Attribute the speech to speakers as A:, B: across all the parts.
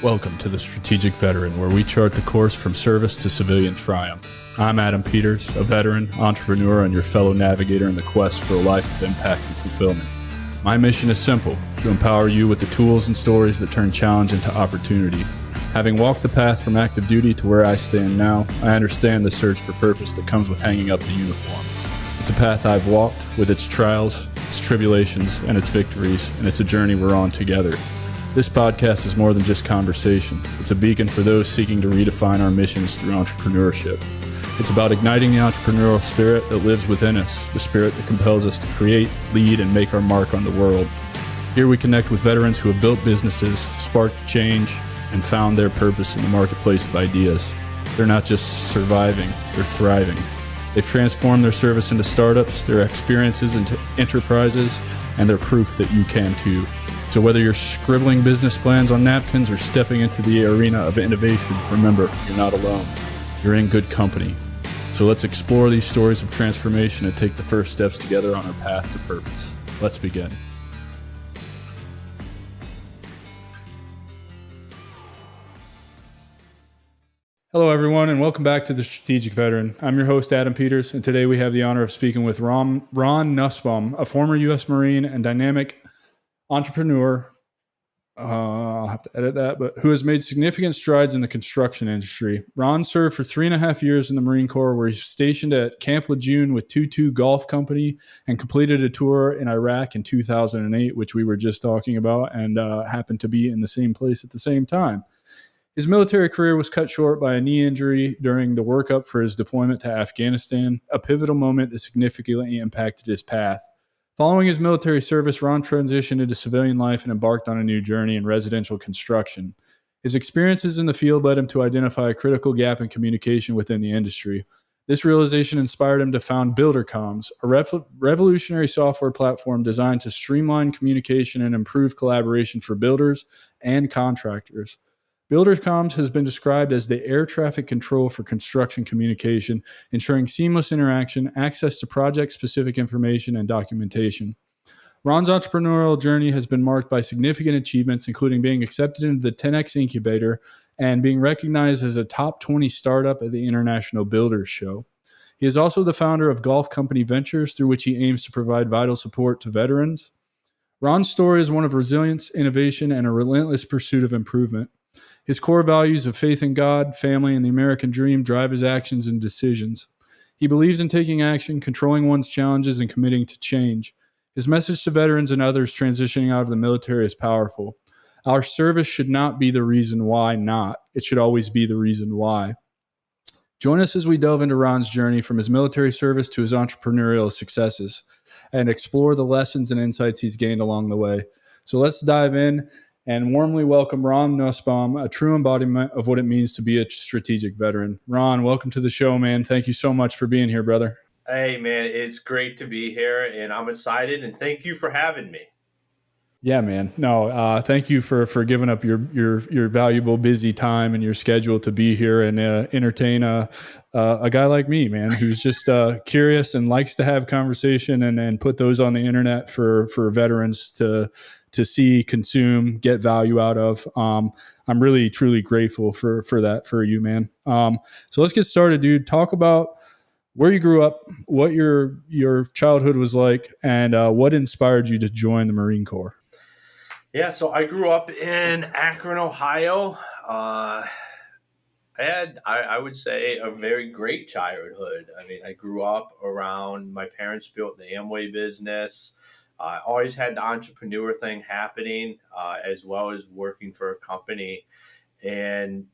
A: Welcome to the Strategic Veteran, where we chart the course from service to civilian triumph. I'm Adam Peters, a veteran, entrepreneur, and your fellow navigator in the quest for a life of impact and fulfillment. My mission is simple: to empower you with the tools and stories that turn challenge into opportunity. Having walked the path from active duty to where I stand now, I understand the search for purpose that comes with hanging up the uniform. It's a path I've walked, with its trials, its tribulations, and its victories, and it's a journey we're on together. This podcast is more than just conversation. It's a beacon for those seeking to redefine our missions through entrepreneurship. It's about igniting the entrepreneurial spirit that lives within us, the spirit that compels us to create, lead, and make our mark on the world. Here we connect with veterans who have built businesses, sparked change, and found their purpose in the marketplace of ideas. They're not just surviving, they're thriving. They've transformed their service into startups, their experiences into enterprises, and they're proof that you can too. So whether you're scribbling business plans on napkins or stepping into the arena of innovation, remember, you're not alone. You're in good company. So let's explore these stories of transformation and take the first steps together on our path to purpose. Let's begin. Hello, everyone, and welcome back to the Strategic Veteran. I'm your host, Adam Peters, and today we have the honor of speaking with Ron Nussbaum, a former U.S. Marine and dynamic entrepreneur, I'll have to edit that, but who has made significant strides in the construction industry. Ron served for 3.5 years in the Marine Corps, where he was stationed at Camp Lejeune with 22 Golf Company and completed a tour in Iraq in 2008, which we were just talking about, and happened to be in the same place at the same time. His military career was cut short by a knee injury during the workup for his deployment to Afghanistan, a pivotal moment that significantly impacted his path. Following his military service, Ron transitioned into civilian life and embarked on a new journey in residential construction. His experiences in the field led him to identify a critical gap in communication within the industry. This realization inspired him to found Buildercoms, a revolutionary software platform designed to streamline communication and improve collaboration for builders and contractors. Buildercoms has been described as the air traffic control for construction communication, ensuring seamless interaction, access to project-specific information, and documentation. Ron's entrepreneurial journey has been marked by significant achievements, including being accepted into the 10X Incubator and being recognized as a top 20 startup at the International Builders Show. He is also the founder of Golf Company Ventures, through which he aims to provide vital support to veterans. Ron's story is one of resilience, innovation, and a relentless pursuit of improvement. His core values of faith in God, family, and the American dream drive his actions and decisions. He believes in taking action, controlling one's challenges, and committing to change. His message to veterans and others transitioning out of the military is powerful. Our service should not be the reason why not. It should always be the reason why. Join us as we delve into Ron's journey from his military service to his entrepreneurial successes and explore the lessons and insights he's gained along the way. So let's dive in and warmly welcome Ron Nussbaum, a true embodiment of what it means to be a strategic veteran. Ron, welcome to the show, man. Thank you so much for being here, brother.
B: Hey, man, it's great to be here, and I'm excited, and thank you for having me.
A: Yeah, man. No, thank you for giving up your valuable, busy time and your schedule to be here and entertain a guy like me, man, who's just curious and likes to have conversation and put those on the internet for veterans to see, consume, get value out of. I'm really, truly grateful for that for you, man. So let's get started, dude. Talk about where you grew up, what your childhood was like, and what inspired you to join the Marine Corps.
B: Yeah, so I grew up in Akron, Ohio. I had, I would say, a very great childhood. I mean, I grew up around, my parents built the Amway business. I always had the entrepreneur thing happening, as well as working for a company. And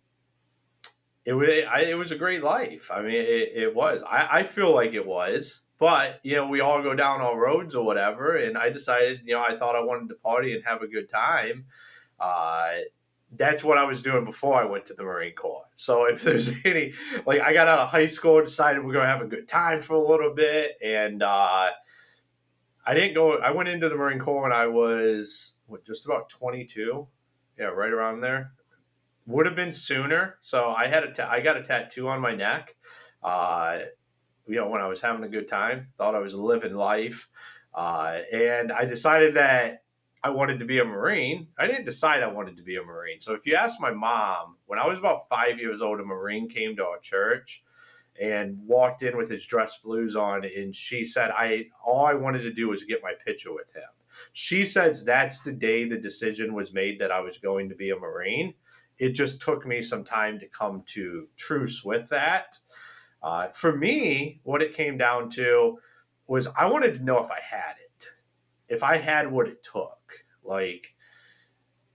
B: it was a great life. I mean, it was. I feel like it was. But, we all go down all roads or whatever. And I decided, I thought I wanted to party and have a good time. That's what I was doing before I went to the Marine Corps. So if there's any, I got out of high school, decided we're going to have a good time for a little bit. And I went into the Marine Corps when I was, just about 22. Yeah, right around there. Would have been sooner. So I got a tattoo on my neck. When I was having a good time, thought I was living life. And I decided that I wanted to be a Marine. I didn't decide I wanted to be a Marine. So if you ask my mom, when I was about 5 years old, a Marine came to our church and walked in with his dress blues on, and she said, all I wanted to do was get my picture with him. She says that's the day the decision was made that I was going to be a Marine. It just took me some time to come to truce with that. For me, what it came down to was I wanted to know if I had it, if I had what it took. Like,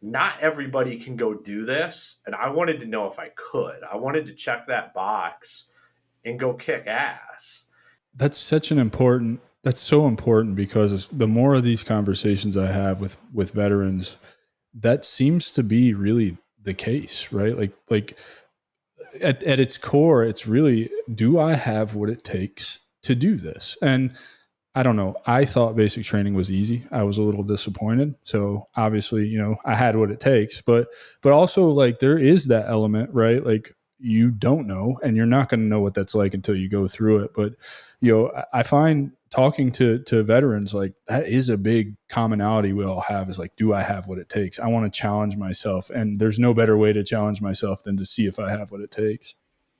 B: not everybody can go do this, and I wanted to know if I could. I wanted to check that box and go kick ass.
A: That's so important, because the more of these conversations I have with veterans, that seems to be really the case, right? Like at its core, it's really, do I have what it takes to do this? And I don't know. I thought basic training was easy. I was a little disappointed. So obviously, I had what it takes, but also, like, there is that element, right? Like, you don't know, and you're not going to know what that's like until you go through it. But, I find talking to veterans, like, that is a big commonality we all have, is like, do I have what it takes? I want to challenge myself. And there's no better way to challenge myself than to see if I have what it takes.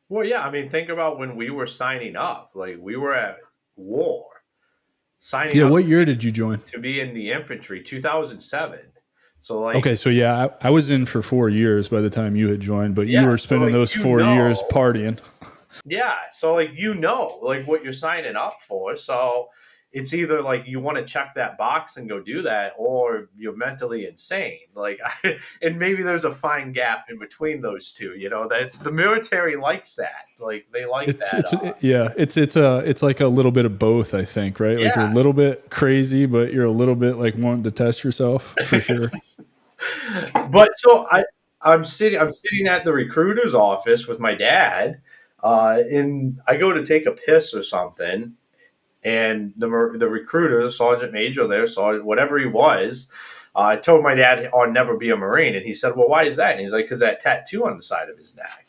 B: Well, yeah. I mean, think about when we were signing up, like, we were at war. Signing up
A: What year did you join?
B: to be in the infantry, 2007. So, like,
A: okay, so yeah, I was in for 4 years by the time you had joined, but you were spending those 4 years partying.
B: Yeah, so, like, like, what you're signing up for. So it's either like you want to check that box and go do that, or you're mentally insane. Like, and maybe there's a fine gap in between those two. That's, the military likes that. Like, they like that.
A: It's like a little bit of both, I think, right? Like, you're a little bit crazy, but you're a little bit like wanting to test yourself, for sure.
B: But so I'm sitting at the recruiter's office with my dad, and I go to take a piss or something. And the recruiter, the sergeant major there, whatever he was, told my dad, "I'll never be a Marine." And he said, "Well, why is that?" And he's like, "Because that tattoo on the side of his neck.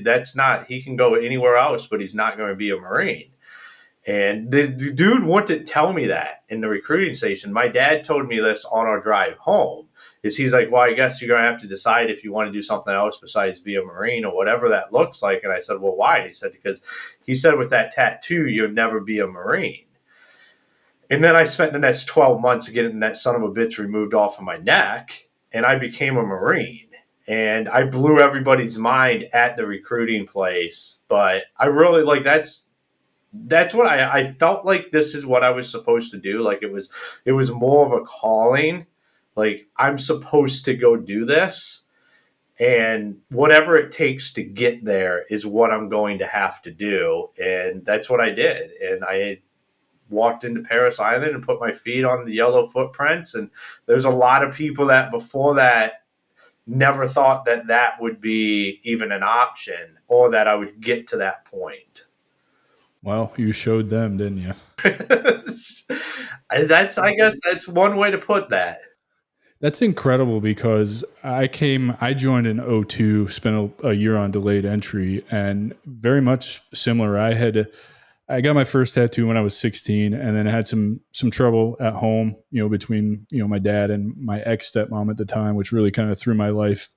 B: That's not. He can go anywhere else, but he's not going to be a Marine." And the dude wouldn't tell me that in the recruiting station. My dad told me this on our drive home. He's like, "Well, I guess you're going to have to decide if you want to do something else besides be a Marine, or whatever that looks like." And I said, "Well, why?" He said, "Because," he said, "with that tattoo, you'll never be a Marine." And then I spent the next 12 months getting that son of a bitch removed off of my neck, and I became a Marine. And I blew everybody's mind at the recruiting place. But I really, like, that's what I felt like this is what I was supposed to do. Like, it was more of a calling. Like, I'm supposed to go do this, and whatever it takes to get there is what I'm going to have to do. And that's what I did. And I walked into Paris Island and put my feet on the yellow footprints. And there's a lot of people that before that never thought that would be even an option, or that I would get to that point.
A: Well, you showed them, didn't you?
B: I guess that's one way to put that.
A: That's incredible, because I joined in 2002, spent a year on delayed entry, and very much similar. I got my first tattoo when I was 16, and then I had some trouble at home, between, my dad and my ex stepmom at the time, which really kind of threw my life,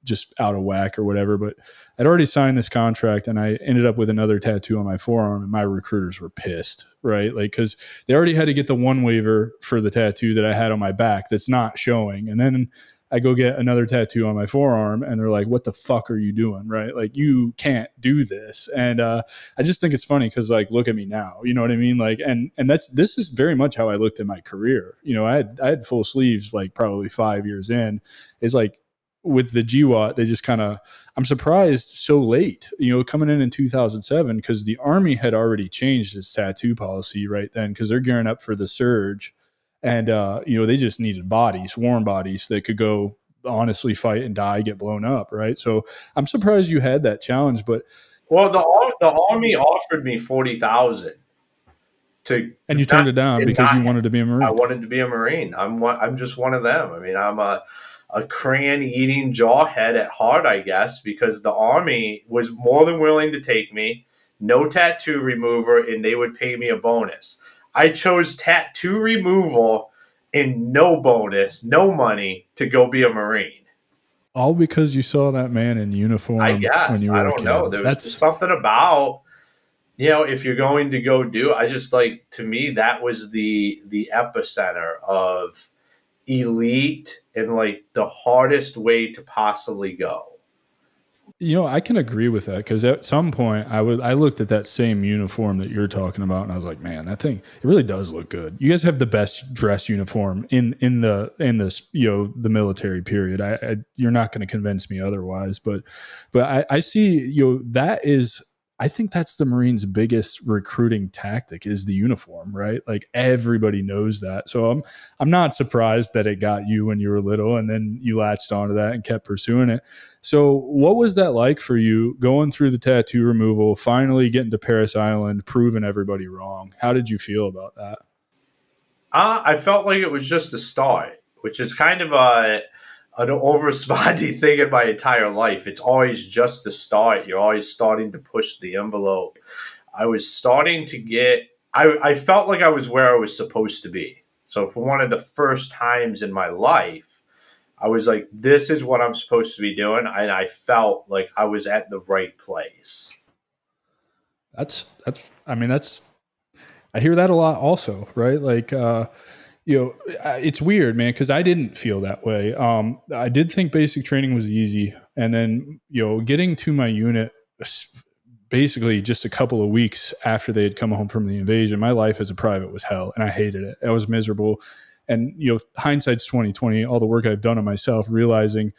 A: just out of whack or whatever. But I'd already signed this contract, and I ended up with another tattoo on my forearm, and my recruiters were pissed, right? Like, cause they already had to get the one waiver for the tattoo that I had on my back that's not showing. And then I go get another tattoo on my forearm, and they're like, "What the fuck are you doing?" Right? Like, you can't do this. And I just think it's funny, because, like, look at me now, you know what I mean? Like, and this is very much how I looked at my career. I had full sleeves, like, probably 5 years in. It's like, with the GWAT, they just kind of, I'm surprised so late, coming in 2007, because the Army had already changed its tattoo policy right then, because they're gearing up for the surge. And, they just needed warm bodies that could go honestly fight and die, get blown up. Right. So I'm surprised you had that challenge. But,
B: well, the Army offered me 40,000
A: and you turned it down because you wanted to be a Marine.
B: I wanted to be a Marine. I'm just one of them. I mean, I'm a crayon eating jawhead at heart, I guess, because the Army was more than willing to take me, no tattoo remover, and they would pay me a bonus. I chose tattoo removal and no bonus, no money to go be a Marine.
A: All because you saw that man in
B: I
A: uniform when
B: guess.
A: you
B: I
A: were a
B: don't know.
A: kid.
B: There was just
A: That's
B: something about, if you're going to go do, I just like, to me, that was the epicenter of elite and like the hardest way to possibly go.
A: I can agree with that because at some point I looked at that same uniform that you're talking about and I was like, man, that thing it really does look good. You guys have the best dress uniform in this the military period. You're not going to convince me otherwise, but I see that is. I think that's the Marines' biggest recruiting tactic is the uniform, right? Like everybody knows that. So I'm not surprised that it got you when you were little and then you latched onto that and kept pursuing it. So, what was that like for you going through the tattoo removal, finally getting to Paris Island, proving everybody wrong? How did you feel about that?
B: I felt like it was just a start, which is kind of an over-responding thing in my entire life. It's always just a start. You're always starting to push the envelope. I was starting to get, I felt like I was where I was supposed to be. So for one of the first times in my life, I was like, this is what I'm supposed to be doing. And I felt like I was at the right place.
A: I mean, I hear that a lot also, right? Like, it's weird, man, because I didn't feel that way. I did think basic training was easy. And then, getting to my unit basically just a couple of weeks after they had come home from the invasion, my life as a private was hell and I hated it. I was miserable. And, hindsight's 2020, all the work I've done on myself, realizing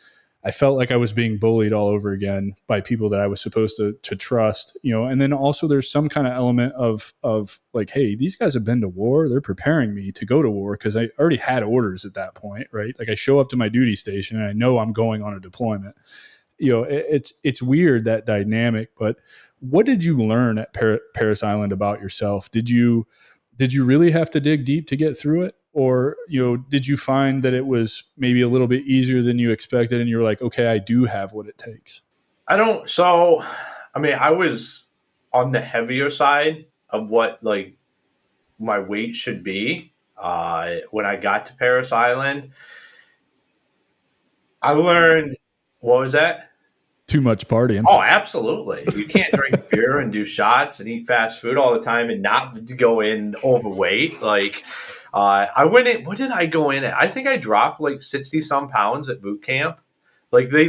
A: I felt like I was being bullied all over again by people that I was supposed to trust, and then also there's some kind of element of like, hey, these guys have been to war. They're preparing me to go to war because I already had orders at that point, right? Like I show up to my duty station and I know I'm going on a deployment. It's weird, that dynamic, but what did you learn at Paris Island about yourself? Did you really have to dig deep to get through it? Or, did you find that it was maybe a little bit easier than you expected and you're like, okay, I do have what it takes?
B: I was on the heavier side of what like my weight should be. When I got to Paris Island, I learned, what was that?
A: Too much partying.
B: Oh, absolutely. You can't drink beer and do shots and eat fast food all the time and not go in overweight. Like, I went in, what did I go in at? I think I dropped like 60 some pounds at boot camp. Like, they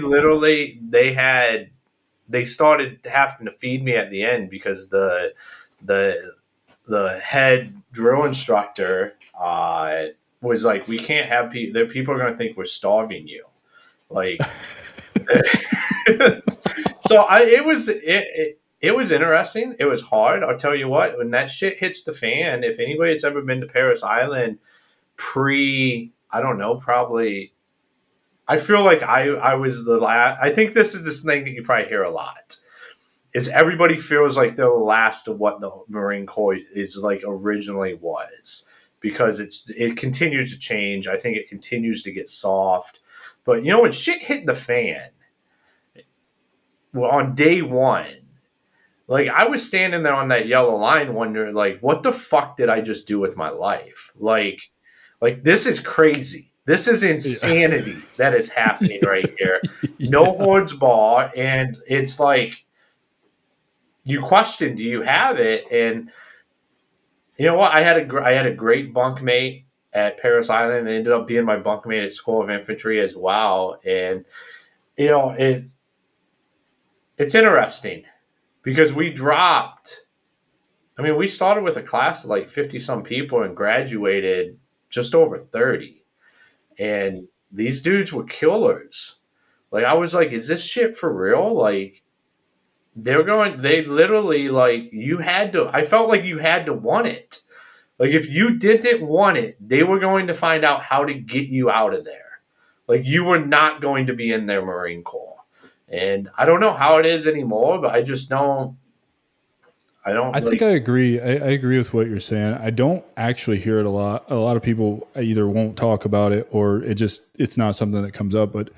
B: started having to feed me at the end because the, the head drill instructor, was like, we can't have people are going to think we're starving you. Like, it was interesting. It was hard. I'll tell you what, when that shit hits the fan, if anybody that's ever been to Paris Island I don't know, probably, I feel like I was the last. I think this thing that you probably hear a lot is everybody feels like they're the last of what the Marine Corps is like originally was, because it continues to change. I think it continues to get soft. But when shit hit the fan, well, on day one, like I was standing there on that yellow line wondering, like, what the fuck did I just do with my life? Like this is crazy. This is insanity that is happening right here. No holds bar, and it's like you question, do you have it? And you know what? I had a great bunkmate at Paris Island. It ended up being my bunkmate at School of Infantry as well. And it's interesting because we started with a class of like 50 some people and graduated just over 30. And these dudes were killers. Like, I was like, is this shit for real? Like, they literally, like, I felt like you had to want it. Like, if you didn't want it, they were going to find out how to get you out of there. Like, you were not going to be in their Marine Corps. And I don't know how it is anymore, but I just don't.
A: I think I agree. I agree with what you're saying. I don't actually hear it a lot. A lot of people either won't talk about it or it it's not something that comes up, but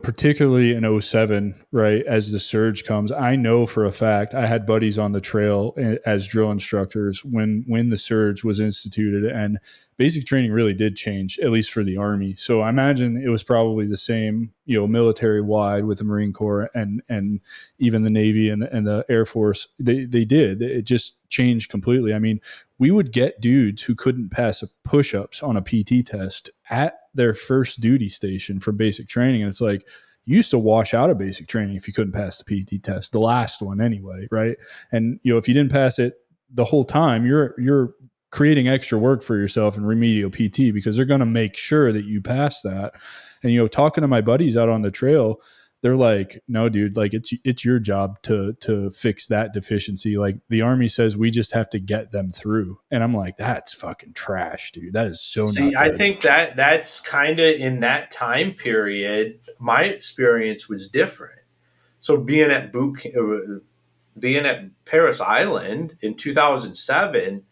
A: particularly in '07, right, as the surge comes, I know for a fact I had buddies on the trail as drill instructors when the surge was instituted, and basic training really did change, at least for the Army. So I imagine it was probably the same, military wide with the Marine Corps and even the Navy and the Air Force. They did. It just changed completely. I mean, we would get dudes who couldn't pass push-ups on a PT test at their first duty station for basic training. And it's like, you used to wash out of basic training if you couldn't pass the PT test, the last one anyway, right? And if you didn't pass it the whole time, you're creating extra work for yourself in remedial PT, because they're going to make sure that you pass that. And talking to my buddies out on the trail, they're like, no, dude, like it's your job to fix that deficiency. Like the Army says, we just have to get them through. And I'm like, that's fucking trash, dude. That is so not good.
B: I think that's kind of in that time period, my experience was different. So being at Paris Island in 2007,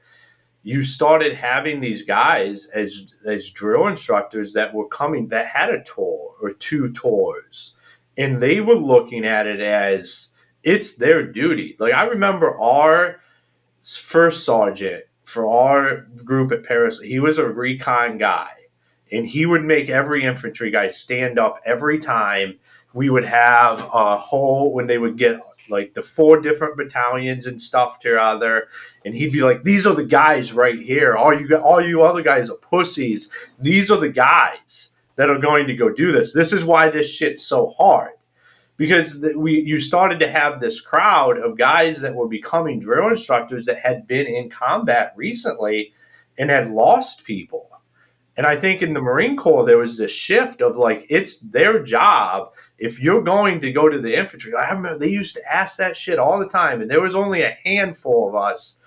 B: you started having these guys as drill instructors that were coming, that had a tour or two tours. And they were looking at it as it's their duty. Like I remember our first sergeant for our group at Paris, he was a recon guy. And he would make every infantry guy stand up every time. We would have a whole, when they would get like the 4 different battalions and stuff together, and he'd be like, these are the guys right here. All you other guys are pussies. These are the guys that are going to go do this. This is why this shit's so hard. Because you started to have this crowd of guys that were becoming drill instructors that had been in combat recently and had lost people. And I think in the Marine Corps, there was this shift of like, it's their job. If you're going to go to the infantry, I remember they used to ask that shit all the time. And there was only a handful of us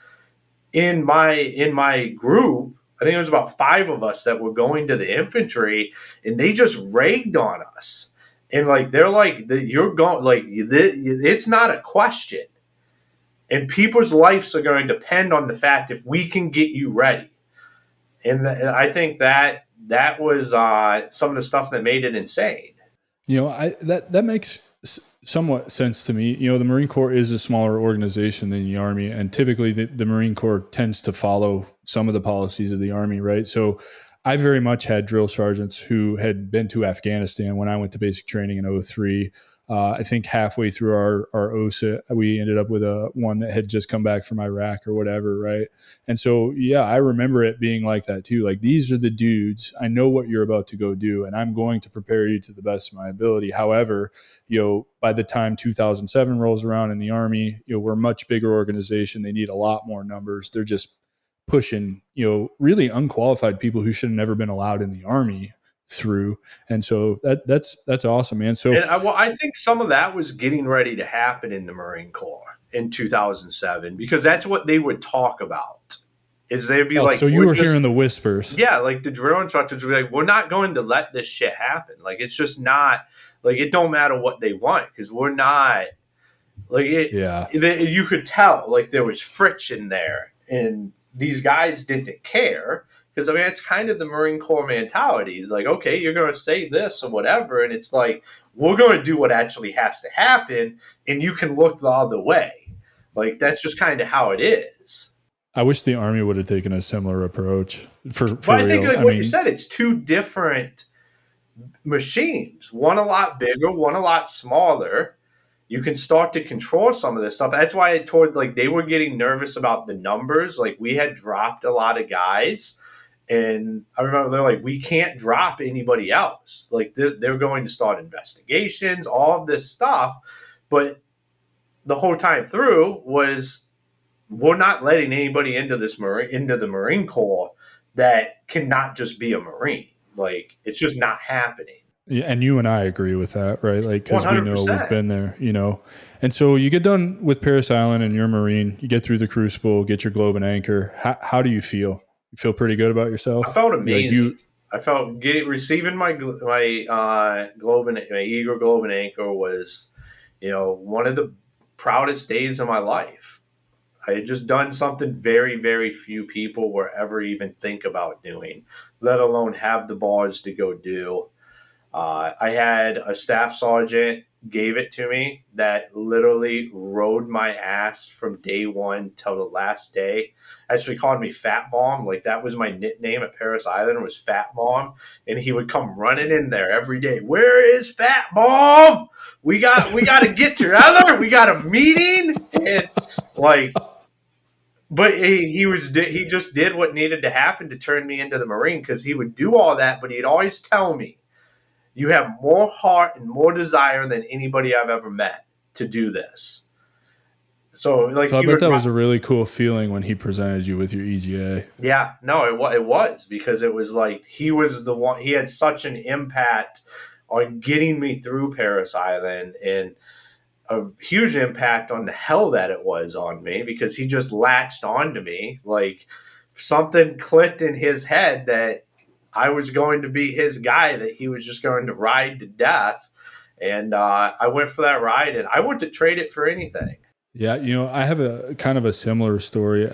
B: in my group. I think it was about 5 of us that were going to the infantry, and they just ragged on us. And like, they're like, you're going, like, it's not a question. And people's lives are going to depend on the fact if we can get you ready. And I think that was some of the stuff that made it insane.
A: That makes somewhat sense to me. The Marine Corps is a smaller organization than the Army, and typically the Marine Corps tends to follow some of the policies of the Army, right? So I very much had drill sergeants who had been to Afghanistan when I went to basic training in '03. I think halfway through our OSA, we ended up with one that had just come back from Iraq or whatever, right? And so, yeah, I remember it being like that too. Like, these are the dudes. I know what you're about to go do, and I'm going to prepare you to the best of my ability. However, by the time 2007 rolls around in the Army, we're a much bigger organization. They need a lot more numbers. They're just pushing, really unqualified people who should have never been allowed in the Army through. And so that's awesome, man. So
B: I think some of that was getting ready to happen in the Marine Corps in 2007, because that's what they would talk about. Is they'd be like,
A: so you were hearing the whispers.
B: Yeah, like the drill instructors would be like, we're not going to let this shit happen. Like, it's just not, like, it don't matter what they want, because we're not, like, you could tell, like, there was friction there, and these guys didn't care. Because, I mean, it's kind of the Marine Corps mentality. It's like, okay, you're going to say this or whatever. And it's like, we're going to do what actually has to happen, and you can look the other way. Like, that's just kind of how it is.
A: I wish the Army would have taken a similar approach.
B: But I think, like what you said, it's 2 different machines. One a lot bigger, one a lot smaller. You can start to control some of this stuff. That's why I told, like, they were getting nervous about the numbers. Like, we had dropped a lot of guys. And I remember they're like, we can't drop anybody else. Like, they're going to start investigations, all of this stuff. But the whole time through was, we're not letting anybody into the Marine Corps that cannot just be a Marine. Like, it's just not happening.
A: Yeah, and you and I agree with that, right? Like, because we know we've been there, And so you get done with Paris Island and you're a Marine. You get through the crucible, get your globe and anchor. How do you feel? You feel pretty good about yourself?
B: I felt amazing. I felt receiving my globe and my Eagle globe and anchor was, one of the proudest days of my life. I had just done something very, very few people will ever even think about doing, let alone have the balls to go do. I had a staff sergeant gave it to me that literally rode my ass from day one till the last day. Actually called me Fat Bomb. Like that was my nickname at Paris Island, was Fat Bomb. And he would come running in there every day. Where is Fat Bomb? We got to get together. We got a meeting. And like, but he just did what needed to happen to turn me into the Marine, because he would do all that, but he'd always tell me, you have more heart and more desire than anybody I've ever met to do this. So, like,
A: So I bet that was a really cool feeling when he presented you with your EGA.
B: Yeah, no, it was, because it was like he was the one. He had such an impact on getting me through Paris Island, and a huge impact on the hell that it was on me, because he just latched onto me. Like something clicked in his head that I was going to be his guy, that he was just going to ride to death. And I went for that ride, and I wouldn't trade it for anything.
A: Yeah, I have a kind of a similar story.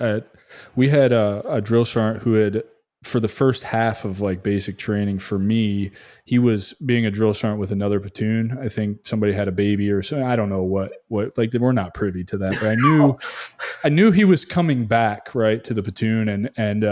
A: We had a drill sergeant who had, for the first half of like basic training for me, he was being a drill sergeant with another platoon. I think somebody had a baby or something. I don't know what, like we're not privy to that, but I knew he was coming back, right, to the platoon, and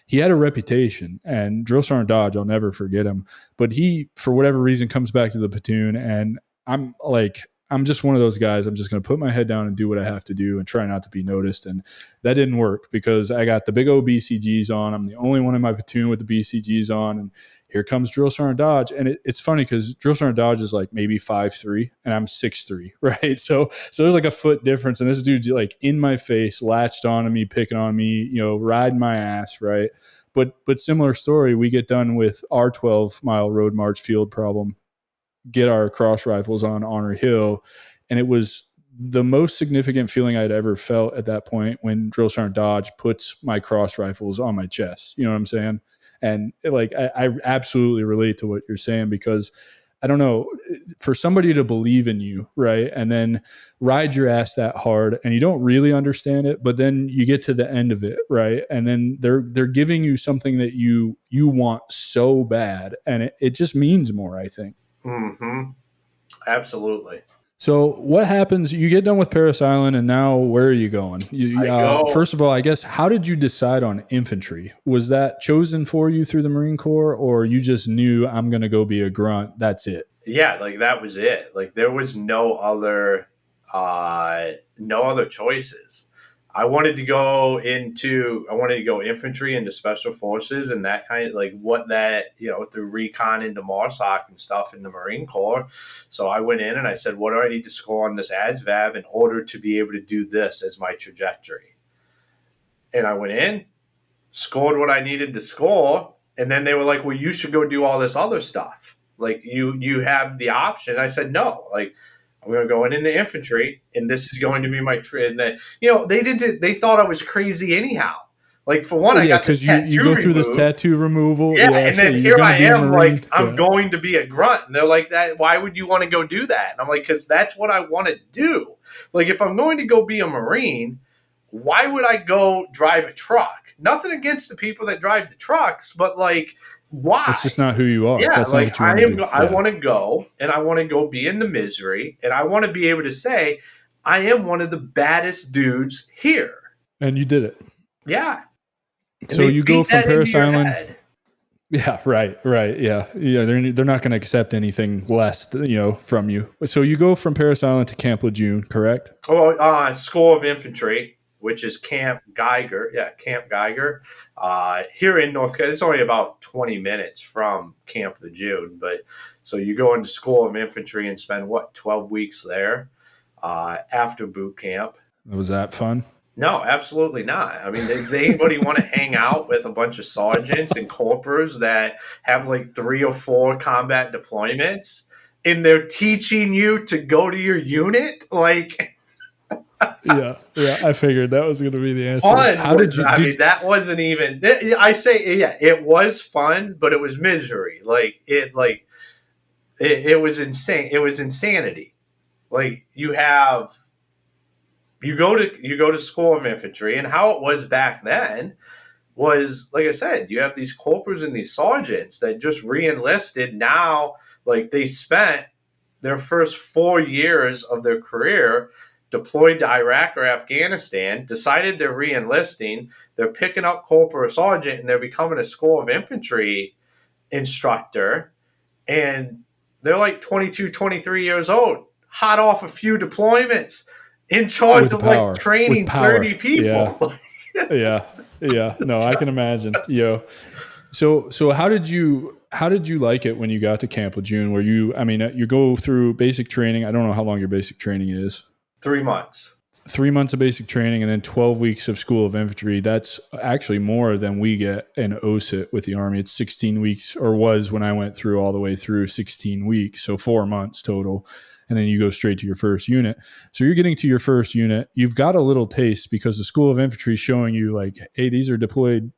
A: he had a reputation. And Drill Sergeant Dodge, I'll never forget him. But he, for whatever reason, comes back to the platoon, and I'm just one of those guys. I'm just going to put my head down and do what I have to do and try not to be noticed. And that didn't work, because I got the big old BCGs on. I'm the only one in my platoon with the BCGs on, and here comes Drill Sergeant Dodge. And it's funny because Drill Sergeant Dodge is like maybe 5'3", and I'm 6'3", right? So there's like a foot difference. And this dude's like in my face, latched onto me, picking on me, riding my ass, right? But similar story, we get done with our 12-mile road march field problem, get our cross rifles on Honor Hill. And it was the most significant feeling I'd ever felt at that point when Drill Sergeant Dodge puts my cross rifles on my chest. You know what I'm saying? And like, I absolutely relate to what you're saying, because I don't know, for somebody to believe in you, right, and then ride your ass that hard, and you don't really understand it, but then you get to the end of it, right, and then they're giving you something that you want so bad, and it just means more, I think.
B: Mm-hmm. Absolutely.
A: So what happens? You get done with Paris Island, and now where are you going? First of all, I guess, how did you decide on infantry? Was that chosen for you through the Marine Corps, or you just knew, I'm going to go be a grunt, that's it?
B: Yeah, like that was it. Like there was no other choices. I wanted to go infantry into special forces, and that kind of like what that, through recon into MARSOC and stuff in the Marine Corps. So I went in and I said, what do I need to score on this ASVAB in order to be able to do this as my trajectory? And I went in, scored what I needed to score. And then they were like, well, you should go do all this other stuff. Like you have the option. I said, no, like, I'm going to go into infantry, and this is going to be my trade. They thought I was crazy anyhow. Like for one, I got because
A: you go through this tattoo removal.
B: Yeah, and then here I am, like I'm going to be a grunt, and they're like, "That? Why would you want to go do that?" And I'm like, "Because that's what I want to do. Like if I'm going to go be a Marine, why would I go drive a truck? Nothing against the people that drive the trucks, but like." Why?
A: It's just not who you are.
B: Yeah,
A: that's
B: like
A: not what you
B: I want to go, and I want to go be in the misery, and I want to be able to say, I am one of the baddest dudes here.
A: And you did it.
B: Yeah. And
A: so you go from Paris Island.
B: Head.
A: Yeah, right. Yeah, they're not going to accept anything less, from you. So you go from Paris Island to Camp Lejeune, correct?
B: Oh, School of Infantry, which is Camp Geiger. Yeah, Camp Geiger. Here in North Carolina, it's only about 20 minutes from Camp Lejeune. But so you go into School of Infantry and spend 12 weeks there after boot camp.
A: Was that fun?
B: No, absolutely not. I mean, does anybody want to hang out with a bunch of sergeants and corporals that have like 3 or 4 combat deployments, and they're teaching you to go to your unit? Like.
A: Yeah, I figured that was going to be the answer.
B: Fun. How did you? I mean, that wasn't even. I say, yeah, it was fun, but it was misery. It was insane. It was insanity. Like you go to School of Infantry, and how it was back then. was, like I said, you have these corporals and these sergeants that just re-enlisted now. Like, they spent their first 4 years of their career deployed to Iraq or Afghanistan, decided they're re-enlisting, they're picking up corporal or sergeant, and they're becoming a School of Infantry instructor, and they're like 22, 23 years old, hot off a few deployments, in charge
A: With
B: of like
A: power, with
B: training
A: power.
B: 30 people.
A: Yeah. Yeah. No, I can imagine. So how did you like it when you got to Camp Lejeune? Where you go through basic training. I don't know how long your basic training is.
B: 3 months.
A: 3 months of basic training and then 12 weeks of School of Infantry. That's actually more than we get in OSIT with the Army. It's 16 weeks, or was when I went through all the way through 16 weeks. So 4 months total. And then you go straight to your first unit. So you're getting to your first unit. You've got a little taste because the School of Infantry is showing you like, hey, these are deployed,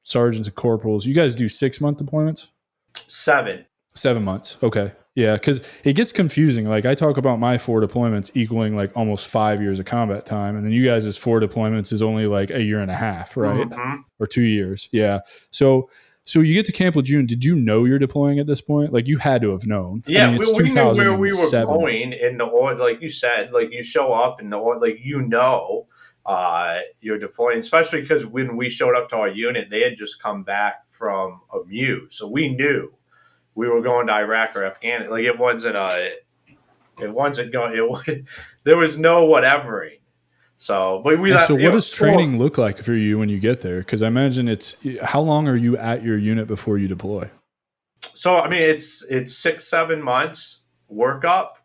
A: sergeants and corporals. You guys do 6-month deployments?
B: 7.
A: 7 months. Okay. Yeah. Because it gets confusing. Like I talk about my 4 deployments equaling like almost 5 years of combat time. And then you guys' 4 deployments is only like a year and a half, right?
B: Mm-hmm.
A: Or 2 years. Yeah. So you get to Camp Lejeune. Did you know you're deploying at this point? Like you had to have known.
B: Yeah,
A: I mean, it's
B: we knew where we were
A: 2007.
B: going in the order, like you said, like you show up in the order, like you're deploying, especially because when we showed up to our unit, they had just come back from a MU, so we knew we were going to Iraq or Afghanistan. Like it wasn't going. There was no whatevering. So, but we.
A: And so, what does training look like for you when you get there? Because I imagine how long are you at your unit before you deploy?
B: So, I mean, it's 6-7 months workup,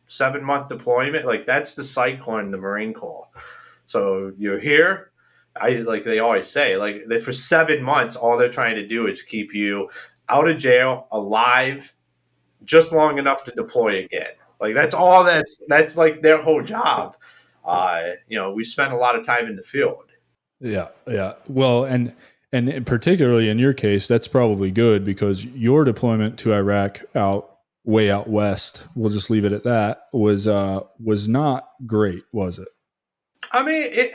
B: 7-month deployment. Like that's the cycle in the Marine Corps. So you're here. Like they always say, like for 7 months, all they're trying to do is keep you out of jail, alive, just long enough to deploy again. Like that's all. That's like their whole job. We spent a lot of time in the field.
A: Yeah, yeah. Well, and particularly in your case, that's probably good because your deployment to Iraq way out west, we'll just leave it at that, was not great, was it?
B: I mean,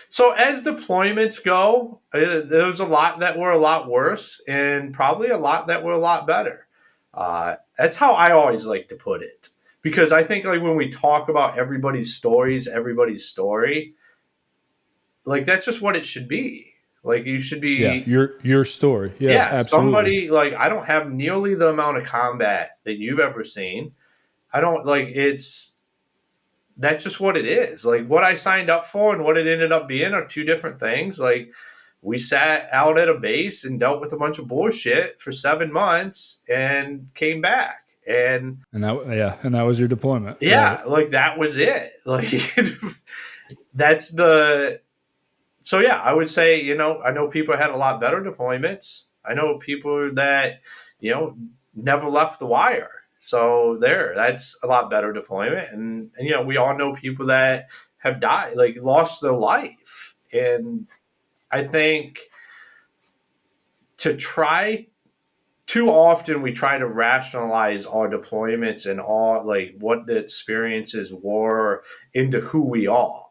B: so as deployments go, there was a lot that were a lot worse and probably a lot that were a lot better. That's how I always like to put it. Because I think like when we talk about everybody's story, like that's just what it should be. Like you should be
A: your story. Yeah, absolutely.
B: Somebody like I don't have nearly the amount of combat that you've ever seen. I don't like that's just what it is. Like what I signed up for and what it ended up being are two different things. Like we sat out at a base and dealt with a bunch of bullshit for 7 months and came back. And
A: that was your deployment.
B: Yeah, right? Like that was it. Like so yeah, I would say, I know people had a lot better deployments. I know people that, never left the wire. So that's a lot better deployment. And we all know people that have died, like lost their life. And I think too often we try to rationalize our deployments and all like what the experiences were into who we are.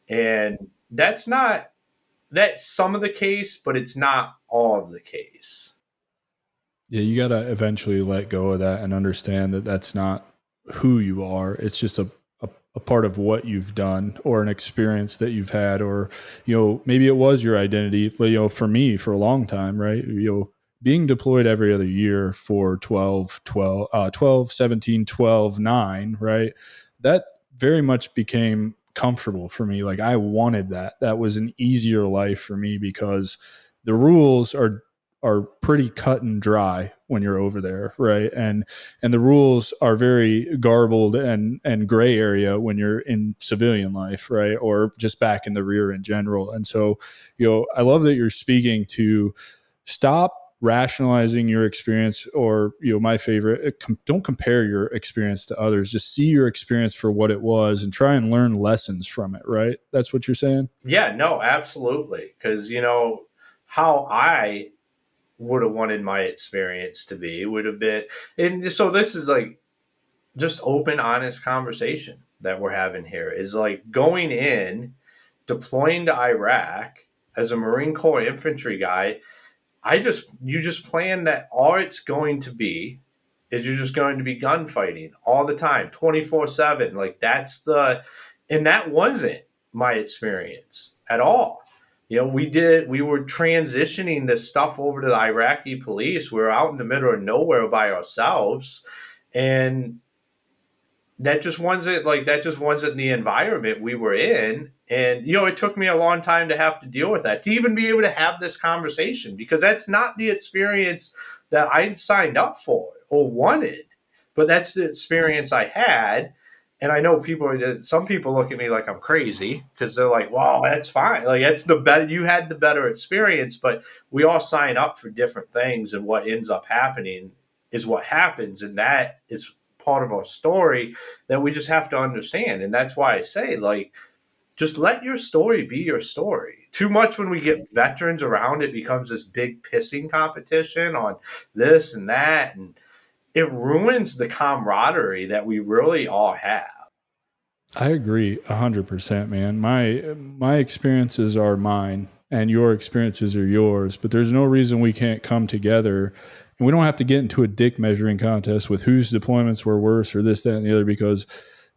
B: And that's some of the case, but it's not all of the case.
A: Yeah, you got to eventually let go of that and understand that that's not who you are. It's just a part of what you've done or an experience that you've had, or, maybe it was your identity. But, for me, for a long time, right, being deployed every other year for 12, 17, 12, 9, right, that very much became comfortable for me. Like I wanted that. That was an easier life for me because the rules are pretty cut and dry when you're over there, right? And the rules are very garbled and gray area when you're in civilian life, right? Or just back in the rear in general. And so, I love that you're speaking to stop rationalizing your experience, or my favorite, don't compare your experience to others. Just see your experience for what it was and try and learn lessons from it, right? That's what you're saying?
B: Yeah, no, absolutely. Because how I would have wanted my experience to be would have been, and so this is like just open, honest conversation that we're having here, is like going in, deploying to Iraq. as a Marine Corps infantry guy, you just plan that all it's going to be is you're just going to be gunfighting all the time, 24/7. Like and that wasn't my experience at all. You know, we were transitioning this stuff over to the Iraqi police. We were out in the middle of nowhere by ourselves. And that just wasn't the environment we were in. And you know, it took me a long time to have to deal with that, to even be able to have this conversation, because that's not the experience that I signed up for or wanted, but that's the experience I had. And I know some people look at me like I'm crazy, because they're like, "Well, that's fine. Like, that's the better. You had the better experience." But we all sign up for different things, and what ends up happening is what happens, and that is part of our story that we just have to understand. And that's why I say, like, just let your story be your story. Too much when we get veterans around, it becomes this big pissing competition on this and that, and it ruins the camaraderie that we really all have.
A: I agree 100%, man. My experiences are mine and your experiences are yours, but there's no reason we can't come together, and we don't have to get into a dick measuring contest with whose deployments were worse or this, that, and the other, because,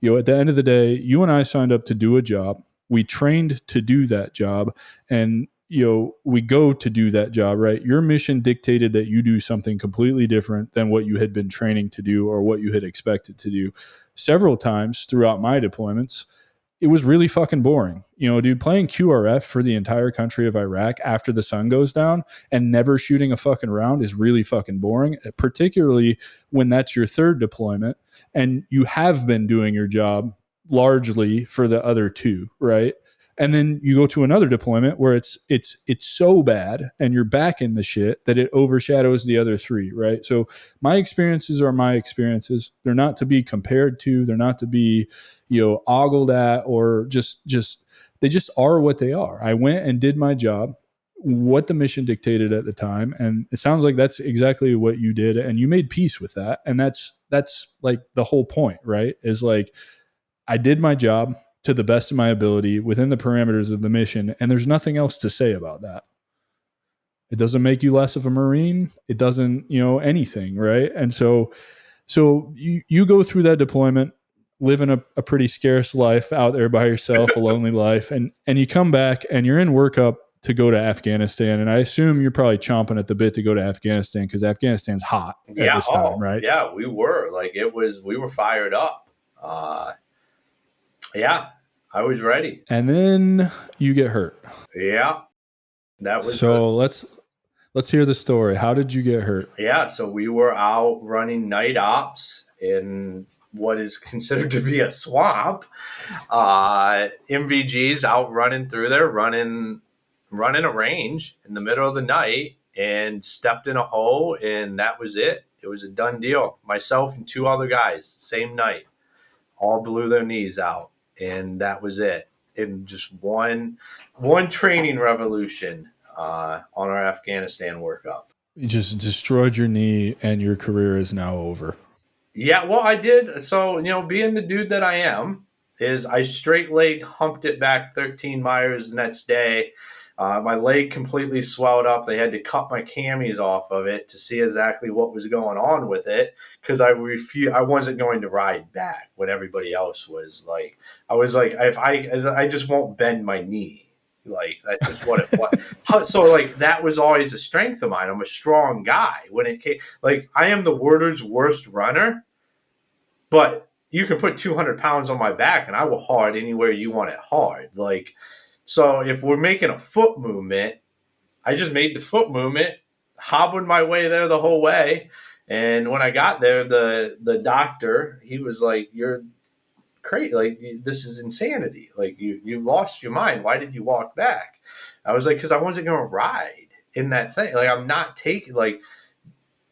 A: you know, at the end of the day, you and I signed up to do a job. We trained to do that job, and, you know, we go to do that job, right? Your mission dictated that you do something completely different than what you had been training to do or what you had expected to do. Several times throughout my deployments, it was really fucking boring. You know, dude, playing QRF for the entire country of Iraq after the sun goes down and never shooting a fucking round is really fucking boring, particularly when that's your third deployment and you have been doing your job largely for the other two, right? And then you go to another deployment where it's so bad and you're back in the shit that it overshadows the other three, right? So my experiences are my experiences. They're not to be compared to, they're not to be, you know, ogled at, or just they just are what they are. I went and did my job, what the mission dictated at the time, and it sounds like that's exactly what you did, and you made peace with that. And that's like the whole point, right? Is like, I did my job to the best of my ability within the parameters of the mission, and there's nothing else to say about that. It doesn't make you less of a Marine. It doesn't, you know, anything, right? And so you go through that deployment, living a pretty scarce life out there by yourself, a lonely life, and you come back and you're in workup to go to Afghanistan. And I assume you're probably chomping at the bit to go to Afghanistan, because Afghanistan's hot at this time, right?
B: Yeah, we were. Like, we were fired up. Yeah, I was ready.
A: And then you get hurt.
B: Yeah, that was
A: so. Let's hear the story. How did you get hurt?
B: Yeah, so we were out running night ops in what is considered to be a swamp. MVGs out running through there, running a range in the middle of the night, and stepped in a hole, and that was it. It was a done deal. Myself and two other guys, same night, all blew their knees out, and that was it. In just one training revolution on our Afghanistan workup.
A: You just destroyed your knee, and your career is now over.
B: Yeah, well, I did. So, you know, being the dude that I am, is I straight leg humped it back 13 miles the next day. My leg completely swelled up. They had to cut my camis off of it to see exactly what was going on with it, because I wasn't going to ride back when everybody else was. Like, I was like, if I just won't bend my knee. Like, that's just what it was. So, like, that was always a strength of mine. I'm a strong guy. When it came, like, I am the world's worst runner, but you can put 200 pounds on my back and I will hard anywhere you want it hard. Like, so if we're making a foot movement, I just made the foot movement, hobbling my way there the whole way. And when I got there, the doctor, he was like, "You're crazy. Like, this is insanity. Like, you lost your mind. Why did you walk back?" I was like, "Because I wasn't going to ride in that thing. Like, I'm not taking, like,"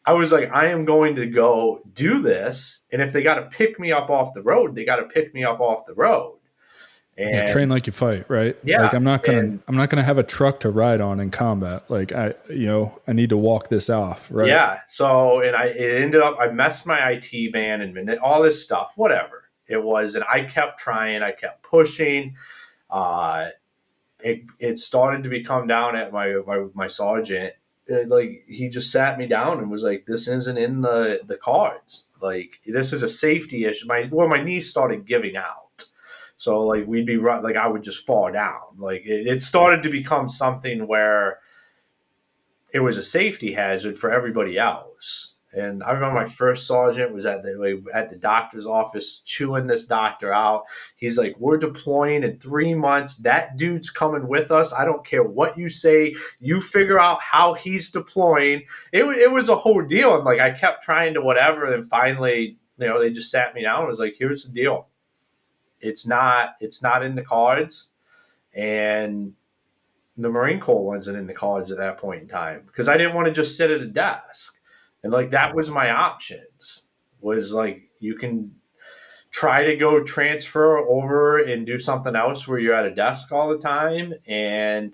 B: I was like, "I am going to go do this. And if they got to pick me up off the road, they got to pick me up off the road." And
A: yeah, train like you fight, right?
B: Yeah.
A: Like, I'm not gonna have a truck to ride on in combat. Like, I need to walk this off, right?
B: Yeah. So, and it ended up, I messed my IT band and all this stuff, whatever it was. And I kept trying, I kept pushing. it started to become down at my sergeant. Like he just sat me down and was like, "This isn't in the cards. Like this is a safety issue." My knees started giving out, so like we'd be run like I would just fall down. Like it started to become something where it was a safety hazard for everybody else. And I remember my first sergeant was at the doctor's office chewing this doctor out. He's like, "We're deploying in 3 months. That dude's coming with us. I don't care what you say. You figure out how he's deploying." It was a whole deal. And like I kept trying to whatever. And finally, they just sat me down and was like, "Here's the deal. It's not in the cards." And the Marine Corps wasn't in the cards at that point in time because I didn't want to just sit at a desk. And like that was my options, was like you can try to go transfer over and do something else where you're at a desk all the time. And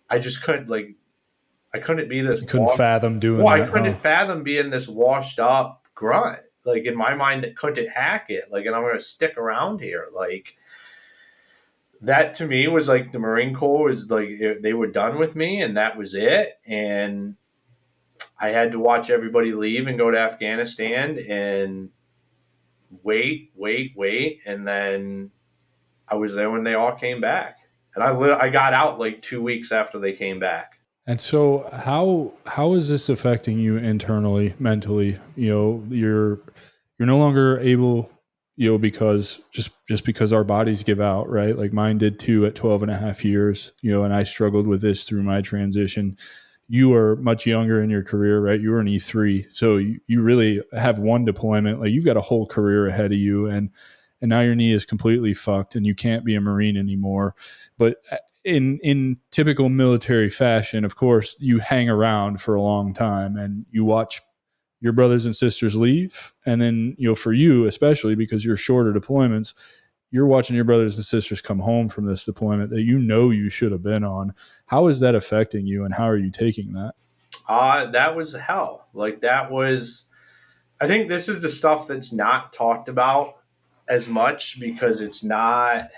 B: I just couldn't I couldn't be this.
A: You couldn't fathom doing that.
B: I couldn't fathom being this washed up grunt. Like in my mind, it couldn't hack it. Like, and I'm going to stick around here. Like, that to me was like the Marine Corps was like they were done with me and that was it. And I had to watch everybody leave and go to Afghanistan and wait. And then I was there when they all came back. And I got out like 2 weeks after they came back.
A: And so how is this affecting you internally, mentally? You're no longer able, because just because our bodies give out, right? Like mine did too at 12 and a half years, and I struggled with this through my transition. You are much younger in your career, right? You were an E3. So you really have one deployment. Like you've got a whole career ahead of you. And now your knee is completely fucked and you can't be a Marine anymore. But in typical military fashion, of course, you hang around for a long time and you watch your brothers and sisters leave. And then, for you, especially because you're shorter deployments, you're watching your brothers and sisters come home from this deployment that you should have been on. How is that affecting you and how are you taking that?
B: That was hell. Like that was, I think this is the stuff that's not talked about as much because it's not,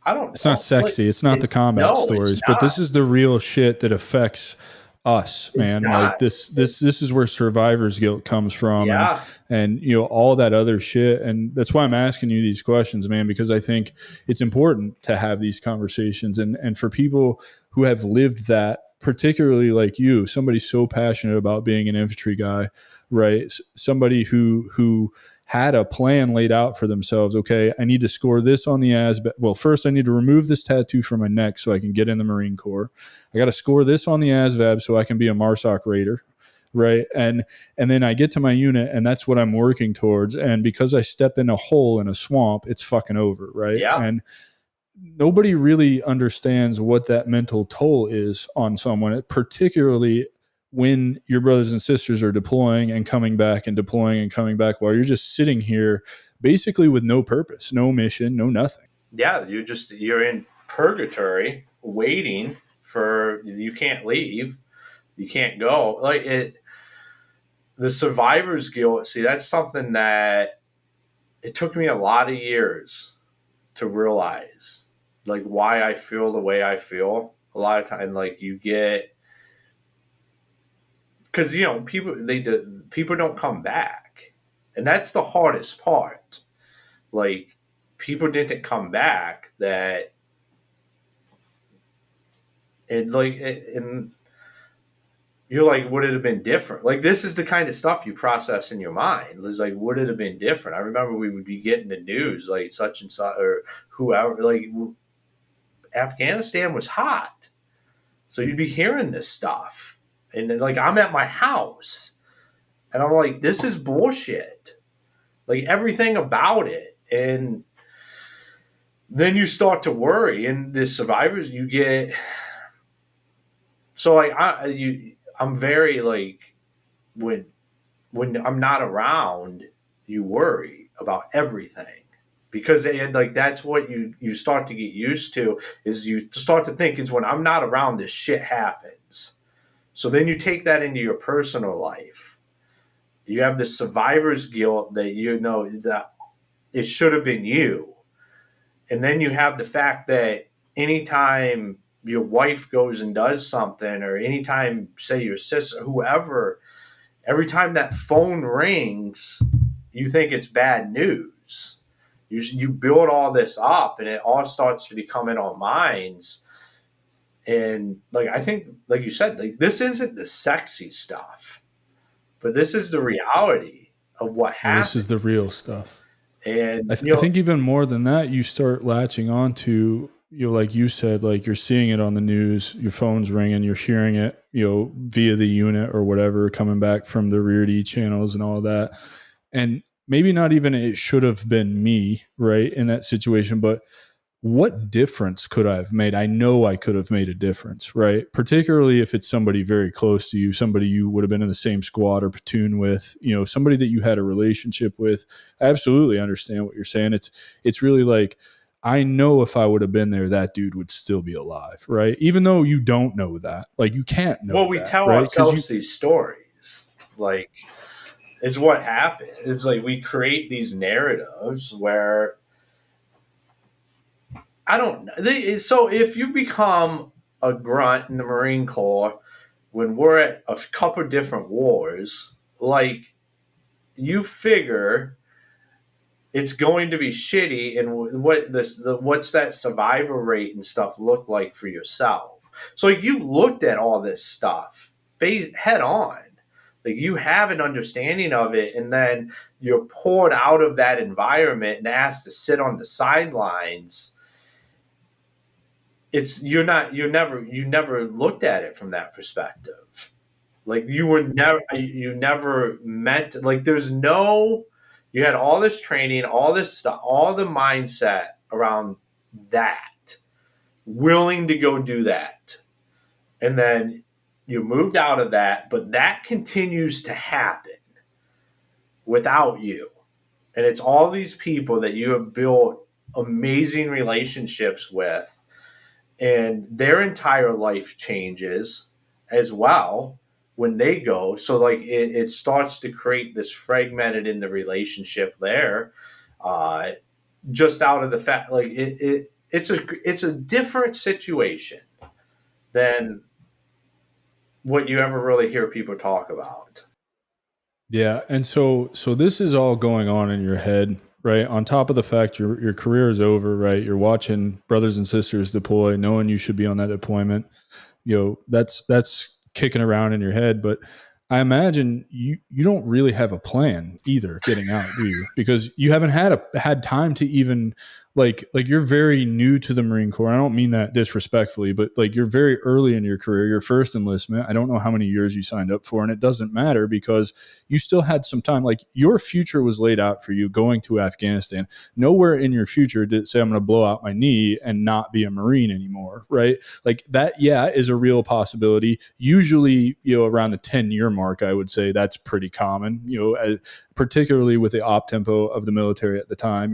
A: it's not sexy. It's not the combat stories, but this is the real shit that affects us, man. Like this is where survivor's guilt comes from.
B: Yeah.
A: And all that other shit. And that's why I'm asking you these questions, man, because I think it's important to have these conversations and for people who have lived that, particularly like you, somebody so passionate about being an infantry guy, right? Somebody who had a plan laid out for themselves. Okay, I need to score this on the ASVAB. Well, first I need to remove this tattoo from my neck so I can get in the Marine Corps. I got to score this on the ASVAB so I can be a MARSOC Raider, right? And then I get to my unit and that's what I'm working towards. And because I step in a hole in a swamp, it's fucking over, right?
B: Yeah.
A: And nobody really understands what that mental toll is on someone, particularly when your brothers and sisters are deploying and coming back and deploying and coming back while you're just sitting here basically with no purpose, no mission, no nothing.
B: Yeah, you're in purgatory waiting for, you can't leave, you can't go. Like the survivor's guilt, see, that's something that it took me a lot of years to realize, like why I feel the way I feel. A lot of time, like you get, because people don't come back, and that's the hardest part. Like people didn't come back that, and you're like, would it have been different? Like this is the kind of stuff you process in your mind. It's like, would it have been different? I remember we would be getting the news like such and such or whoever. Like Afghanistan was hot, so you'd be hearing this stuff. And then, like, I'm at my house and I'm like, this is bullshit. Like everything about it. And then you start to worry, and the survivors you get. So like I'm very like, when I'm not around, you worry about everything. Because that's what you start to get used to, is you start to think is when I'm not around, this shit happens. So then you take that into your personal life. You have the survivor's guilt that that it should have been you. And then you have the fact that anytime your wife goes and does something, or anytime, say, your sister, whoever, every time that phone rings, you think it's bad news. You build all this up, and it all starts to become in our minds. And like, I think, like you said, like, this isn't the sexy stuff, but this is the reality of what
A: Well, this is the real
B: happens.
A: stuff.
B: And
A: I think even more than that, you start latching on to, like you said, like you're seeing it on the news, your phone's ringing, you're hearing it, via the unit or whatever, coming back from the rear D channels and all that. And maybe not even it should have been me, right, in that situation, but what difference could I have made? I know I could have made a difference, right? Particularly if it's somebody very close to you, somebody you would have been in the same squad or platoon with, somebody that you had a relationship with. I absolutely understand what you're saying. It's really like, I know if I would have been there, that dude would still be alive, right? Even though you don't know that, like you can't know
B: well, we
A: that,
B: tell
A: right? Because
B: ourselves these stories. Like, it's what happened. It's like we create these narratives where, I don't know. So if you become a grunt in the Marine Corps, when we're at a couple different wars, like, you figure it's going to be shitty, and what's that survivor rate and stuff look like for yourself. So you've looked at all this stuff head on. Like, you have an understanding of it, and then you're pulled out of that environment and asked to sit on the sidelines. You never looked at it from that perspective. Like, you never meant, like, you had all this training, all this stuff, all the mindset around that, willing to go do that. And then you moved out of that, but that continues to happen without you. And it's all these people that you have built amazing relationships with, and their entire life changes as well when they go. So like, it starts to create this fragmented in the relationship there, uh, just out of the fact, like, it's a different situation than what you ever really hear people talk about.
A: yeah, and so this is all going on in your head, right? On top of the fact your career is over, right? You're watching brothers and sisters deploy, knowing you should be on that deployment. That's kicking around in your head, but I imagine you don't really have a plan either getting out, do you? Because you haven't had time to even like you're very new to the Marine Corps. I don't mean that disrespectfully, but like you're very early in your career, your first enlistment. I don't know how many years you signed up for, and it doesn't matter because you still had some time. Like, your future was laid out for you going to Afghanistan. Nowhere in your future did it say I'm going to blow out my knee and not be a Marine anymore, right? Like, that, yeah, is a real possibility. Usually, around the 10-year mark, I would say that's pretty common, particularly with the op tempo of the military at the time.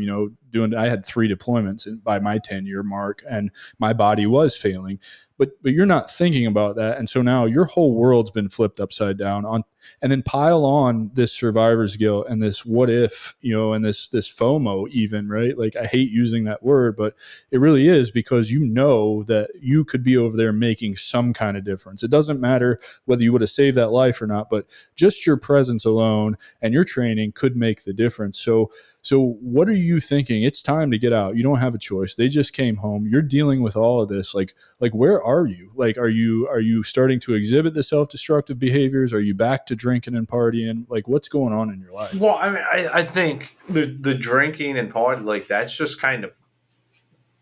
A: I had 3 deployments by my 10-year mark, and my body was failing. But you're not thinking about that, and so now your whole world's been flipped upside down on, and then pile on this survivor's guilt and this what if, and this FOMO even, right? Like, I hate using that word, but it really is, because that you could be over there making some kind of difference. It doesn't matter whether you would have saved that life or not, but just your presence alone and your training could make the difference. So what are you thinking? It's time to get out. You don't have a choice. They just came home. You're dealing with all of this. Like where are you? Like, are you starting to exhibit the self-destructive behaviors? Are you back to drinking and partying? Like, what's going on in your life?
B: Well, I mean, I think the drinking and party, like, that's just kind of,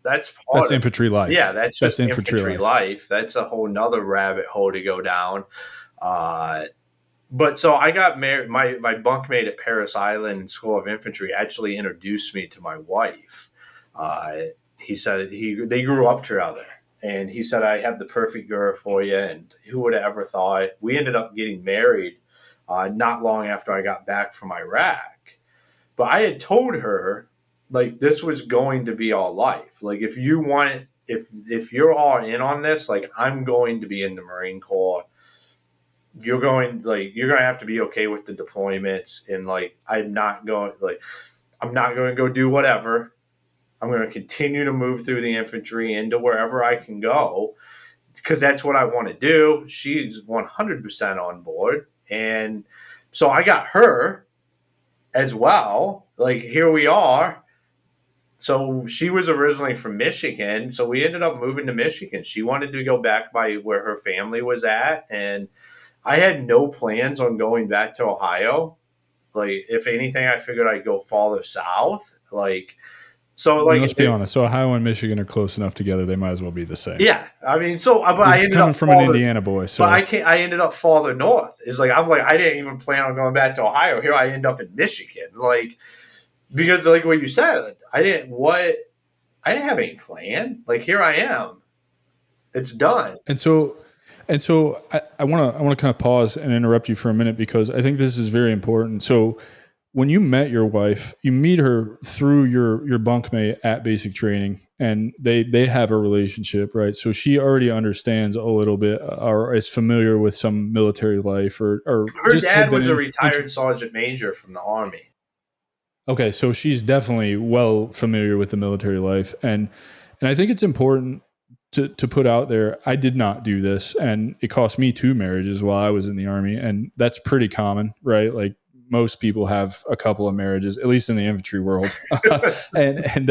B: that's part
A: That's
B: of,
A: infantry life.
B: yeah, that's just
A: infantry
B: infantry life. That's a whole nother rabbit hole to go down. But so I got married. My bunkmate at Paris Island School of Infantry actually introduced me to my wife. Uh, he said they grew up together, and he said, I have the perfect girl for you. And who would have ever thought? We ended up getting married not long after I got back from Iraq. But I had told her, like, this was going to be all life. Like, if you want it, if you're all in on this, like, I'm going to be in the Marine Corps. You're going to have to be okay with the deployments, and like, I'm not going to go do whatever. I'm going to continue to move through the infantry into wherever I can go because that's what I want to do. She's 100% on board. And so I got her as well. Like, here we are. So she was originally from Michigan. So we ended up moving to Michigan. She wanted to go back by where her family was at. And I had no plans on going back to Ohio. Like, if anything, I figured I'd go farther south. Like, so like,
A: let's be honest. So Ohio and Michigan are close enough together; they might as well be the same.
B: yeah. I mean, so but I
A: It's
B: ended
A: coming
B: up
A: from an
B: farther,
A: Indiana boy. So
B: but I ended up farther north. It's like I didn't even plan on going back to Ohio. Here I end up in Michigan, like because like what you said, I didn't have any plan. Like here I am. It's done.
A: And so I want to kind of pause and interrupt you for a minute because I think this is very important. So when you met your wife, you meet her through your bunkmate at basic training, and they have a relationship, right? So she already understands a little bit or is familiar with some military life, or
B: Her
A: just
B: dad was a retired sergeant major from the Army.
A: Okay, so she's definitely well familiar with the military life, and I think it's important to put out there. I did not do this, and it cost me 2 marriages while I was in the Army, and that's pretty common, right? Like most people have a couple of marriages, at least in the infantry world. and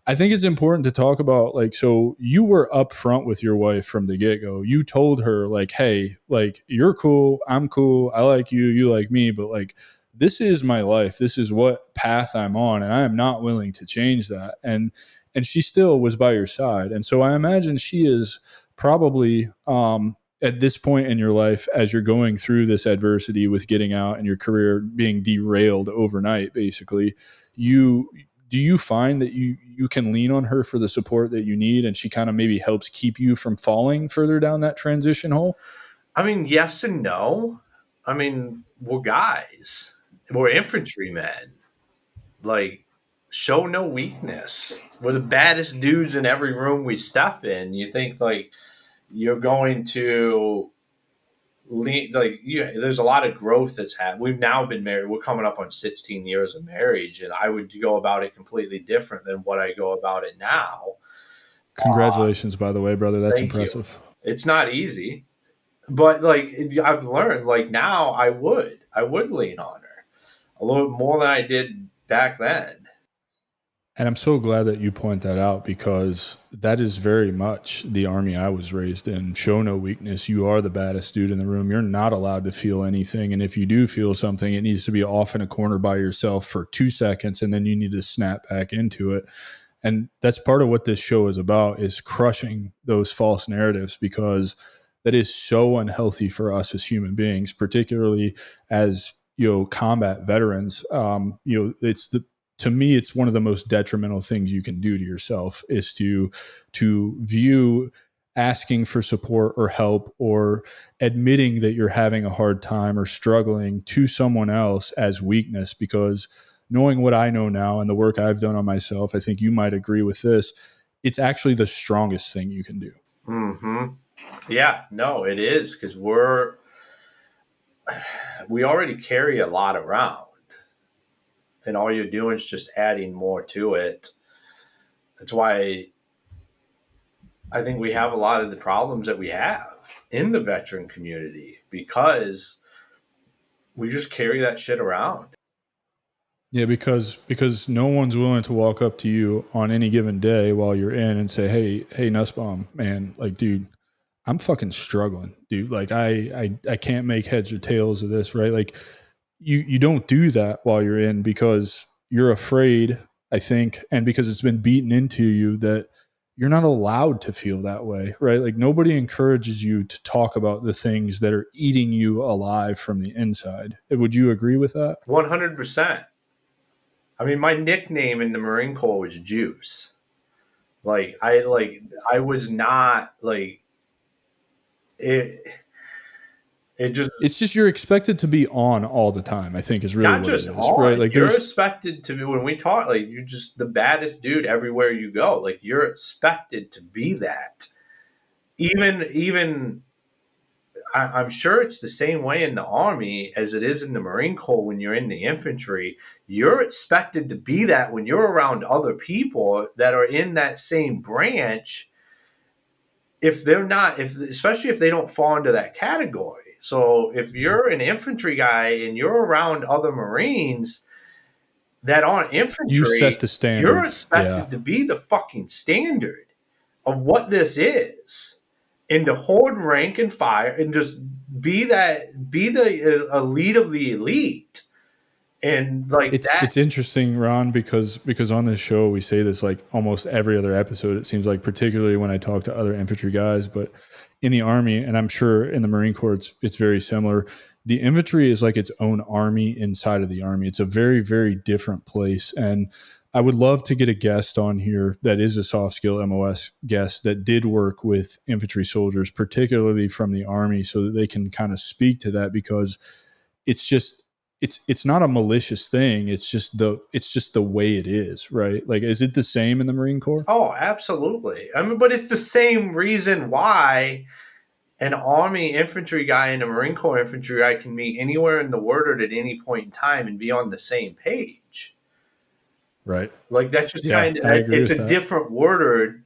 A: I think it's important to talk about, like, so you were upfront with your wife from the get-go. You told her, like, hey, like, you're cool, I'm cool, I like you, you like me, but like, this is my life. This is what path I'm on, and I am not willing to change that. And she still was by your side. And so I imagine she is probably at this point in your life, as you're going through this adversity with getting out and your career being derailed overnight, basically, do you find that you can lean on her for the support that you need, and she kind of maybe helps keep you from falling further down that transition hole?
B: I mean, yes and no. I mean, we're guys. We're infantrymen. Like, show no weakness. We're the baddest dudes in every room we step in. You think like you're going to lean like there's a lot of growth that's happened. We've now been married. We're coming up on 16 years of marriage, and I would go about it completely different than what I go about it now.
A: Congratulations, by the way, brother. That's
B: Thank you.
A: impressive.
B: It's not easy, but like I've learned, like now I would lean on her a little more than I did back then.
A: And I'm so glad that you point that out, because that is very much the Army I was raised in. Show no weakness. You are the baddest dude in the room. You're not allowed to feel anything. And if you do feel something, it needs to be off in a corner by yourself for 2 seconds, and then you need to snap back into it. And that's part of what this show is about, is crushing those false narratives, because that is so unhealthy for us as human beings, particularly as, combat veterans. To me, it's one of the most detrimental things you can do to yourself, is to view asking for support or help or admitting that you're having a hard time or struggling to someone else as weakness. Because knowing what I know now and the work I've done on myself, I think you might agree with this, it's actually the strongest thing you can do.
B: Mm-hmm. Yeah, no, it is, because we already carry a lot around. And all you're doing is just adding more to it. That's why I think we have a lot of the problems that we have in the veteran community, because we just carry that shit around.
A: Yeah, because no one's willing to walk up to you on any given day while you're in and say, hey, Nussbaum, man, like, dude, I'm fucking struggling, dude. Like, I can't make heads or tails of this, right? Like, you don't do that while you're in, because you're afraid, I think, and because it's been beaten into you that you're not allowed to feel that way, right? Like, nobody encourages you to talk about the things that are eating you alive from the inside. Would you agree with that?
B: 100%. I mean, my nickname in the Marine Corps was Juice. I was not like it. It's
A: just you're expected to be on all the time, I think, is really
B: not
A: what
B: just
A: it is,
B: on.
A: right? Like,
B: you're expected to be, when we talk, like, you're just the baddest dude everywhere you go. Like, you're expected to be that. Even I'm sure it's the same way in the Army as it is in the Marine Corps when you're in the infantry. You're expected to be that when you're around other people that are in that same branch, if they're not, if especially if they don't fall into that category. So if you're an infantry guy and you're around other Marines that aren't
A: You set
B: infantry,
A: the
B: you're
A: standard. Yeah.
B: expected to be the fucking standard of what this is, and to hold rank and fire and just be the elite of the elite. And like that,
A: It's interesting, Ron, because on this show we say this like almost every other episode. It seems like, particularly when I talk to other infantry guys, but in the Army, and I'm sure in the Marine Corps, it's very similar. The infantry is like its own army inside of the Army. It's a very, very different place. And I would love to get a guest on here that is a soft skill MOS guest that did work with infantry soldiers, particularly from the Army, so that they can kind of speak to that, because it's just it's not a malicious thing. It's just the way it is, right? Like, is it the same in the Marine Corps?
B: oh, absolutely. I mean, but it's the same reason why an Army infantry guy and a Marine Corps infantry guy can meet anywhere in the word at any point in time and be on the same page.
A: Right.
B: Like that's just
A: Yeah,
B: kind of,
A: I agree
B: it's
A: with
B: a
A: that.
B: different word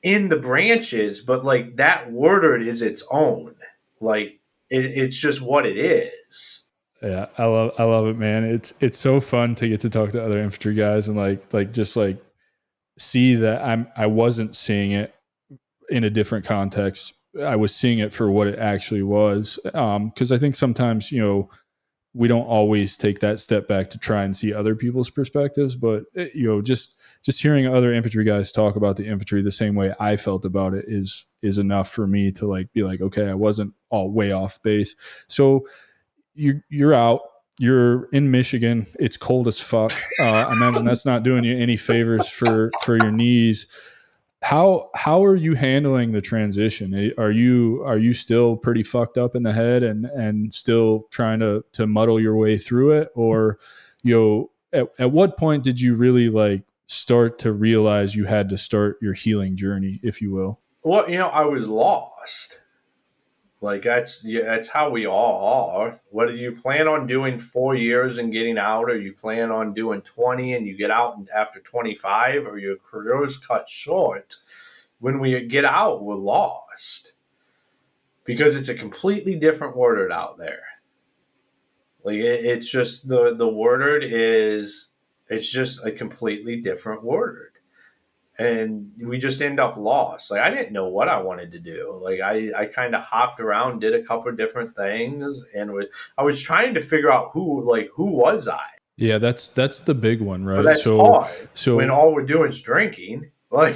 B: in the branches, but like that word is its own. Like it's just what it is.
A: Yeah, I love it, man. It's so fun to get to talk to other infantry guys and just see that I wasn't seeing it in a different context. I was seeing it for what it actually was. Because I think sometimes, we don't always take that step back to try and see other people's perspectives, but just hearing other infantry guys talk about the infantry the same way I felt about it is enough for me to like be like, okay, I wasn't all way off base. So you're out. You're in Michigan. It's cold as fuck. I imagine that's not doing you any favors for your knees. How are you handling the transition? Are you still pretty fucked up in the head and still trying to muddle your way through it? Or, at what point did you really like start to realize you had to start your healing journey, if you will?
B: Well, I was lost. Like that's how we all are. What do you plan on doing 4 years and getting out, or you plan on doing 20 and you get out after 25, or your career is cut short? When we get out, we're lost because it's a completely different word out there. Like it's just the word is, it's just a completely different word. And we just end up lost. Like I didn't know what I wanted to do. Like I kind of hopped around, did a couple of different things, and I was trying to figure out who was I.
A: Yeah, that's the big one, right?
B: But that's hard when all we're doing is drinking. Like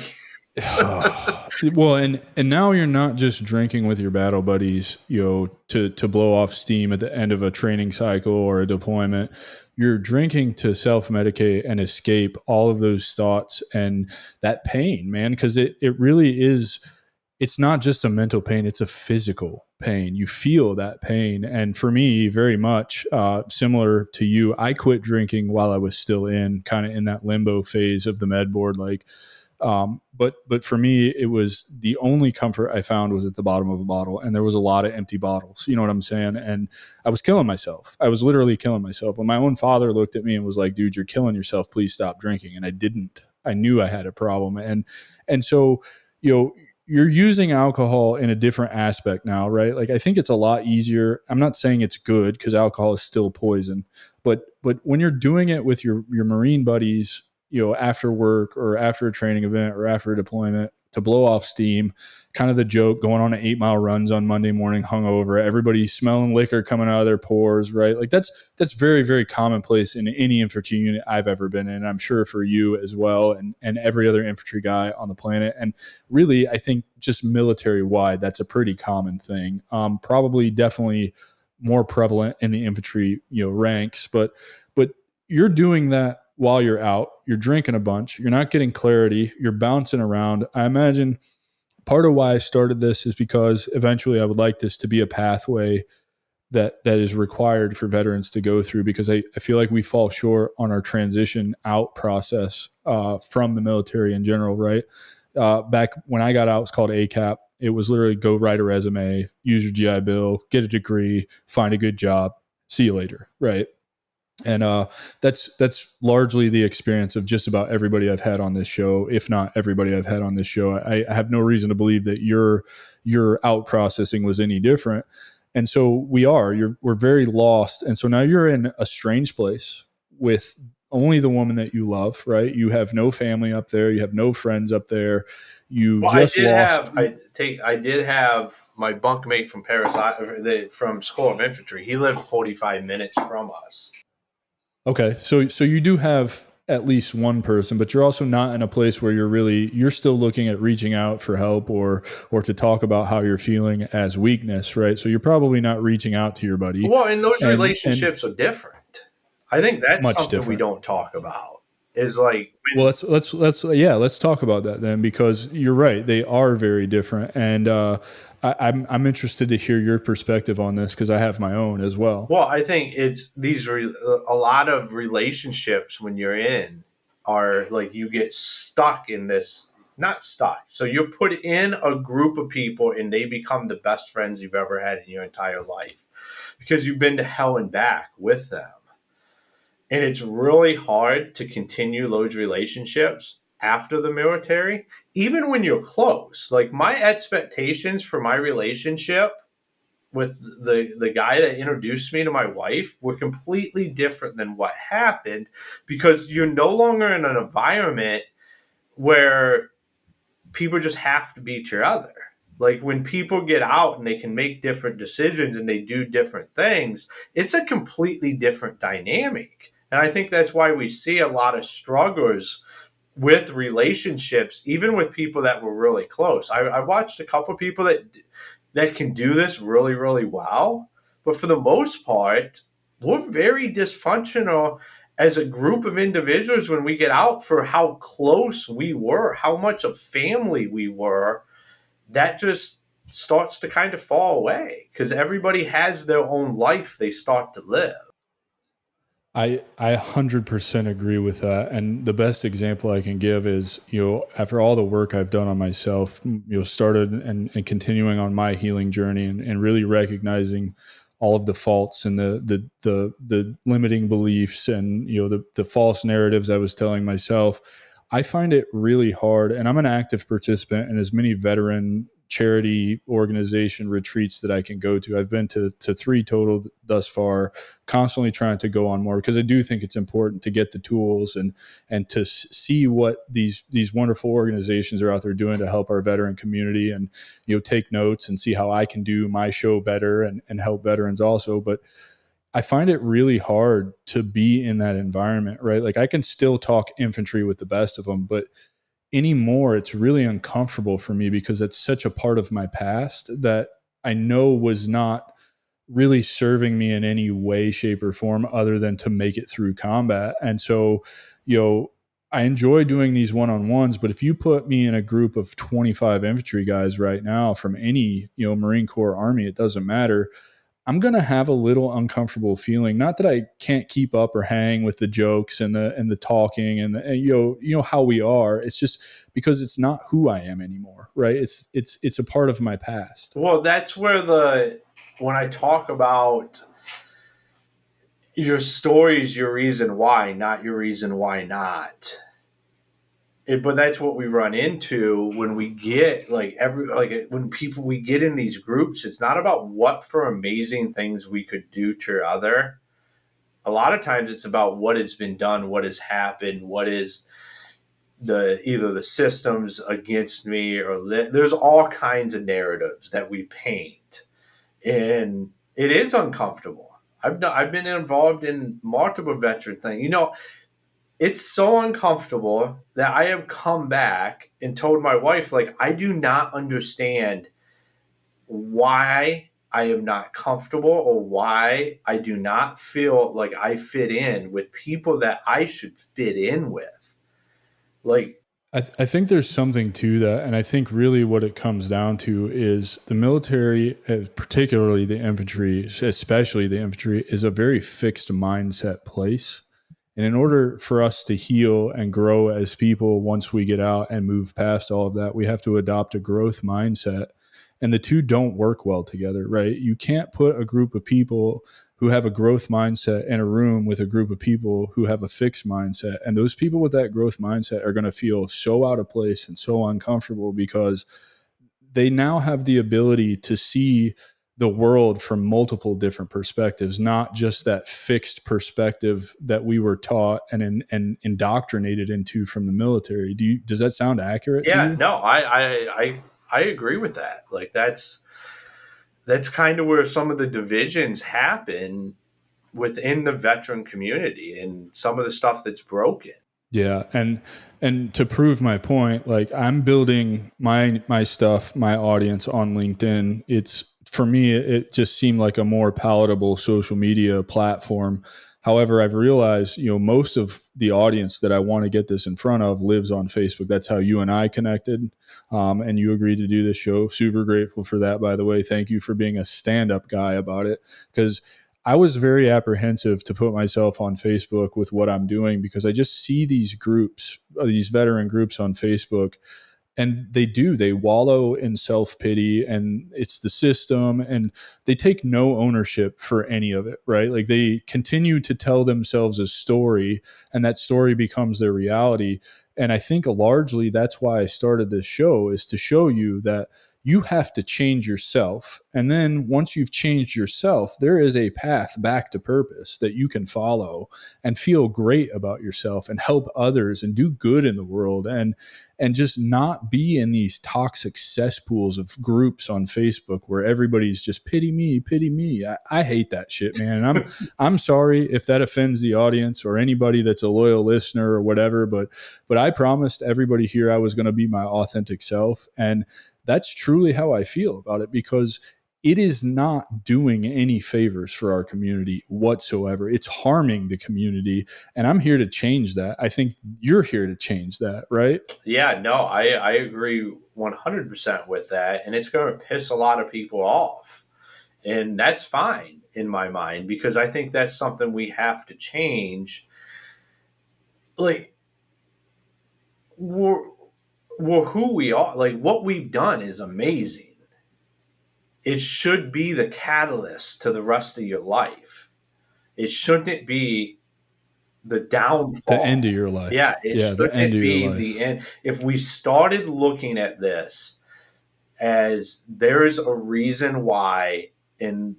A: well, and now you're not just drinking with your battle buddies, to blow off steam at the end of a training cycle or a deployment. You're drinking to self-medicate and escape all of those thoughts and that pain, man, because it really is. It's not just a mental pain, it's a physical pain. You feel that pain. And for me, very much similar to you, I quit drinking while I was still in that limbo phase of the med board. But for me, it was the only comfort I found was at the bottom of a bottle, and there was a lot of empty bottles. You know what I'm saying? And I was killing myself. I was literally killing myself. When my own father looked at me and was like, "Dude, you're killing yourself. Please stop drinking." And I didn't. I knew I had a problem, and so you're using alcohol in a different aspect now, right? Like I think it's a lot easier. I'm not saying it's good because alcohol is still poison, but when you're doing it with your Marine buddies, after work or after a training event or after a deployment to blow off steam, kind of the joke, going on 8-mile runs on Monday morning, hungover, everybody smelling liquor coming out of their pores, right? Like that's very, very commonplace in any infantry unit I've ever been in. I'm sure for you as well, and every other infantry guy on the planet. And really, I think just military wide, that's a pretty common thing. Probably definitely more prevalent in the infantry, ranks, but you're doing that while you're out. You're drinking a bunch, you're not getting clarity, you're bouncing around. I imagine part of why I started this is because eventually I would like this to be a pathway that is required for veterans to go through, because I feel like we fall short on our transition out process from the military in general, right? Back when I got out, it was called ACAP, It was literally go write a resume, use your GI Bill, get a degree, find a good job, see you later, right? And that's largely the experience of just about everybody I've had on this show, if not everybody I've had on this show. I have no reason to believe that your out processing was any different. And so we're very lost. And so now you're in a strange place with only the woman that you love, right? You have no family up there. You have no friends up there. You just lost.
B: I did have my bunkmate from from School of Infantry. He lived 45 minutes from us.
A: Okay. So you do have at least one person, but you're also not in a place where you're still looking at reaching out for help or to talk about how you're feeling as weakness, right? So you're probably not reaching out to your buddy.
B: Well, and those relationships are different. I think that's something
A: different.
B: we don't talk about. Is like,
A: well, let's talk about that then, because you're right, they are very different, and I'm interested to hear your perspective on this because I have my own as well.
B: Well, I think it's a lot of relationships when you're in are like you get stuck in this, not stuck. So you're put in a group of people and they become the best friends you've ever had in your entire life because you've been to hell and back with them. And it's really hard to continue those relationships after the military, even when you're close. Like my expectations for my relationship with the guy that introduced me to my wife were completely different than what happened because you're no longer in an environment where people just have to be each other. Like when people get out and they can make different decisions and they do different things, it's a completely different dynamic. And I think that's why we see a lot of struggles with relationships, even with people that were really close. I watched a couple of people that can do this really, really well. But for the most part, we're very dysfunctional as a group of individuals when we get out for how close we were, how much of family we were. That just starts to kind of fall away because everybody has their own life they start to live.
A: I 100% agree with that. And the best example I can give is, after all the work I've done on myself, started and continuing on my healing journey and really recognizing all of the faults and the limiting beliefs and, the false narratives I was telling myself. I find it really hard, and I'm an active participant in as many veteran charity organization retreats that I can go to. I've been to 3 total thus far, constantly trying to go on more because I do think it's important to get the tools and to see what these wonderful organizations are out there doing to help our veteran community and, take notes and see how I can do my show better and help veterans also. But I find it really hard to be in that environment, right? Like I can still talk infantry with the best of them, but anymore, it's really uncomfortable for me because it's such a part of my past that I know was not really serving me in any way, shape, or form other than to make it through combat. And so, I enjoy doing these one-on-ones, but if you put me in a group of 25 infantry guys right now from any, Marine Corps, Army, it doesn't matter, I'm going to have a little uncomfortable feeling. Not that I can't keep up or hang with the jokes and the talking and how we are. It's just because it's not who I am anymore, right? It's a part of my past.
B: Well, that's where when I talk about your stories, your reason why, not your reason why not. But that's what we run into when we get when we get in these groups. It's not about what for amazing things we could do to other. A lot of times it's about what has been done, what has happened, what is either the systems against me or there's all kinds of narratives that we paint, and it is uncomfortable. I've been involved in multiple veteran things. It's so uncomfortable that I have come back and told my wife, like, I do not understand why I am not comfortable or why I do not feel like I fit in with people that I should fit in with. Like,
A: I think there's something to that. And I think really what it comes down to is the military, particularly the infantry, especially the infantry, is a very fixed mindset place. And in order for us to heal and grow as people, once we get out and move past all of that, we have to adopt a growth mindset. and the two don't work well together, right? You can't put a group of people who have a growth mindset in a room with a group of people who have a fixed mindset. And those people with that growth mindset are going to feel so out of place and so uncomfortable because they now have the ability to see the world from multiple different perspectives, not just that fixed perspective that we were taught and indoctrinated into from the military. Does that sound accurate to you?
B: No, I agree with that. Like that's kind of where some of the divisions happen within the veteran community and some of the stuff that's broken.
A: Yeah, and to prove my point, like I'm building my stuff, my audience on LinkedIn. It's for me, it just seemed like a more palatable social media platform. However, I've realized, most of the audience that I want to get this in front of lives on Facebook. That's how you and I connected, and you agreed to do this show. Super grateful for that, by the way. Thank you for being a stand-up guy about it, because I was very apprehensive to put myself on Facebook with what I'm doing, because I just see these groups, these veteran groups on Facebook, and they wallow in self-pity, and it's the system, and they take no ownership for any of it, right? Like they continue to tell themselves a story, and that story becomes their reality. And I think largely that's why I started this show, is to show you that you have to change yourself. And then once you've changed yourself, there is a path back to purpose that you can follow and feel great about yourself and help others and do good in the world, and just not be in these toxic cesspools of groups on Facebook where everybody's just pity me, pity me. I hate that shit, man. And I'm sorry if that offends the audience or anybody that's a loyal listener or whatever, but I promised everybody here I was going to be my authentic self. And that's truly how I feel about it, because it is not doing any favors for our community whatsoever. It's harming the community, and I'm here to change that. I think you're here to change that, right?
B: Yeah, no, I agree 100% with that, and it's going to piss a lot of people off, and that's fine in my mind, because I think that's something we have to change. Like we're who we are. Like what we've done is amazing. It should be the catalyst to the rest of your life. It shouldn't be the downfall.
A: The end of your life.
B: Yeah, it
A: the end
B: shouldn't
A: of
B: be
A: your life.
B: the end. If we started looking at this as there's a reason why, and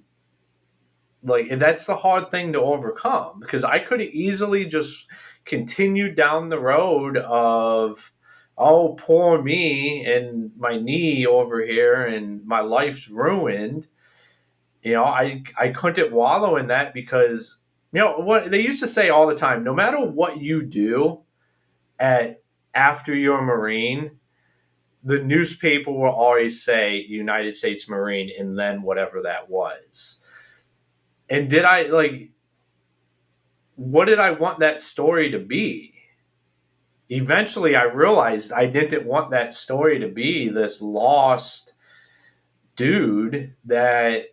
B: like that's the hard thing to overcome, because I could have easily just continued down the road of, oh, poor me and my knee over here and my life's ruined. I couldn't wallow in that, because what they used to say all the time, no matter what you do after you're a Marine, the newspaper will always say United States Marine and then whatever that was. And what did I want that story to be? Eventually I realized I didn't want that story to be this lost dude that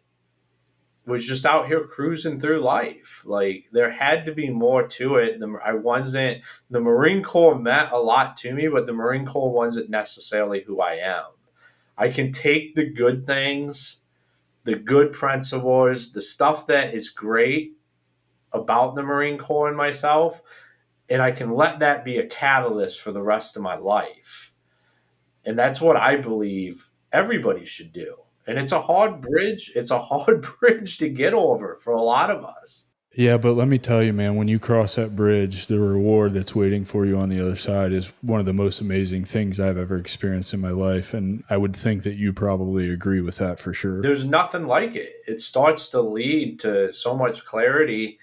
B: was just out here cruising through life. Like there had to be more to it. The Marine Corps meant a lot to me, but the Marine Corps wasn't necessarily who I am. I can take the good things, the good principles, the stuff that is great about the Marine Corps and myself, and I can let that be a catalyst for the rest of my life. And that's what I believe everybody should do. And it's a hard bridge. It's a hard bridge to get over for a lot of us.
A: Yeah, but let me tell you, man, when you cross that bridge, the reward that's waiting for you on the other side is one of the most amazing things I've ever experienced in my life. And I would think that you probably agree with that for sure.
B: There's nothing like it. It starts to lead to so much clarity,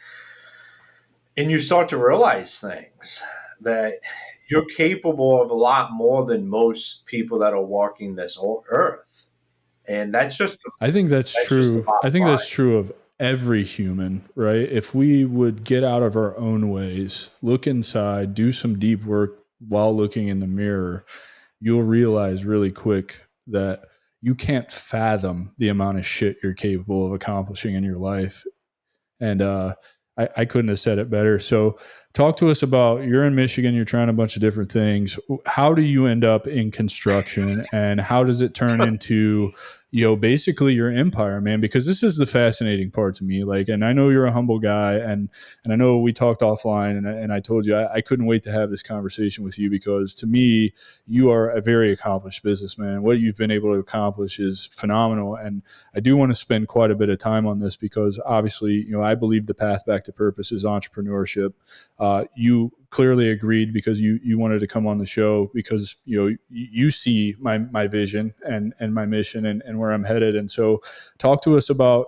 B: and you start to realize things that you're capable of a lot more than most people that are walking this earth. And that's just,
A: I think that's true. I think that's true of every human, right? If we would get out of our own ways, look inside, do some deep work while looking in the mirror, you'll realize really quick that you can't fathom the amount of shit you're capable of accomplishing in your life. And I couldn't have said it better. So talk to us about, you're in Michigan, you're trying a bunch of different things. How do you end up in construction, and how does it turn into basically your empire, man, because this is the fascinating part to me. Like, and I know you're a humble guy, and I know we talked offline, and I told you I couldn't wait to have this conversation with you, because to me, you are a very accomplished businessman. What you've been able to accomplish is phenomenal. And I do want to spend quite a bit of time on this, because obviously, I believe the path back to purpose is entrepreneurship. You clearly agreed, because you wanted to come on the show, because you see my vision and my mission and where I'm headed. And so talk to us about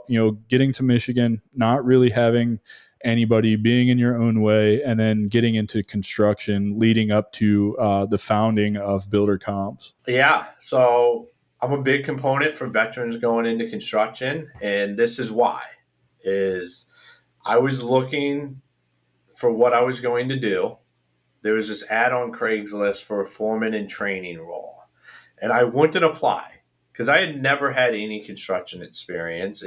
A: getting to Michigan, not really having anybody, being in your own way, and then getting into construction, leading up to the founding of Buildercoms.
B: Yeah, so I'm a big component for veterans going into construction, and this is why. Is I was looking for what I was going to do. There was this ad on Craigslist for a foreman in training role, and I went and apply because I had never had any construction experience.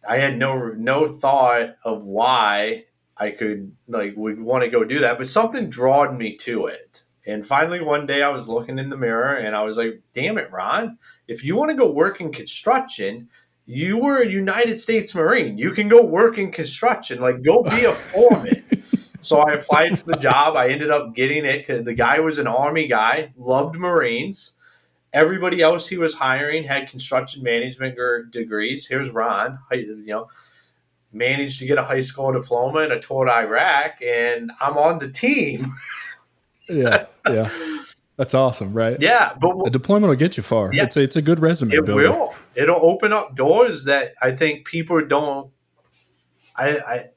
B: I had no thought of why I would want to go do that, but something drawed me to it. And finally, one day I was looking in the mirror and I was like, damn it, Ron, if you want to go work in construction, you were a United States Marine. You can go work in construction. Like, go be a foreman. So I applied for the job. I ended up getting it because the guy was an Army guy, loved Marines. Everybody else he was hiring had construction management degrees. Here's Ron, managed to get a high school diploma and a tour to Iraq, and I'm on the team.
A: Yeah. That's awesome, right?
B: Yeah, but
A: a deployment will get you far. Yeah. It's a good resume builder.
B: Will. It'll open up doors that I think people don't. I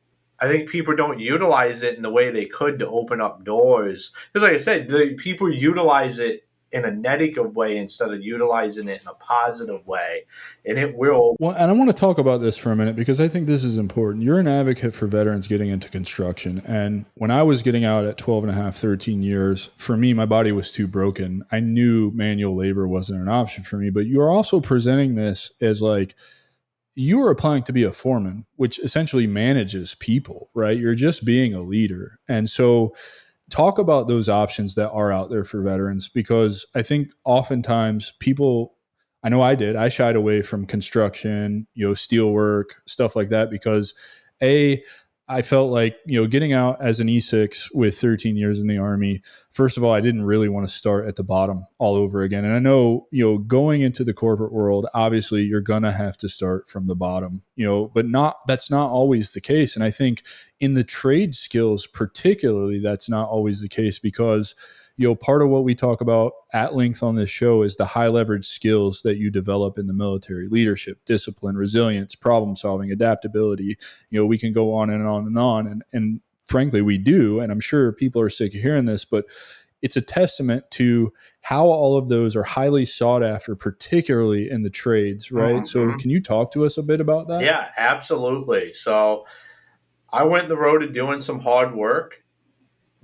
B: think people don't utilize it in the way they could to open up doors. Because, like I said, the people utilize it in a negative way instead of utilizing it in a positive way, and it will.
A: Well, and I want to talk about this for a minute, because I think this is important. You're an advocate for veterans getting into construction, and when I was getting out at 12 and a half, 13 years, for me, my body was too broken. I knew manual labor wasn't an option for me, but you're also presenting this as like, you are applying to be a foreman, which essentially manages people, right? You're just being a leader. And so talk about those options that are out there for veterans, because I think oftentimes people, I know I did, I shied away from construction, steel work, stuff like that, because I felt like, getting out as an E6 with 13 years in the Army, first of all, I didn't really want to start at the bottom all over again. And I know, going into the corporate world, obviously you're going to have to start from the bottom, but that's not always the case. And I think in the trade skills, particularly, that's not always the case, because part of what we talk about at length on this show is the high leverage skills that you develop in the military: leadership, discipline, resilience, problem solving, adaptability. We can go on and on and on. And frankly, we do. And I'm sure people are sick of hearing this, but it's a testament to how all of those are highly sought after, particularly in the trades, right? Mm-hmm. So can you talk to us a bit about that?
B: Yeah, absolutely. So I went the road of doing some hard work,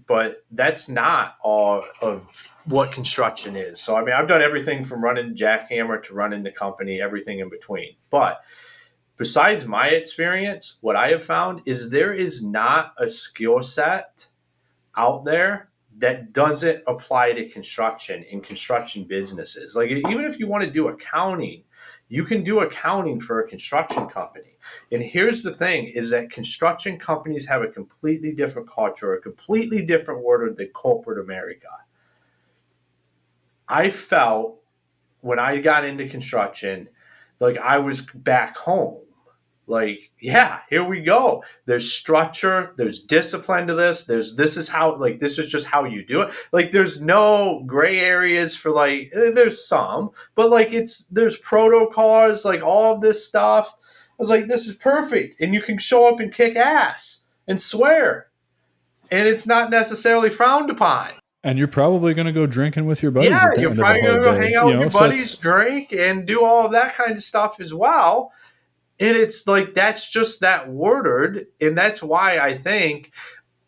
B: but that's not all of what construction is. So, I've done everything from running jackhammer to running the company, everything in between. But besides my experience, what I have found is there is not a skill set out there that doesn't apply to construction and construction businesses. Like, even if you want to do accounting, you can do accounting for a construction company. And here's the thing, is that construction companies have a completely different culture, a completely different world than corporate America. I felt when I got into construction, like I was back home. Like, yeah, here we go. There's structure, there's discipline to this. This is just how you do it. Like, there's no gray areas for there's some, but there's protocols, like all of this stuff. I was like, this is perfect. And you can show up and kick ass and swear. And it's not necessarily frowned upon.
A: And you're probably going to go drinking with your buddies.
B: Yeah, you're probably going to go hang out with your buddies, drink, and do all of that kind of stuff as well. And it's like, that's just that word. And that's why I think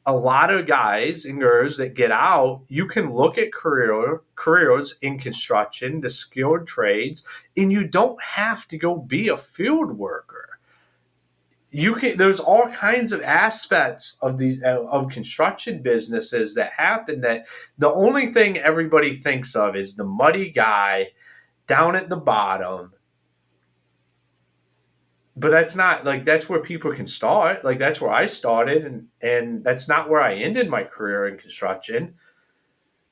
B: a lot of guys and girls that get out, you can look at careers in construction, the skilled trades, and you don't have to go be a field worker. There's all kinds of aspects of these of construction businesses that happen that the only thing everybody thinks of is the muddy guy down at the bottom. But that's not like, that's where people can start. Like, that's where I started, and that's not where I ended my career in construction,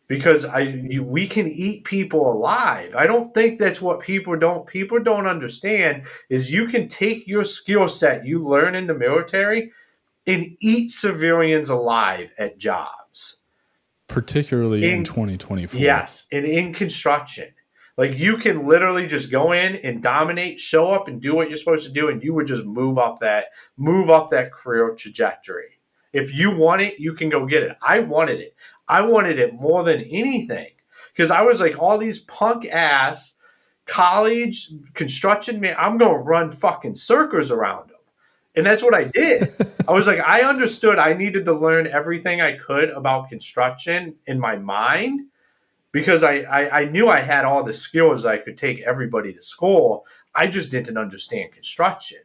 B: because we can eat people alive. I don't think that's what people don't understand, is you can take your skill set you learn in the military and eat civilians alive at jobs.
A: Particularly in 2024.
B: Yes, and in construction. Like, you can literally just go in and dominate, show up and do what you're supposed to do, and you would just move up that career trajectory. If you want it, you can go get it. I wanted it. I wanted it more than anything, because I was like, all these punk ass college construction man, I'm going to run fucking circles around them. And that's what I did. I was like, I understood I needed to learn everything I could about construction in my mind, because I knew I had all the skills I could take everybody to school. I just didn't understand construction.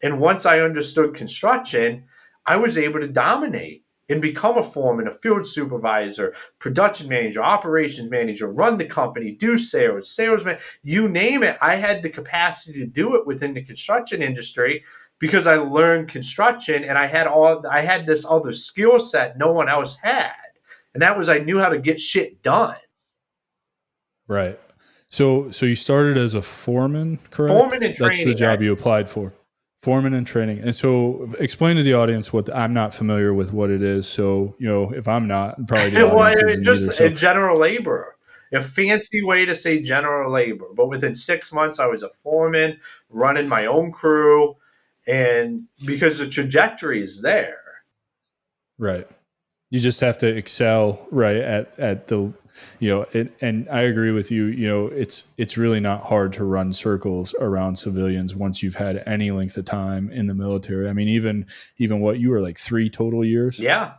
B: And once I understood construction, I was able to dominate and become a foreman, a field supervisor, production manager, operations manager, run the company, do sales, salesman, you name it. I had the capacity to do it within the construction industry, because I learned construction, and I had this other skill set no one else had. And that was, I knew how to get shit done.
A: Right. So you started as a foreman, correct?
B: Foreman and training.
A: That's the job you applied for. Foreman and training. And so explain to the audience I'm not familiar with what it is. So, if I'm not, probably the audience isn't
B: just
A: either, so.
B: A general laborer. A fancy way to say general labor. But within 6 months, I was a foreman, running my own crew, and because the trajectory is there.
A: Right. You just have to excel, right, at the, and I agree with you. It's really not hard to run circles around civilians once you've had any length of time in the military. I mean, even what you were like 3 total years.
B: Yeah.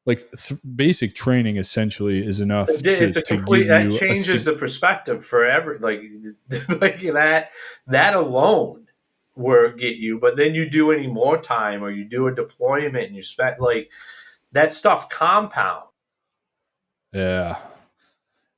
A: Like basic training essentially is enough.
B: It's a complete, that changes the perspective for like that alone will get you. But then you do any more time, or you do a deployment, and you spend like, that stuff compound.
A: Yeah.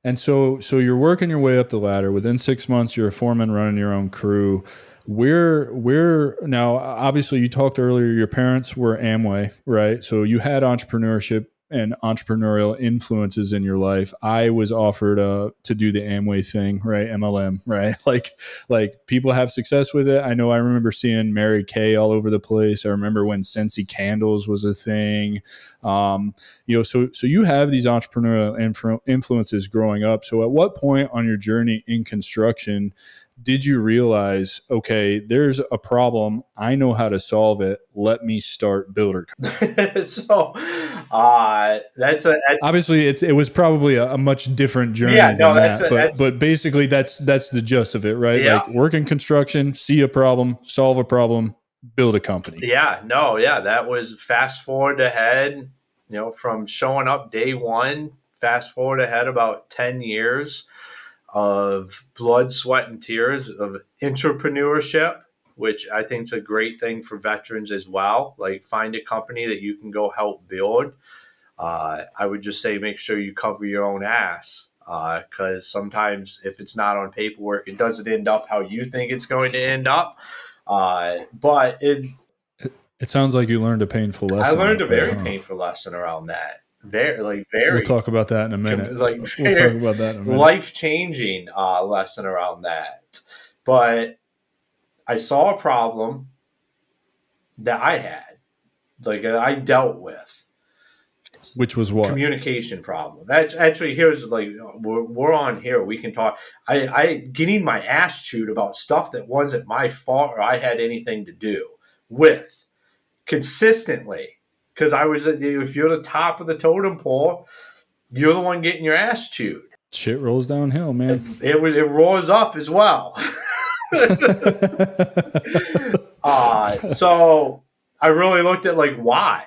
A: And so you're working your way up the ladder. Within 6 months, you're a foreman running your own crew. We're now, obviously you talked earlier, your parents were Amway, right? So you had entrepreneurship and entrepreneurial influences in your life. I was offered to do the Amway thing, right? MLM, right? Like people have success with it. I know I remember seeing Mary Kay all over the place. I remember when Scentsy candles was a thing. So you have these entrepreneurial influences growing up. So at what point on your journey in construction did you realize, okay, there's a problem, I know how to solve it, let me start Buildercoms?
B: So that's
A: obviously it was probably a much different journey than that. But basically that's the gist of it, right?
B: Yeah.
A: Like work in construction, see a problem, solve a problem, build a company.
B: That was fast forward ahead, from showing up day one, fast forward ahead about 10 years of blood, sweat, and tears of entrepreneurship, which I think is a great thing for veterans as well. Like, find a company that you can go help build. I would just say make sure you cover your own ass, because sometimes if it's not on paperwork, it doesn't end up how you think it's going to end up. But it
A: sounds like you learned a painful lesson.
B: I learned a very painful lesson around that. Very.
A: We'll talk about that in a minute.
B: We'll talk about that in a minute. Life-changing lesson around that. But I saw a problem that I had, like I dealt with.
A: Which was what?
B: Communication problem. Actually, here's like, we're on here. We can talk. I getting my ass chewed about stuff that wasn't my fault or I had anything to do with consistently. Because if you're the top of the totem pole, you're the one getting your ass chewed.
A: Shit rolls downhill, man.
B: It roars up as well. So I really looked at like why.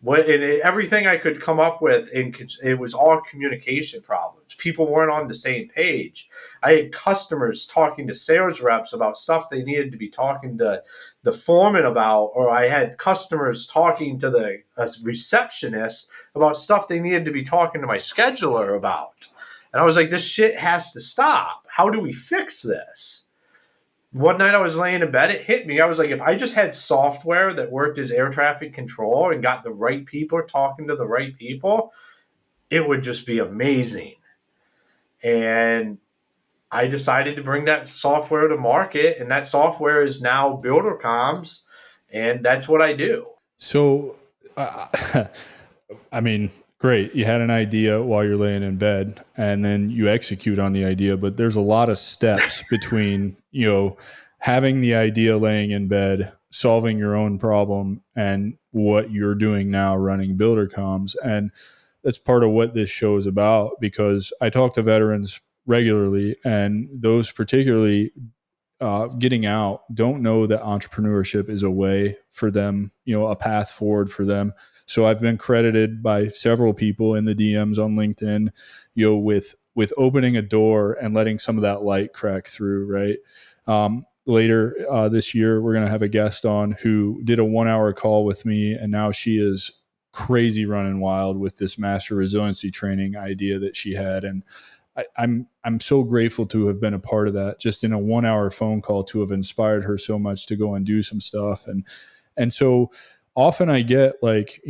B: Everything I could come up with, it was all communication problems. People weren't on the same page. I had customers talking to sales reps about stuff they needed to be talking to the foreman about, or I had customers talking to the receptionist about stuff they needed to be talking to my scheduler about. And I was like, this shit has to stop. how do we fix this? One night I was laying in bed, it hit me. I was like, if I just had software that worked as air traffic control and got the right people talking to the right people, it would just be amazing. And I decided to bring that software to market, and that software is now Buildercoms, and that's what I do.
A: So, I mean, great. You had an idea while you're laying in bed, and then you execute on the idea, but there's a lot of steps between, having the idea laying in bed, solving your own problem, and what you're doing now running Buildercoms. And that's part of what this show is about, because I talk to veterans regularly, and those particularly getting out don't know that entrepreneurship is a way for them, a path forward for them. So I've been credited by several people in the DMs on LinkedIn, with opening a door and letting some of that light crack through. Right. Later this year, we're going to have a guest on who did a 1-hour call with me, and now she is crazy running wild with this master resiliency training idea that she had. And I'm so grateful to have been a part of that, just in a 1-hour phone call, to have inspired her so much to go and do some stuff. And so often I get like,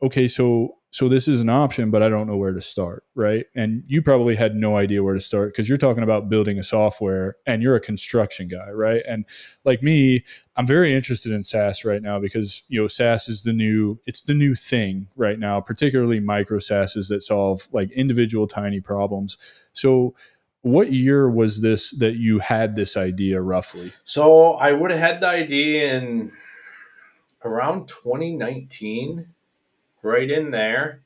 A: okay, so this is an option, but I don't know where to start. Right. And you probably had no idea where to start, because you're talking about building a software and you're a construction guy. Right. And like me, I'm very interested in SaaS right now, because, SaaS is the new thing right now, particularly micro SaaSes that solve like individual tiny problems. So what year was this that you had this idea roughly?
B: So I would have had the idea in around 2019, right in there.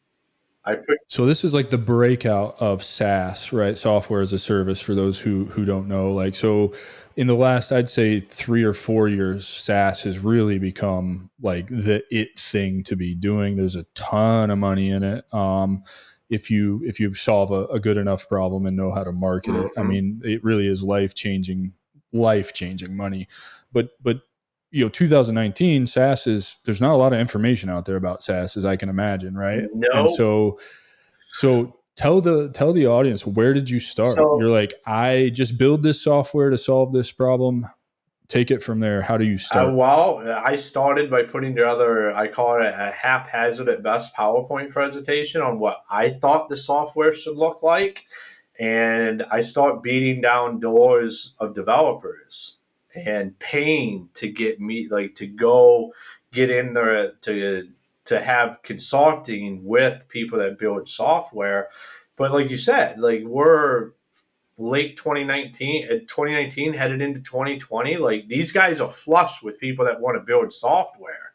A: So this is like the breakout of SaaS, right? Software as a service, for those who don't know. Like, so in the last, I'd say 3 or 4 years, SaaS has really become like the it thing to be doing. There's a ton of money in it. If you solve a good enough problem and know how to market it, I mean, it really is life-changing money. But 2019 SaaS there's not a lot of information out there about SaaS, as I can imagine, right?
B: No.
A: And so tell the audience, where did you start? You're like, I just build this software to solve this problem. Take it from there. How do you start?
B: I started by putting together, I call it a haphazard at best PowerPoint presentation on what I thought the software should look like. And I start beating down doors of developers and paying to get me, like, to go get in there to have consulting with people that build software. But like you said, like, we're late 2019 headed into 2020. Like, these guys are flush with people that want to build software.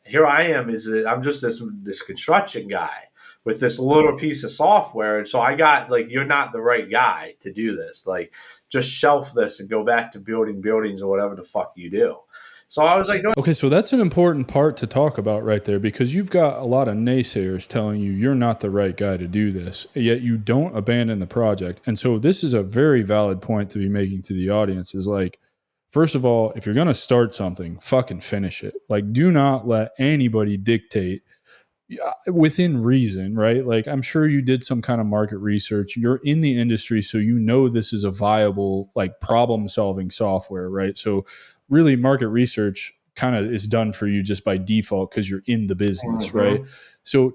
B: Here I am, I'm just this construction guy with this little piece of software. And so I got like, you're not the right guy to do this. Like, just shelf this and go back to building buildings or whatever the fuck you do. So I was like, no.
A: Okay, so that's an important part to talk about right there, because you've got a lot of naysayers telling you you're not the right guy to do this, yet you don't abandon the project. And so this is a very valid point to be making to the audience, is like, first of all, if you're going to start something, fucking finish it. Like, do not let anybody dictate, within reason, right? Like, I'm sure you did some kind of market research. You're in the industry, so you know this is a viable, like, problem-solving software, right? So really, market research kind of is done for you just by default, because you're in the business, right? So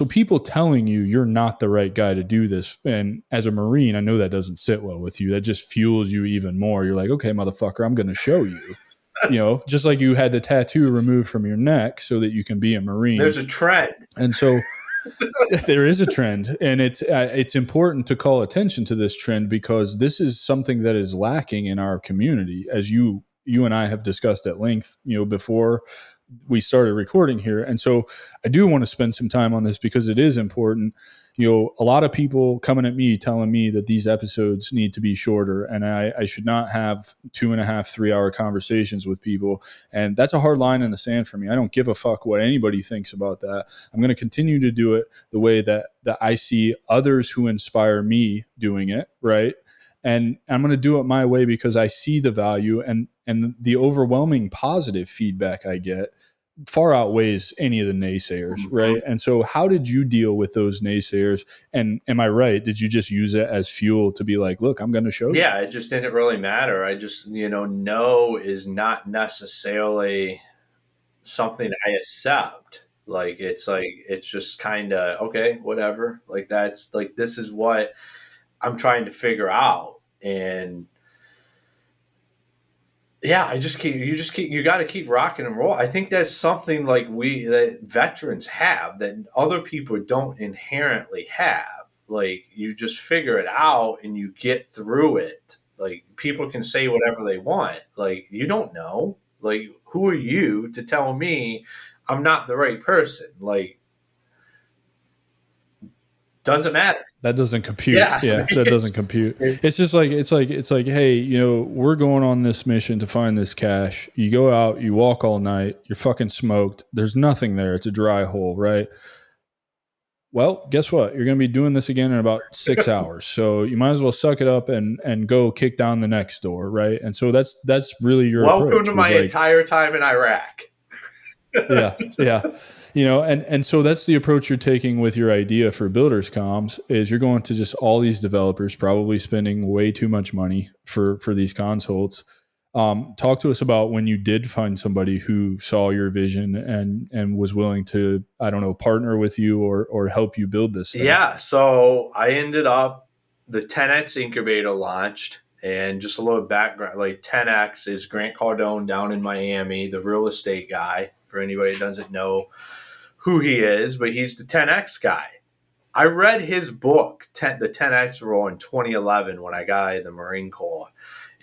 A: people telling you you're not the right guy to do this, and as a Marine, I know that doesn't sit well with you. That just fuels you even more. You're like, okay, motherfucker, I'm going to show you. Just like you had the tattoo removed from your neck so that you can be a Marine.
B: There's a trend.
A: And so there is a trend, and it's important to call attention to this trend, because this is something that is lacking in our community, as you and I have discussed at length, before we started recording here. And so I do want to spend some time on this, because it is important. A lot of people coming at me telling me that these episodes need to be shorter, and I should not have 2.5, 3 hour conversations with people. And that's a hard line in the sand for me. I don't give a fuck what anybody thinks about that. I'm going to continue to do it the way that I see others who inspire me doing it, right? And I'm going to do it my way, because I see the value and the overwhelming positive feedback I get far outweighs any of the naysayers, right? And so how did you deal with those naysayers? And am I right? Did you just use it as fuel to be like, look, I'm going to show you?
B: Yeah, it just didn't really matter. I just, no is not necessarily something I accept. Like, it's just kind of, okay, whatever. Like, that's like, this is what I'm trying to figure out. And yeah, you got to keep rocking and roll. I think that's something like that veterans have that other people don't inherently have. Like, you just figure it out and you get through it. Like, people can say whatever they want. Like, you don't know. Like, who are you to tell me I'm not the right person? Like, doesn't matter.
A: That doesn't compute.
B: Yeah,
A: That doesn't compute. It's just like, it's like, hey, we're going on this mission to find this cache. You go out, you walk all night, you're fucking smoked. There's nothing there. It's a dry hole, right? Well, guess what? You're going to be doing this again in about 6 hours. So you might as well suck it up and go kick down the next door, right? And so that's really your
B: welcome
A: approach.
B: to my entire time in Iraq.
A: Yeah. And so that's the approach you're taking with your idea for Buildercoms is you're going to just all these developers probably spending way too much money for these consults. Talk to us about when you did find somebody who saw your vision and was willing to, I don't know, partner with you or help you build this thing.
B: Yeah. So I ended up, the 10X incubator launched, and just a little background, like 10X is Grant Cardone down in Miami, the real estate guy, for anybody that doesn't know who he is, but he's the 10X guy. I read his book, The 10X Rule, in 2011 when I got out of the Marine Corps.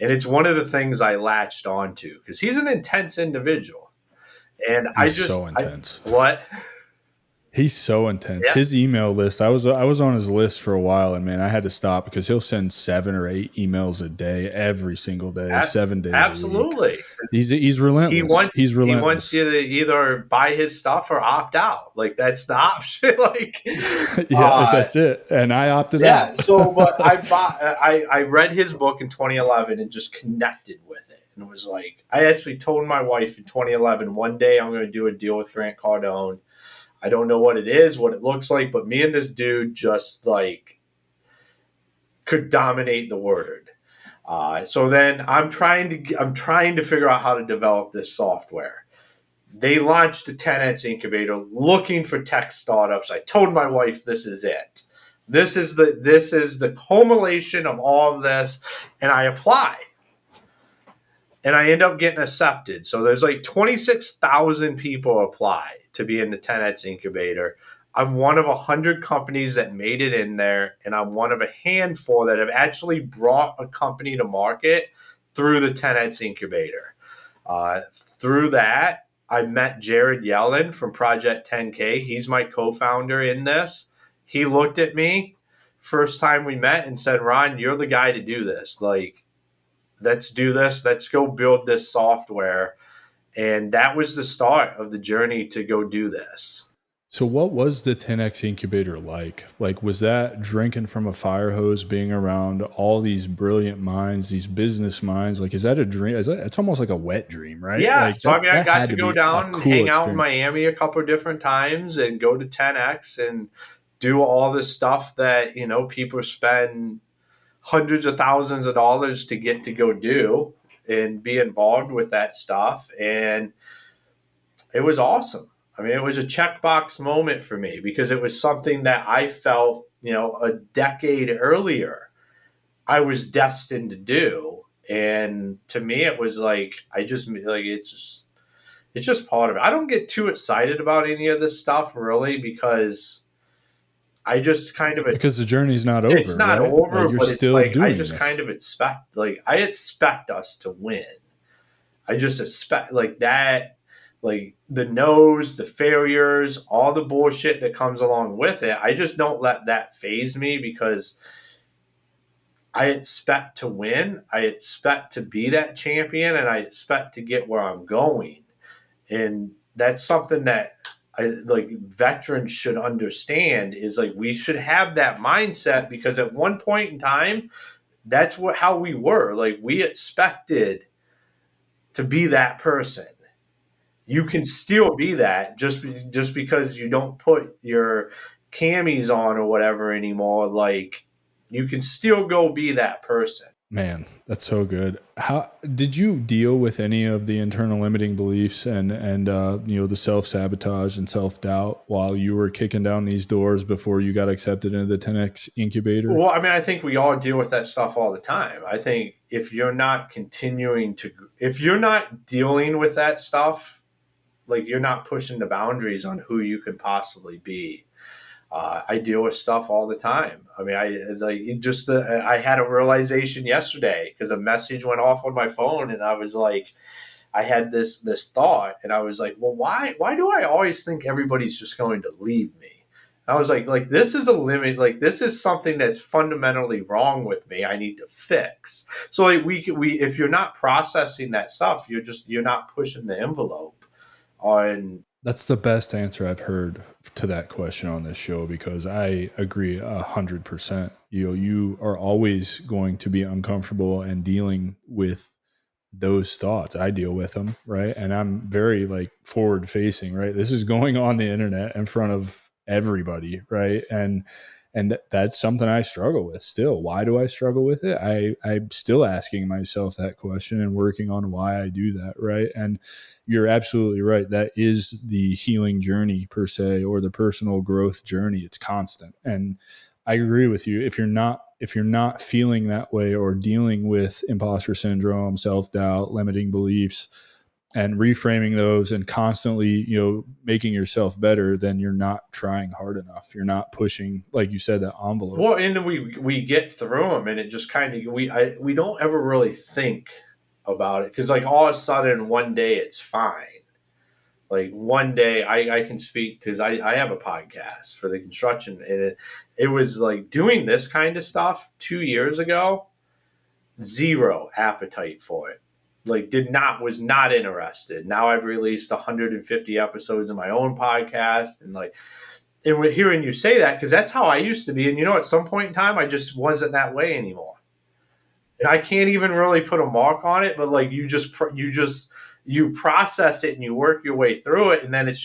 B: And it's one of the things I latched onto because he's an intense individual. And
A: he's so intense.
B: What?
A: He's so intense. Yeah. His email list, I was on his list for a while, and man, I had to stop because he'll send 7 or 8 emails a day, every single day, 7 days
B: absolutely.
A: a week. He's relentless. He's relentless.
B: He wants you to either buy his stuff or opt out. Like, that's the option. Like,
A: that's it. And I opted out.
B: So, but I read his book in 2011 and just connected with it. And it was like, I actually told my wife in 2011, one day I'm going to do a deal with Grant Cardone. I don't know what it is, what it looks like, but me and this dude just like could dominate the word. So then I'm trying to figure out how to develop this software. They launched the 10X incubator looking for tech startups. I told my wife, this is it. This is the culmination of all of this. And I apply. And I end up getting accepted. So there's like 26,000 people apply to be in the 10X incubator. I'm one of 100 companies that made it in there, and I'm one of a handful that have actually brought a company to market through the 10X incubator. Through that, I met Jared Yellen from Project 10K. He's my co-founder in this. He looked at me first time we met and said, Ron, you're the guy to do this. Like, let's do this. Let's go build this software. And that was the start of the journey to go do this.
A: So what was the 10X incubator like? Like, was that drinking from a fire hose, being around all these brilliant minds, these business minds? Like, is that a dream? It's almost like a wet dream, right?
B: Yeah.
A: Like
B: so I got to go down and hang out in Miami a couple of different times and go to 10X and do all this stuff that, people spend hundreds of thousands of dollars to get to go do and be involved with that stuff. And it was awesome. I mean, it was a checkbox moment for me because it was something that I felt, a decade earlier I was destined to do. And to me, it was like, it's just part of it. I don't get too excited about any of this stuff really because I just kind of
A: because the journey's not over.
B: It's not
A: right?
B: over,
A: like you're
B: but
A: still
B: it's like
A: doing
B: I just
A: this.
B: kind of expect, I expect us to win. I just expect like that, like the no's, the failures, all the bullshit that comes along with it. I just don't let that faze me because I expect to win. I expect to be that champion, and I expect to get where I'm going. And that's something that veterans should understand is like we should have that mindset because at one point in time, that's how we were. Like we expected to be that person. You can still be that just because you don't put your camis on or whatever anymore. Like, you can still go be that person.
A: Man, that's so good. How did you deal with any of the internal limiting beliefs and the self-sabotage and self-doubt while you were kicking down these doors before you got accepted into the 10X incubator?
B: Well, I mean, I think we all deal with that stuff all the time. I think if you're not if you're not dealing with that stuff, like, you're not pushing the boundaries on who you could possibly be. I deal with stuff all the time. I mean, I had a realization yesterday because a message went off on my phone, and I was like, I had this thought, and I was like, well, why do I always think everybody's just going to leave me? I was like, this is a limit. Like, this is something that's fundamentally wrong with me. I need to fix. So, like, we if you're not processing that stuff, you're not pushing the envelope on.
A: That's the best answer I've heard to that question on this show, because I agree 100%. You are always going to be uncomfortable and dealing with those thoughts. I deal with them, right? And I'm very like forward facing, right? This is going on the internet in front of everybody, right? And that's something I struggle with still. Why do I struggle with it? I'm still asking myself that question and working on why I do that, right? And you're absolutely right. That is the healing journey per se, or the personal growth journey. It's constant. And I agree with you. If you're not feeling that way or dealing with imposter syndrome, self-doubt, limiting beliefs, and reframing those and constantly, making yourself better, then you're not trying hard enough. You're not pushing, like you said, that envelope.
B: Well, and we get through them, and it just kind of we don't ever really think about it, because, like, all of a sudden one day it's fine. Like, one day I can speak, because I have a podcast for the construction, and it was like doing this kind of stuff 2 years ago, zero appetite for it. Like, was not interested. Now I've released 150 episodes of my own podcast, and like, and we're hearing you say that, because that's how I used to be. And at some point in time, I just wasn't that way anymore. And I can't even really put a mark on it, but like, you process it and you work your way through it, and then it's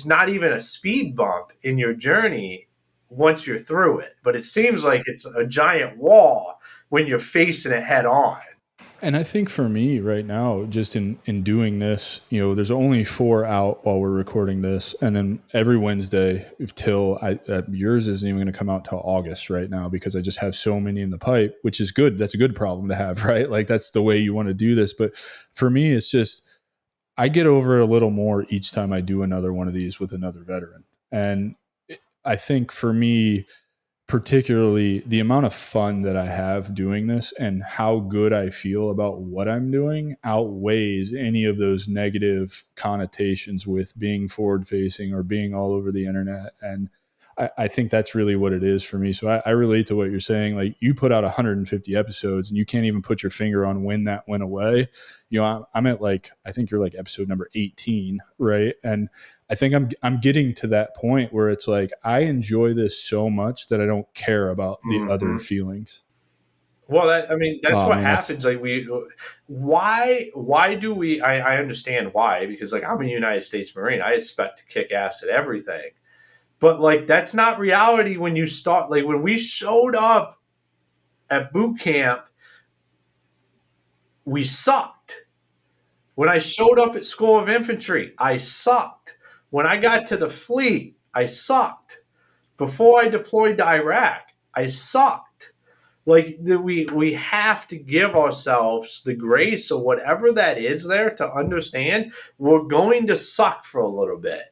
B: not even a speed bump in your journey once you're through it. But it seems like it's a giant wall when you're facing it head on.
A: And I think for me right now, just in doing this, there's only 4 out while we're recording this. And then every Wednesday yours isn't even going to come out till August right now, because I just have so many in the pipe, which is good. That's a good problem to have, right? Like, that's the way you want to do this. But for me, it's just, I get over a little more each time I do another one of these with another veteran. And I think for me, particularly, the amount of fun that I have doing this and how good I feel about what I'm doing outweighs any of those negative connotations with being forward facing or being all over the internet. And I think that's really what it is for me. So I relate to what you're saying. Like, you put out 150 episodes and you can't even put your finger on when that went away. I'm at, like, I think you're like episode number 18, right? And I think I'm getting to that point where it's like, I enjoy this so much that I don't care about the other feelings.
B: Well, that's what happens. Like, why do we? I understand why, because, like, I'm a United States Marine. I expect to kick ass at everything. But, like, that's not reality when you start. Like, when we showed up at boot camp, we sucked. When I showed up at School of Infantry, I sucked. When I got to the fleet, I sucked. Before I deployed to Iraq, I sucked. Like, we have to give ourselves the grace of whatever that is there to understand we're going to suck for a little bit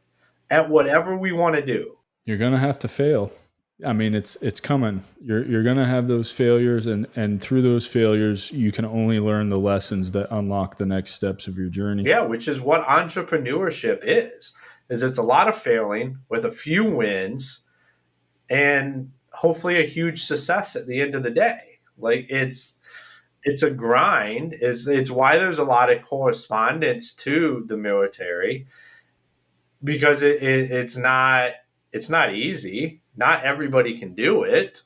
B: at whatever we want to do.
A: You're going to have to fail. I mean, it's coming. You're going to have those failures, and through those failures, you can only learn the lessons that unlock the next steps of your journey.
B: Yeah, which is what entrepreneurship is it's a lot of failing with a few wins and hopefully a huge success at the end of the day. Like, it's a grind. It's why there's a lot of correspondence to the military, because it's not easy. Not everybody can do it,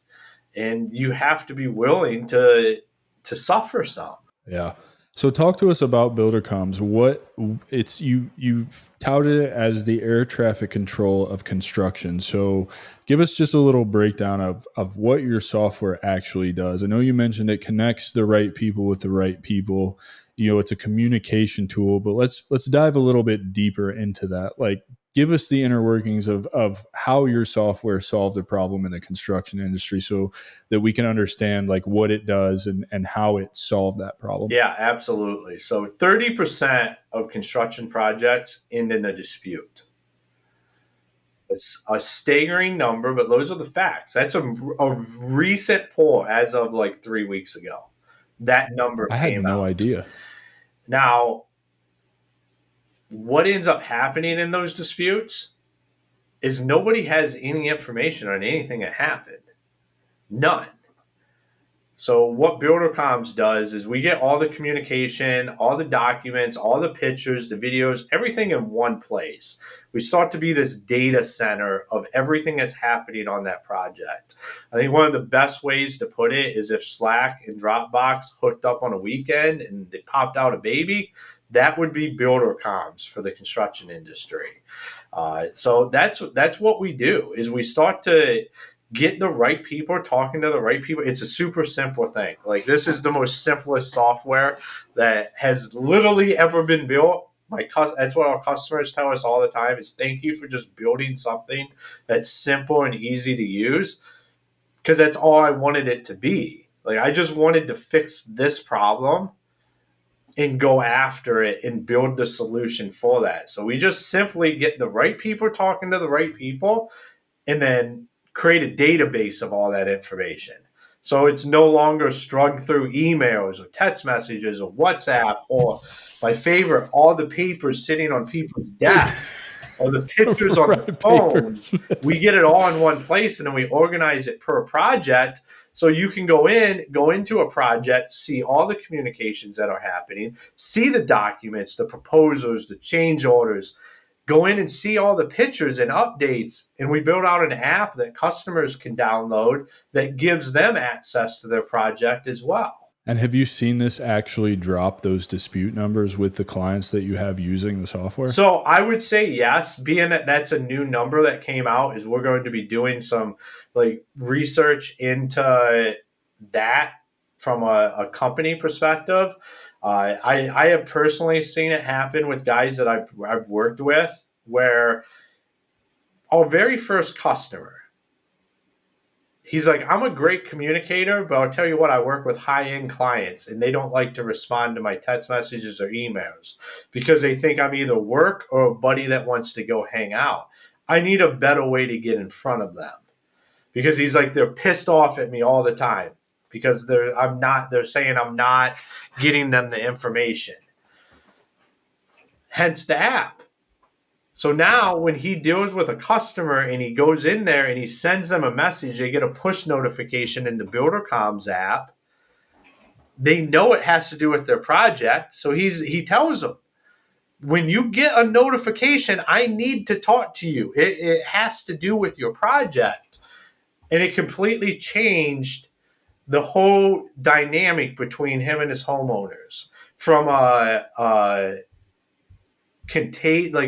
B: and you have to be willing to suffer some.
A: Yeah. So talk to us about Buildercoms. What it's you touted it as the air traffic control of construction. So give us just a little breakdown of what your software actually does. I know you mentioned it connects the right people with the right people. You know, it's a communication tool, but let's dive a little bit deeper into that. Like, give us the inner workings of how your software solved a problem in the construction industry so that we can understand like what it does and how it solved that problem.
B: Yeah, absolutely. So 30% of construction projects end in a dispute. It's a staggering number, but those are the facts. That's a recent poll as of like 3 weeks ago. That number
A: I had
B: came
A: no
B: out.
A: idea.
B: Now, what ends up happening in those disputes is nobody has any information on anything that happened. None. So what Buildercoms does is we get all the communication, all the documents, all the pictures, the videos, everything in one place. We start to be this data center of everything that's happening on that project. I think one of the best ways to put it is if Slack and Dropbox hooked up on a weekend and they popped out a baby, that would be Buildercoms for the construction industry. So that's what we do is we start to get the right people talking to the right people. It's a super simple thing. Like, this is the most simplest software that has literally ever been built. That's what our customers tell us all the time is thank you for just building something that's simple and easy to use, because that's all I wanted it to be. Like, I just wanted to fix this problem and go after it and build the solution for that. So we just simply get the right people talking to the right people and then create a database of all that information. So it's no longer strung through emails or text messages or WhatsApp or, my favorite, all the papers sitting on people's desks or the pictures on the phones. We get it all in one place, and then we organize it per project. So you can go into a project, see all the communications that are happening, see the documents, the proposals, the change orders, go in and see all the pictures and updates. And we build out an app that customers can download that gives them access to their project as well.
A: And have you seen this actually drop those dispute numbers with the clients that you have using the software?
B: So I would say yes, being that that's a new number that came out, is we're going to be doing some like research into that from a company perspective. I have personally seen it happen with guys that I've worked with, where our very first customer, he's like, I'm a great communicator, but I'll tell you what, I work with high-end clients and they don't like to respond to my text messages or emails because they think I'm either work or a buddy that wants to go hang out. I need a better way to get in front of them, because he's like, they're pissed off at me all the time because they're saying I'm not getting them the information. Hence the app. So now when he deals with a customer and he goes in there and he sends them a message, they get a push notification in the Buildercoms app. They know it has to do with their project. So he tells them, when you get a notification, I need to talk to you. It has to do with your project. And it completely changed the whole dynamic between him and his homeowners from like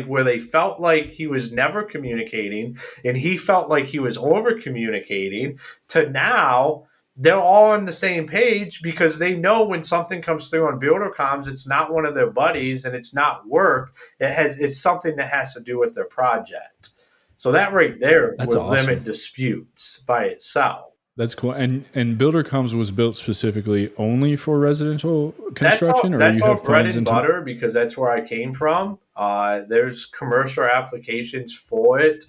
B: where they felt like he was never communicating and he felt like he was over communicating, to now they're all on the same page because they know when something comes through on Buildercoms, it's not one of their buddies and it's not work. It's something that has to do with their project. So that right there would limit disputes by itself.
A: That's cool. And Buildercoms was built specifically only for residential construction,
B: that's all bread and butter because that's where I came from. There's commercial applications for it.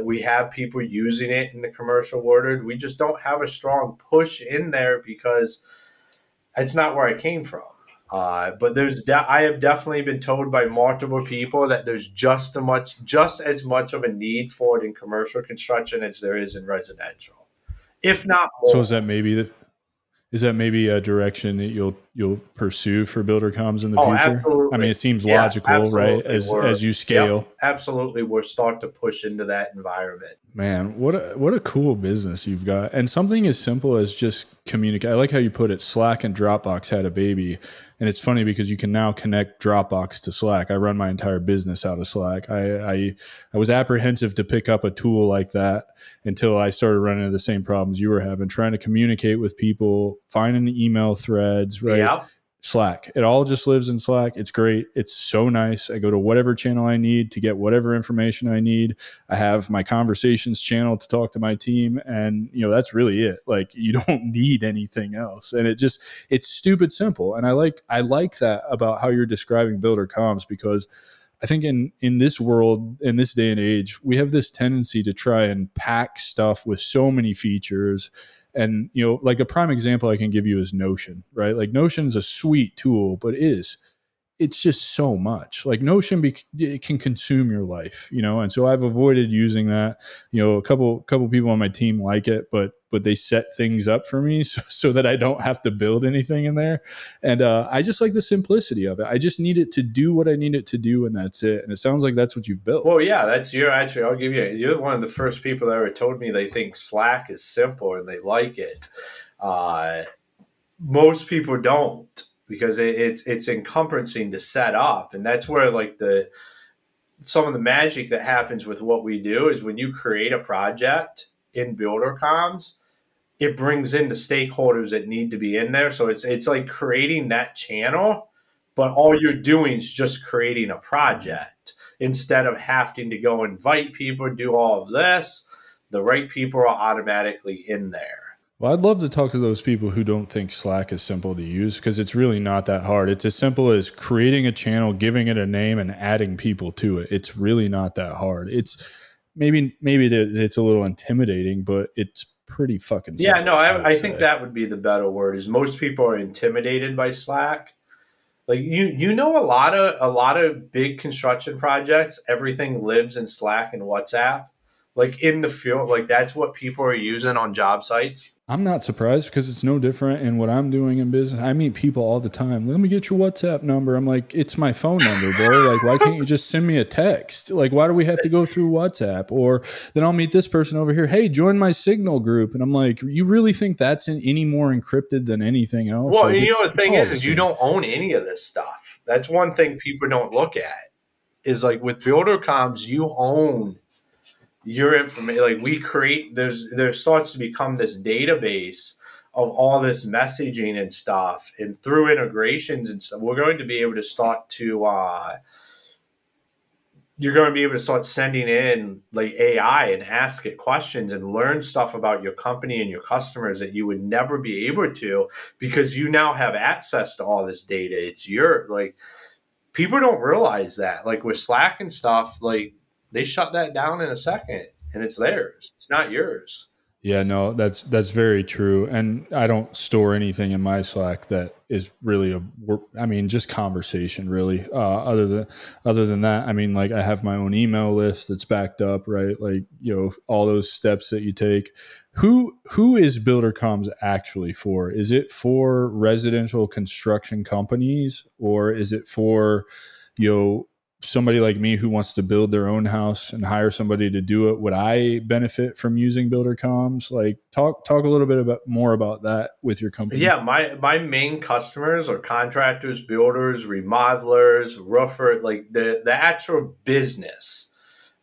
B: We have people using it in the commercial world. We just don't have a strong push in there because it's not where I came from. But I have definitely been told by multiple people that there's just as much of a need for it in commercial construction as there is in residential, if not more.
A: So is that maybe a direction that you'll pursue for Buildercoms in the future?
B: Absolutely.
A: I mean, it seems logical, right? As you scale.
B: Yep, absolutely. We'll start to push into that environment.
A: Man, what a cool business you've got. And something as simple as just communicate. I like how you put it. Slack and Dropbox had a baby. And it's funny because you can now connect Dropbox to Slack. I run my entire business out of Slack. I was apprehensive to pick up a tool like that until I started running into the same problems you were having, trying to communicate with people, finding email threads, right?
B: Yeah.
A: Slack. It all just lives in Slack. It's great. It's so nice. I go to whatever channel I need to get whatever information I need. I have my conversations channel to talk to my team, and that's really it. Like, you don't need anything else. And it's stupid simple. And I like that about how you're describing Builder Comms, because I think in this world, in this day and age, we have this tendency to try and pack stuff with so many features. And, like a prime example I can give you is Notion, right? Like, Notion is a sweet tool, but it's just so much. Like, Notion it can consume your life, and so I've avoided using that. A couple people on my team like it, but they set things up for me so that I don't have to build anything in there. And I just like the simplicity of it. I just need it to do what I need it to do, and that's it. And it sounds like that's what you've built.
B: Well, yeah, you're one of the first people that ever told me they think Slack is simple and they like it. Most people don't, because it's encompassing to set up, and that's where like some of the magic that happens with what we do is when you create a project in Buildercoms, it brings in the stakeholders that need to be in there. So it's like creating that channel, but all you're doing is just creating a project instead of having to go invite people, do all of this. The right people are automatically in there.
A: Well, I'd love to talk to those people who don't think Slack is simple to use, because it's really not that hard. It's as simple as creating a channel, giving it a name, and adding people to it. It's really not that hard. It's maybe it's a little intimidating, but it's pretty fucking simple.
B: Yeah, no, I think that would be the better word. Is most people are intimidated by Slack. Like, a lot of big construction projects, everything lives in Slack and WhatsApp. Like, in the field, like that's what people are using on job sites.
A: I'm not surprised, because it's no different in what I'm doing in business. I meet people all the time. Let me get your WhatsApp number. I'm like, it's my phone number, bro. Like, why can't you just send me a text? Like, why do we have to go through WhatsApp? Or then I'll meet this person over here. Hey, join my Signal group. And I'm like, you really think that's any more encrypted than anything else?
B: Well,
A: like,
B: the thing is you don't own any of this stuff. That's one thing people don't look at, is like with Buildercoms, you own your information. Like, we create, there starts to become this database of all this messaging and stuff, and through integrations and stuff, we're going to be able to start to you're going to be able to start sending in like AI and ask it questions and learn stuff about your company and your customers that you would never be able to, because you now have access to all this data. It's like, people don't realize that, like with Slack and stuff, like they shut that down in a second and it's theirs. It's not yours.
A: Yeah, no, that's very true. And I don't store anything in my Slack that is really just conversation, really. Other than that, like, I have my own email list that's backed up, right? Like, all those steps that you take. Who is Buildercoms actually for? Is it for residential construction companies, or is it for, somebody like me who wants to build their own house and hire somebody to do it? Would I benefit from using Buildercoms? Like, talk a little bit more about that with your company.
B: Yeah, my main customers are contractors, builders, remodelers, roofer, like the actual business.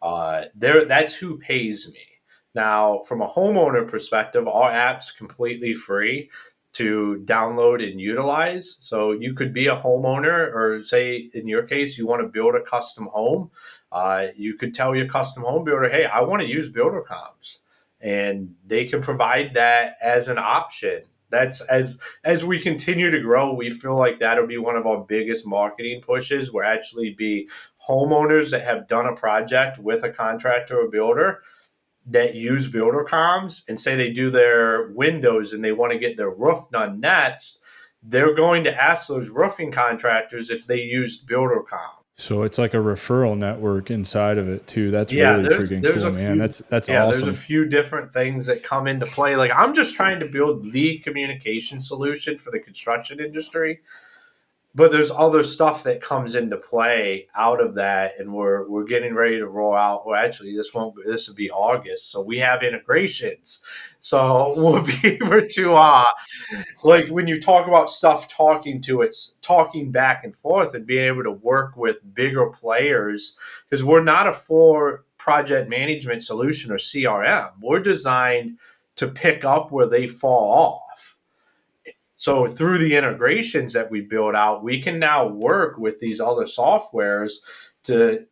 B: That's who pays me. Now, from a homeowner perspective, our app's completely free to download and utilize. So you could be a homeowner, or say in your case, you want to build a custom home. You could tell your custom home builder, hey, I want to use Buildercoms, and they can provide that as an option. That's as we continue to grow, we feel like that'll be one of our biggest marketing pushes. Will actually be homeowners that have done a project with a contractor or builder that use Buildercoms, and say they do their windows and they want to get their roof done next. They're going to ask those roofing contractors if they used Buildercoms.
A: So it's like a referral network inside of it too. That's really freaking cool, man. That's awesome.
B: There's a few different things that come into play. Like, I'm just trying to build the communication solution for the construction industry. but there's other stuff that comes into play out of that, and we're getting ready to roll out. Well, actually, this will be August, so we have integrations, so we'll be able to like when you talk about stuff talking back and forth and being able to work with bigger players, because we're not a full project management solution or CRM. We're designed to pick up where they fall off. So through the integrations that we build out, we can now work with these other softwares to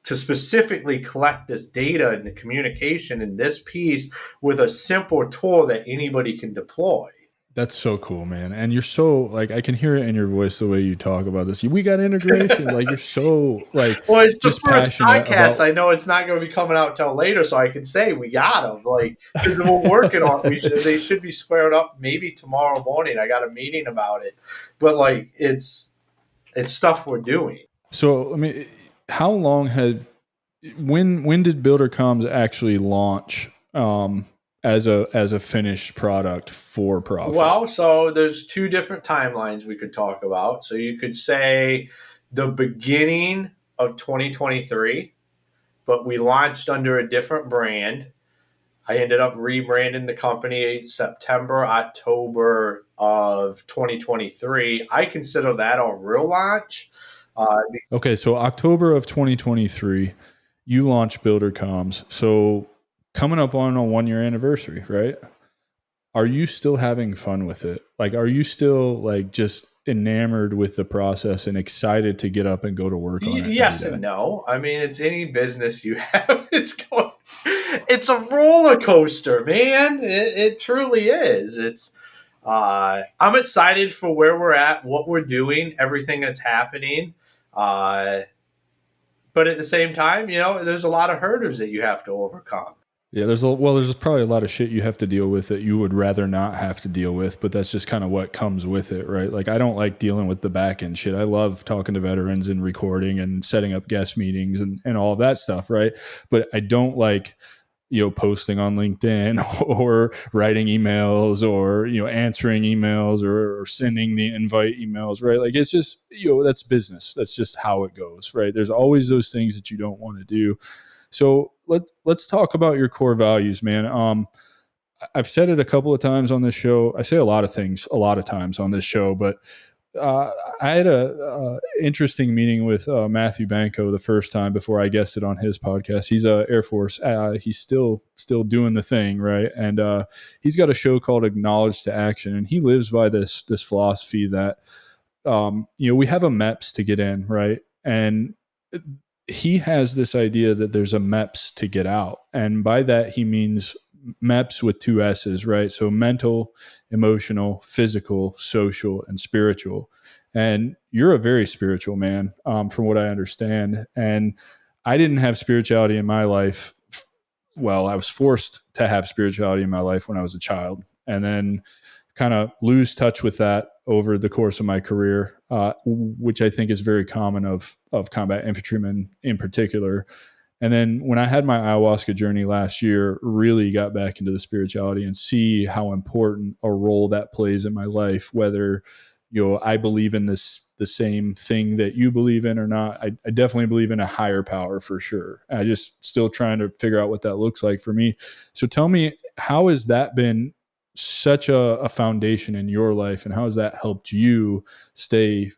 B: specifically collect this data and the communication in this piece with a simple tool that anybody can deploy.
A: That's so cool, man. And you're so like, I can hear it in your voice the way you talk about this. We got integration. Like you're so like
B: Well, it's the
A: just
B: first
A: passionate
B: podcast.
A: about.
B: I know it's not going to be coming out till later, so I can say we got them. Like, because we're working on. They should be squared up maybe tomorrow morning. I got a meeting about it, but like it's stuff we're doing.
A: So I mean, how long when did Buildercoms actually launch as a finished product for profit?
B: Well, so there's two different timelines we could talk about. So you could say the beginning of 2023, but we launched under a different brand. I ended up rebranding the company September, October of 2023. I consider that a real launch.
A: Okay, so October of 2023, you launched Buildercoms. So coming up on a 1-year anniversary, right? Are you still having fun with it? Like, are you still like just enamored with the process and excited to get up and go to work on it?
B: Yes and no. I mean, it's any business you have. It's a roller coaster, man. It truly is. I'm excited for where we're at, what we're doing, everything that's happening. But at the same time, there's a lot of hurdles that you have to overcome.
A: Yeah, there's probably a lot of shit you have to deal with that you would rather not have to deal with, but that's just kind of what comes with it, right? Like I don't like dealing with the back end shit. I love talking to veterans and recording and setting up guest meetings and all of that stuff, right? But I don't like, posting on LinkedIn or writing emails or, answering emails or sending the invite emails, right? Like it's just, that's business. That's just how it goes, right? There's always those things that you don't want to do. So let's talk about your core values, man. I've said it a couple of times on this show. I say a lot of things a lot of times on this show, but I had a interesting meeting with Matthew Banco the first time before I guested on his podcast. He's a Air Force. He's still doing the thing, right? And he's got a show called Acknowledge to Action, and he lives by this philosophy that we have a MEPS to get in, right? And he has this idea that there's a MEPS to get out. And by that, he means MEPS with 2 S's, right? So mental, emotional, physical, social, and spiritual. And you're a very spiritual man, from what I understand. And I didn't have spirituality in my life. Well, I was forced to have spirituality in my life when I was a child. And then kind of lose touch with that over the course of my career, which I think is very common of combat infantrymen in particular. And then when I had my ayahuasca journey last year, really got back into the spirituality and see how important a role that plays in my life, whether, I believe in the same thing that you believe in or not. I definitely believe in a higher power for sure. I just still trying to figure out what that looks like for me. So tell me, how has that been such a foundation in your life, and how has that helped you stay,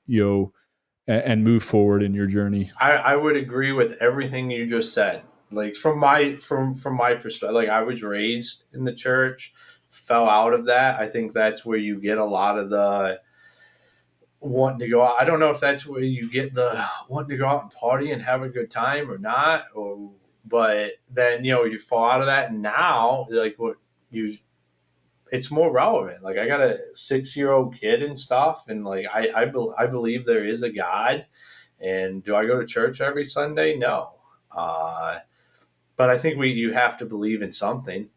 A: and move forward in your journey?
B: I would agree with everything you just said. Like from my perspective, like I was raised in the church, fell out of that. I think that's where you get a lot of the wanting to go out. I don't know if that's where you get the wanting to go out and party and have a good time or not, but then you fall out of that, and now like it's more relevant. Like I got a 6-year-old kid and stuff, and like I believe there is a God. And do I go to church every Sunday? No. But I think you have to believe in something,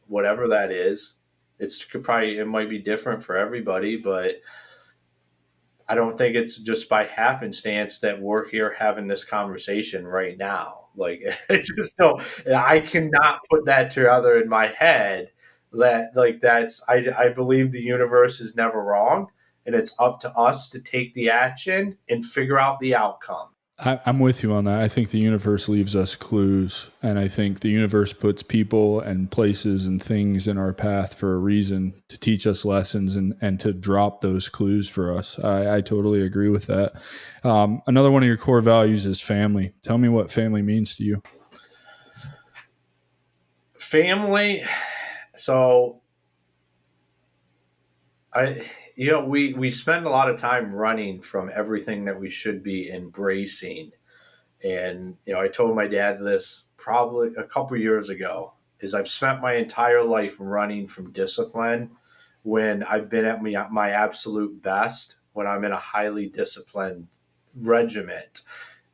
B: whatever that is. It might be different for everybody, but I don't think it's just by happenstance that we're here having this conversation right now. Like I cannot put that together in my head that like I believe the universe is never wrong. and it's up to us to take the action and figure out the outcome.
A: I'm with you on that. I think the universe leaves us clues, and I think the universe puts people and places and things in our path for a reason, to teach us lessons and to drop those clues for us. I totally agree with that. Another one of your core values is family. Tell me what family means to you.
B: Family. So we spend a lot of time running from everything that we should be embracing. And, I told my dad this probably a couple years ago, is I've spent my entire life running from discipline when I've been at my absolute best, when I'm in a highly disciplined regiment.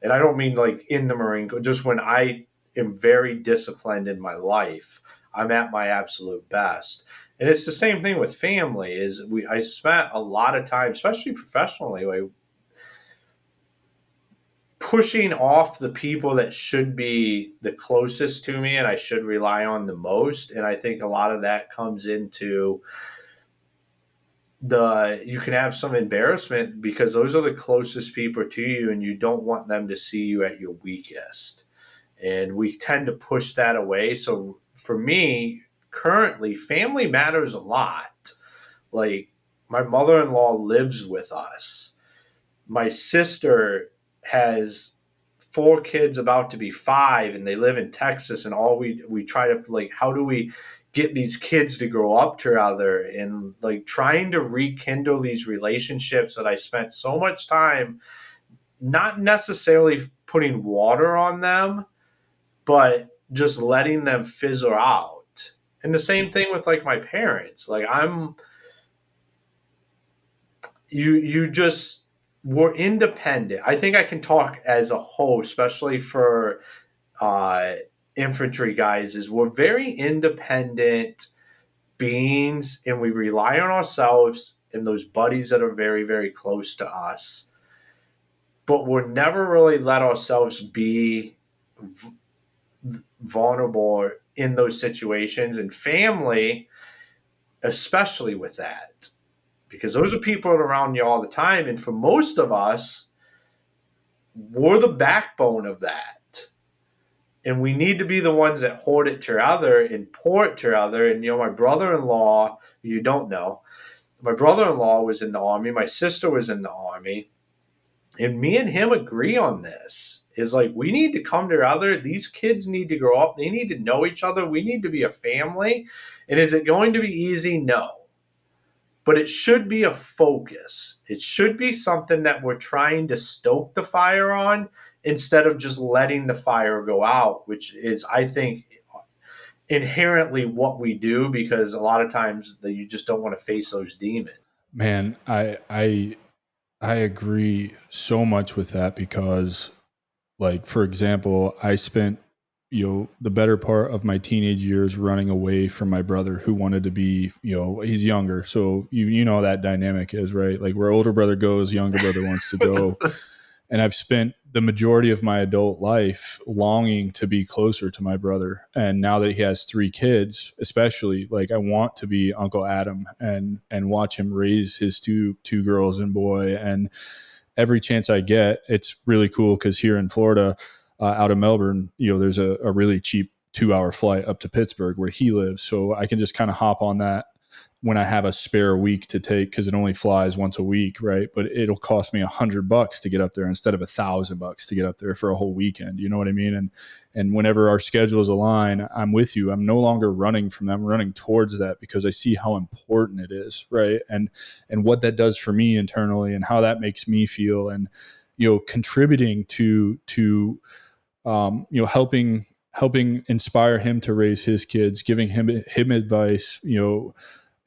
B: And I don't mean like in the Marine Corps, just when I am very disciplined in my life, I'm at my absolute best. And it's the same thing with family. I spent a lot of time, especially professionally, like, pushing off the people that should be the closest to me and I should rely on the most. And I think a lot of that comes into you can have some embarrassment because those are the closest people to you and you don't want them to see you at your weakest. And we tend to push that away. So for me, currently, family matters a lot. Like, my mother-in-law lives with us. My sister has 4 kids about to be 5, and they live in Texas, and all we try to, like, how do we get these kids to grow up together, and like trying to rekindle these relationships that I spent so much time not necessarily putting water on them, but just letting them fizzle out. And the same thing with like my parents. Like, we're independent. I think I can talk as a whole, especially for infantry guys, is we're very independent beings and we rely on ourselves and those buddies that are very, very close to us. But we'll never really let ourselves be vulnerable in those situations, and family, especially with that, because those are people around you all the time. And for most of us, we're the backbone of that. And we need to be the ones that hoard it together and pour it together. And, my brother-in-law, you don't know, my brother-in-law was in the Army. My sister was in the Army. And me and him agree on this. Is like, we need to come together. These kids need to grow up. They need to know each other. We need to be a family. And is it going to be easy? No. But it should be a focus. It should be something that we're trying to stoke the fire on instead of just letting the fire go out, which is, I think, inherently what we do, because a lot of times that you just don't want to face those demons.
A: Man, I agree so much with that because, like, for example, I spent the better part of my teenage years running away from my brother, who wanted to be, he's younger. So you know that dynamic is, right? Like, where older brother goes, younger brother wants to go. And I've spent the majority of my adult life longing to be closer to my brother. And now that he has 3 kids, especially, like, I want to be Uncle Adam and watch him raise his two girls and boy. And every chance I get, it's really cool because here in Florida, out of Melbourne, there's a really cheap 2-hour flight up to Pittsburgh where he lives. So I can just kind of hop on that when I have a spare week to take, because it only flies once a week, right? But it'll cost me $100 to get up there instead of $1,000 to get up there for a whole weekend. You know what I mean? And whenever our schedules align, I'm with you. I'm no longer running from them, I'm running towards that because I see how important it is, right? And what that does for me internally and how that makes me feel, and contributing to helping inspire him to raise his kids, giving him advice,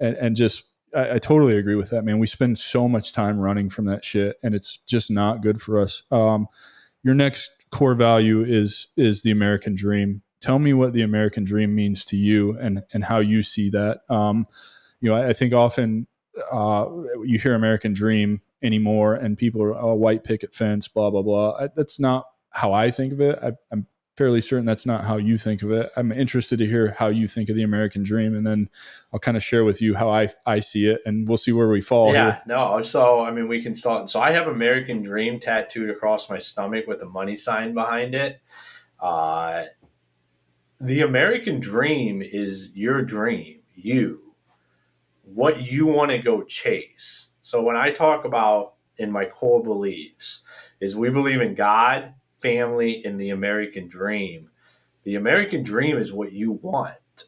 A: and just, I totally agree with that, man. We spend so much time running from that shit, and it's just not good for us. Your next core value is the American dream. Tell me what the American dream means to you and how you see that. I think often you hear American dream anymore and people are, white picket fence, blah, blah, blah. That's not how I think of it. I'm fairly certain that's not how you think of it. I'm interested to hear how you think of the American dream, and then I'll kind of share with you how I see it, and we'll see where we fall here.
B: No. So, I mean, we can start. So I have American Dream tattooed across my stomach with a money sign behind it. Uh, the American dream is your dream, what you want to go chase. So when I talk about in my core beliefs is we believe in God, family, and the American dream. The American dream is what you want.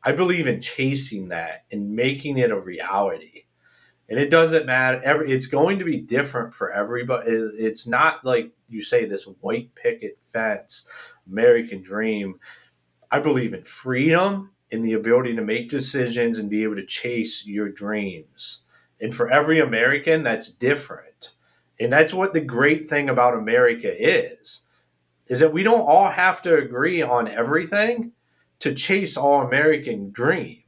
B: I believe in chasing that and making it a reality. And it doesn't matter. It's going to be different for everybody. It's not like you say this white picket fence, American dream. I believe in freedom, in the ability to make decisions and be able to chase your dreams. And for every American, that's different. And that's what the great thing about America is that we don't all have to agree on everything to chase our American dream.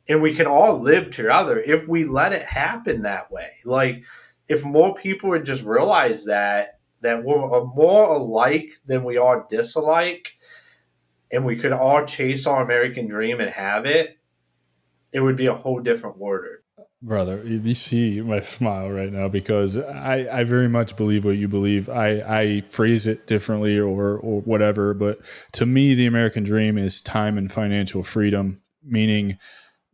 B: And we can all live together if we let it happen that way. Like, if more people would just realize that we're more alike than we are disalike, and we could all chase our American dream and have it, it would be a whole different world.
A: Brother, you see my smile right now because I very much believe what you believe. I phrase it differently or whatever, but to me, the American dream is time and financial freedom, meaning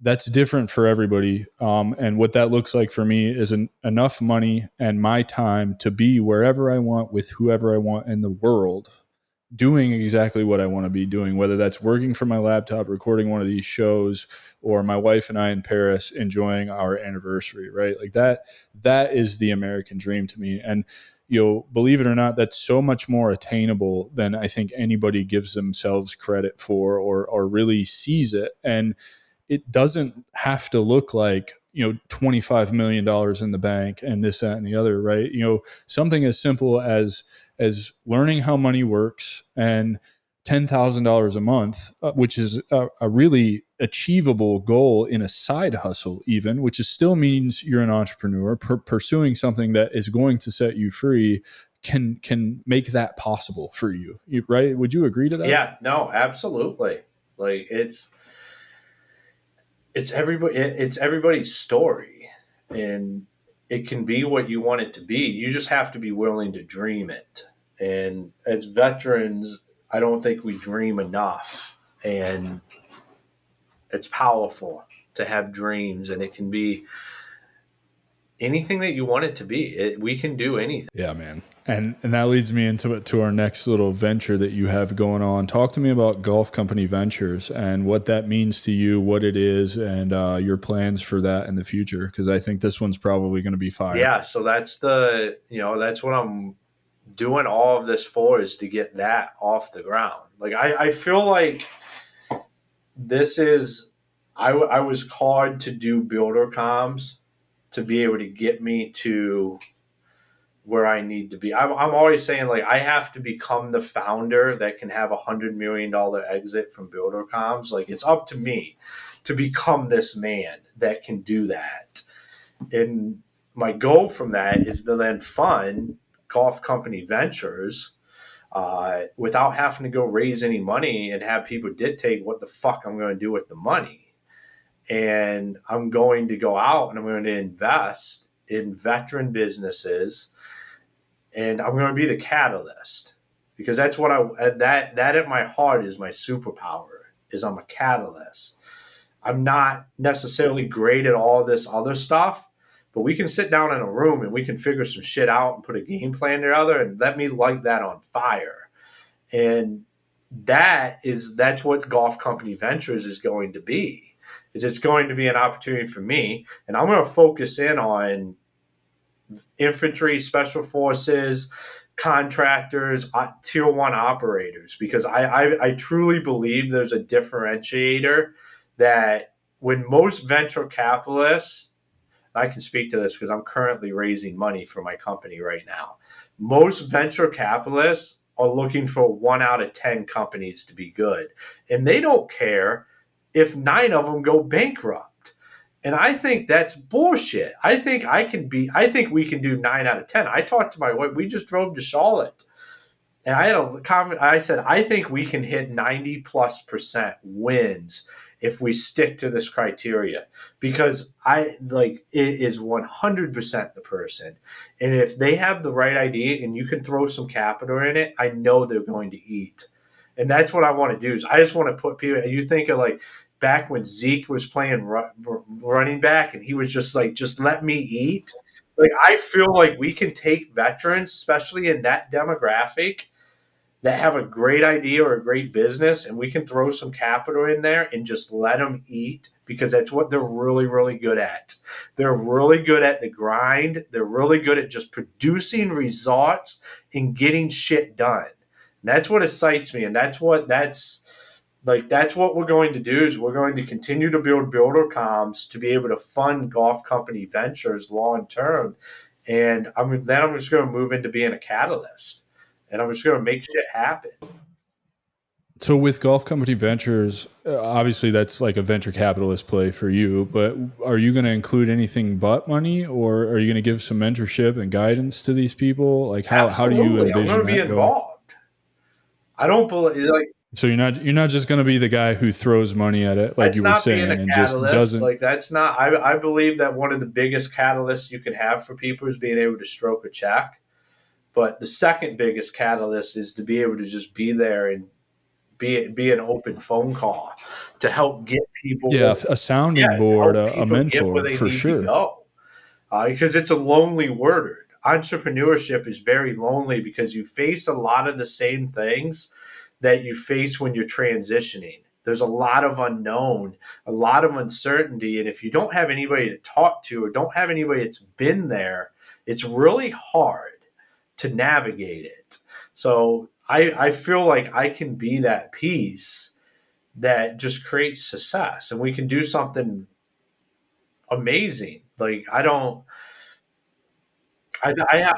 A: that's different for everybody. And what that looks like for me is enough money and my time to be wherever I want with whoever I want in the world, doing exactly what I want to be doing, whether that's working from my laptop, recording one of these shows, or my wife and I in Paris enjoying our anniversary, right? Like that is the American dream to me. And, believe it or not, that's so much more attainable than I think anybody gives themselves credit for or really sees it. And it doesn't have to look like, $25 million in the bank and this, that, and the other, right? Something as simple as learning how money works and $10,000 a month, which is a really achievable goal in a side hustle, even, which is still means you're an entrepreneur pursuing something that is going to set you free, can make that possible for you, right? Would you agree to that?
B: Yeah, no, absolutely. Like it's everybody's story, and it can be what you want it to be. You just have to be willing to dream it. And as veterans, I don't think we dream enough. And it's powerful to have dreams, and it can be anything that you want it to be. We can do anything.
A: Yeah, man. And that leads me to our next little venture that you have going on. Talk to me about Golf Company Ventures and what that means to you, what it is, and your plans for that in the future. Because I think this one's probably going to be fire.
B: Yeah, so that's that's what I'm doing all of this for, is to get that off the ground. Like I feel like this is I was called to do Buildercoms to be able to get me to where I need to be. I'm always saying, like, I have to become the founder that can have $100 million exit from Buildercoms. Like, it's up to me to become this man that can do that. And my goal from that is to then fund Golf Company Ventures without having to go raise any money and have people dictate what the fuck I'm going to do with the money. And I'm going to go out and I'm going to invest in veteran businesses, and I'm going to be the catalyst, because that's what that at my heart is my superpower, is I'm a catalyst. I'm not necessarily great at all this other stuff, but we can sit down in a room and we can figure some shit out and put a game plan together and let me light that on fire. And that's what Golf Company Ventures is going to be. It's going to be an opportunity for me, and I'm going to focus in on infantry, special forces, contractors, tier one operators, because I truly believe there's a differentiator that when most venture capitalists, I can speak to this because I'm currently raising money for my company right now. Most venture capitalists are looking for 1 out of 10 companies to be good, and they don't care if 9 of them go bankrupt. And I think that's bullshit. I think we can do 9 out of 10. I talked to my wife. We just drove to Charlotte And I had a comment. I said, I think we can hit 90+% wins if we stick to this criteria, because I like it is 100% the person. And if they have the right idea and you can throw some capital in it, I know they're going to eat. And that's what I want to do. Is I just want to put people, you think of like back when Zeke was playing running back and he was just like, just let me eat. Like, I feel like we can take veterans, especially in that demographic, that have a great idea or a great business, and we can throw some capital in there and just let them eat, because that's what they're really, really good at. They're really good at the grind. They're really good at just producing results and getting shit done. And that's what excites me. And that's what we're going to do, is we're going to continue to build Buildercoms to be able to fund golf company ventures long term. And I'm just going to move into being a catalyst. And I'm just going to make shit happen.
A: So with Golf Company Ventures, obviously that's like a venture capitalist play for you, but are you going to include anything but money, or are you going to give some mentorship and guidance to these people? Like how do you envision
B: I'm going to be involved. I don't believe
A: so you're not just going to be the guy who throws money at it, like you were saying, and just doesn't.
B: Like, that's not. I believe that one of the biggest catalysts you can have for people is being able to stroke a check. But the second biggest catalyst is to be able to just be there and be an open phone call to help get people.
A: Yeah, a sounding board, a mentor, for sure.
B: Because it's a lonely word. Entrepreneurship is very lonely because you face a lot of the same things that you face when you're transitioning. There's a lot of unknown, a lot of uncertainty. And if you don't have anybody to talk to or don't have anybody that's been there, it's really hard to navigate it. So I feel like I can be that piece that just creates success, and we can do something amazing. Like,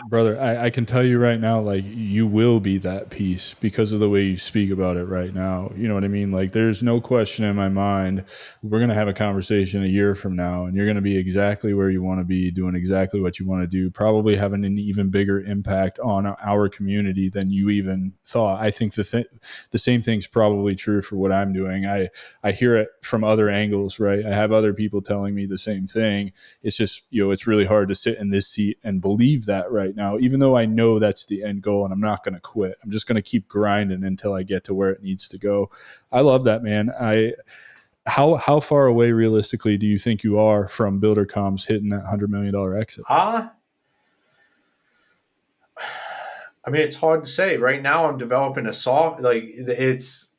A: brother, I can tell you right now, like, you will be that piece because of the way you speak about it right now. You know what I mean? Like, there's no question in my mind, we're going to have a conversation a year from now, and you're going to be exactly where you want to be, doing exactly what you want to do, probably having an even bigger impact on our community than you even thought. I think the same thing's probably true for what I'm doing. I hear it from other angles, right? I have other people telling me the same thing. It's just, it's really hard to sit in this seat and believe that right now, even though I know that's the end goal, and I'm not going to quit. I'm just going to keep grinding until I get to where it needs to go. I love that, man. How far away realistically do you think you are from Buildercoms hitting that $100 million exit?
B: I mean, it's hard to say. Right now, I'm developing a soft, like, it's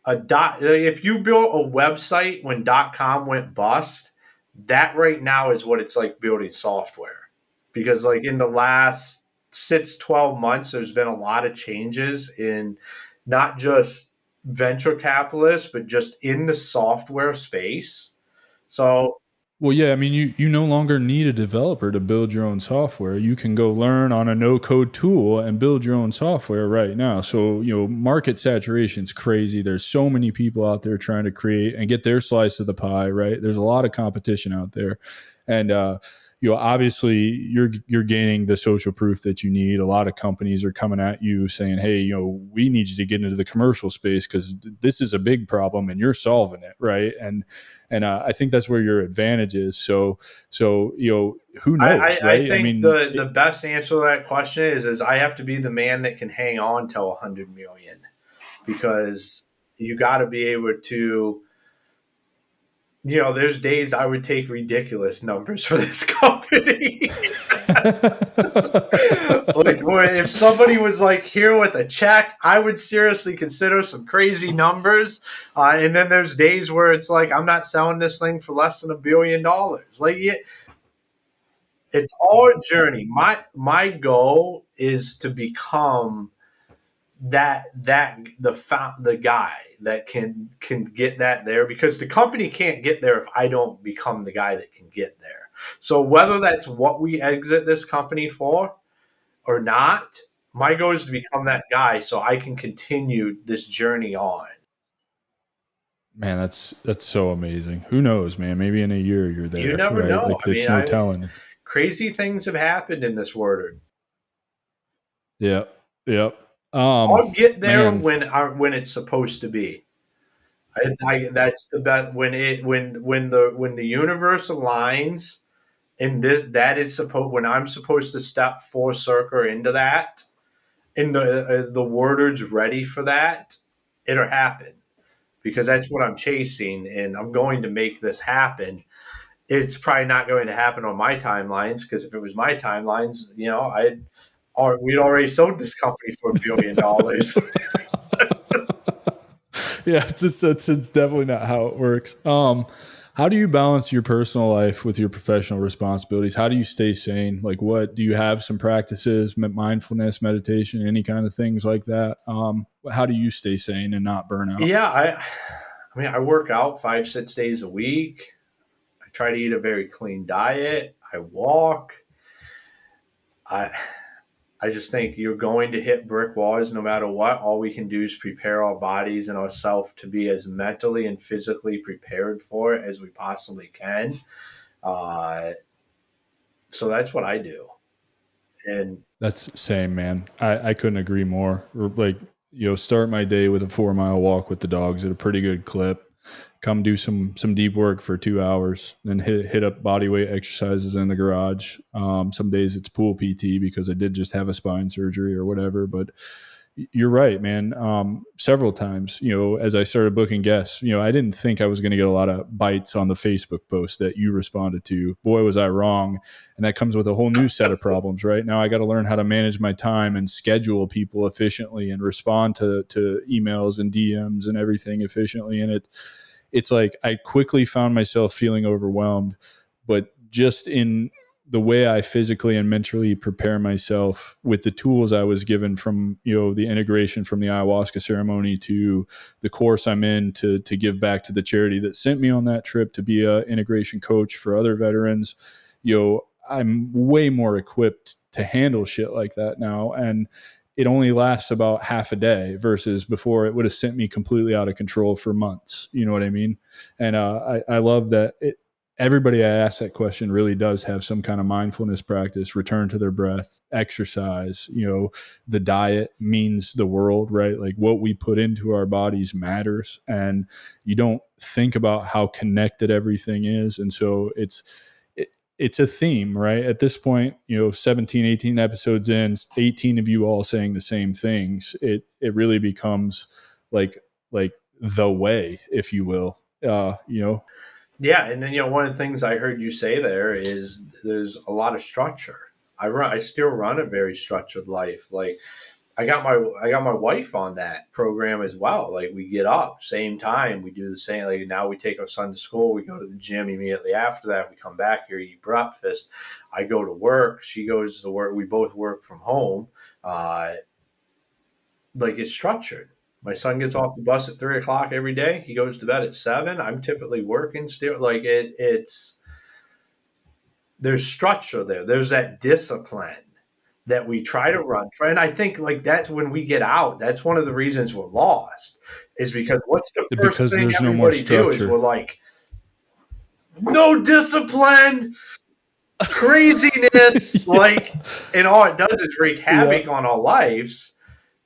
B: a dot. If you built a website when .com went bust, that right now is what it's like building software. Because, like, in the last 6-12 months, there's been a lot of changes in not just venture capitalists, but just in the software space. So,
A: well, yeah, I mean, you no longer need a developer to build your own software. You can go learn on a no-code tool and build your own software right now. So, market saturation is crazy. There's so many people out there trying to create and get their slice of the pie, right? There's a lot of competition out there. And, obviously you're gaining the social proof that you need. A lot of companies are coming at you saying, hey, we need you to get into the commercial space because this is a big problem and you're solving it, right? And I think that's where your advantage is. So who knows, right?
B: I think the best answer to that question is I have to be the man that can hang on till 100 million, because you got to be able to. There's days I would take ridiculous numbers for this company. Like, if somebody was like here with a check, I would seriously consider some crazy numbers. And then there's days where it's like, I'm not selling this thing for less than $1 billion. Like, it's all a journey. My goal is to become the guy that can get that there, because the company can't get there if I don't become the guy that can get there. So whether that's what we exit this company for or not, my goal is to become that guy so I can continue this journey on.
A: Man, that's so amazing. Who knows, man? Maybe in a year you're there.
B: You never
A: right?
B: know.
A: Like, it's no telling.
B: Crazy things have happened in this world.
A: Yep.
B: I'll get there
A: Man,
B: when it's supposed to be. That's the best when the universe aligns and that is supposed when I'm supposed to step full circle into that, and the wordage ready for that, it'll happen because that's what I'm chasing, and I'm going to make this happen. It's probably not going to happen on my timelines because if it was my timelines, or we'd already sold this company for $1 billion.
A: yeah, it's definitely not how it works. How do you balance your personal life with your professional responsibilities? How do you stay sane? Like, what do you have some practices, mindfulness, meditation, any kind of things like that? How do you stay sane and not burn out?
B: Yeah, I mean, I work out 5, 6 days a week. I try to eat a very clean diet. I walk. I I just think you're going to hit brick walls no matter what. All we can do is prepare our bodies and ourselves to be as mentally and physically prepared for it as we possibly can. Uh, so that's what I do. And
A: That's same, man. I couldn't agree more. Like, start my day with a 4 mile walk with the dogs at a pretty good clip. Come do some deep work for 2 hours, then hit up body weight exercises in the garage. Some days it's pool PT because I did just have a spine surgery or whatever. But you're right, man. Several times, as I started booking guests, I didn't think I was going to get a lot of bites on the Facebook post that you responded to. Boy, was I wrong. And that comes with a whole new set of problems, right? Now I got to learn how to manage my time and schedule people efficiently and respond to emails and DMs and everything efficiently. And it's like I quickly found myself feeling overwhelmed, but just in the way I physically and mentally prepare myself with the tools I was given from, the integration from the ayahuasca ceremony to the course I'm in to give back to the charity that sent me on that trip to be a integration coach for other veterans, I'm way more equipped to handle shit like that now. And it only lasts about half a day versus before it would have sent me completely out of control for months. You know what I mean? And I love that everybody I ask that question really does have some kind of mindfulness practice, return to their breath, exercise. The diet means the world, right? Like what we put into our bodies matters, and you don't think about how connected everything is. And so it's a theme, right? At this point, 17, 18 episodes in, 18 of you all saying the same things. It really becomes like the way, if you will.
B: yeah, and then one of the things I heard you say there is there's a lot of structure. I still run a very structured life. Like I got my wife on that program as well. Like we get up same time, we do the same. Like now we take our son to school, we go to the gym immediately after that. We come back here, eat breakfast. I go to work. She goes to work. We both work from home. Uh, like it's structured. My son gets off the bus at 3 o'clock every day. He goes to bed at 7. I'm typically working still. Like it's there's structure there. There's that discipline that we try to run for. And I think like that's when we get out. That's one of the reasons we're lost is because what's the first
A: Because
B: thing
A: there's no more
B: everybody do is we're
A: structure.
B: like, no discipline, craziness,
A: Yeah.
B: like, and all it does is wreak
A: Yeah.
B: havoc on our lives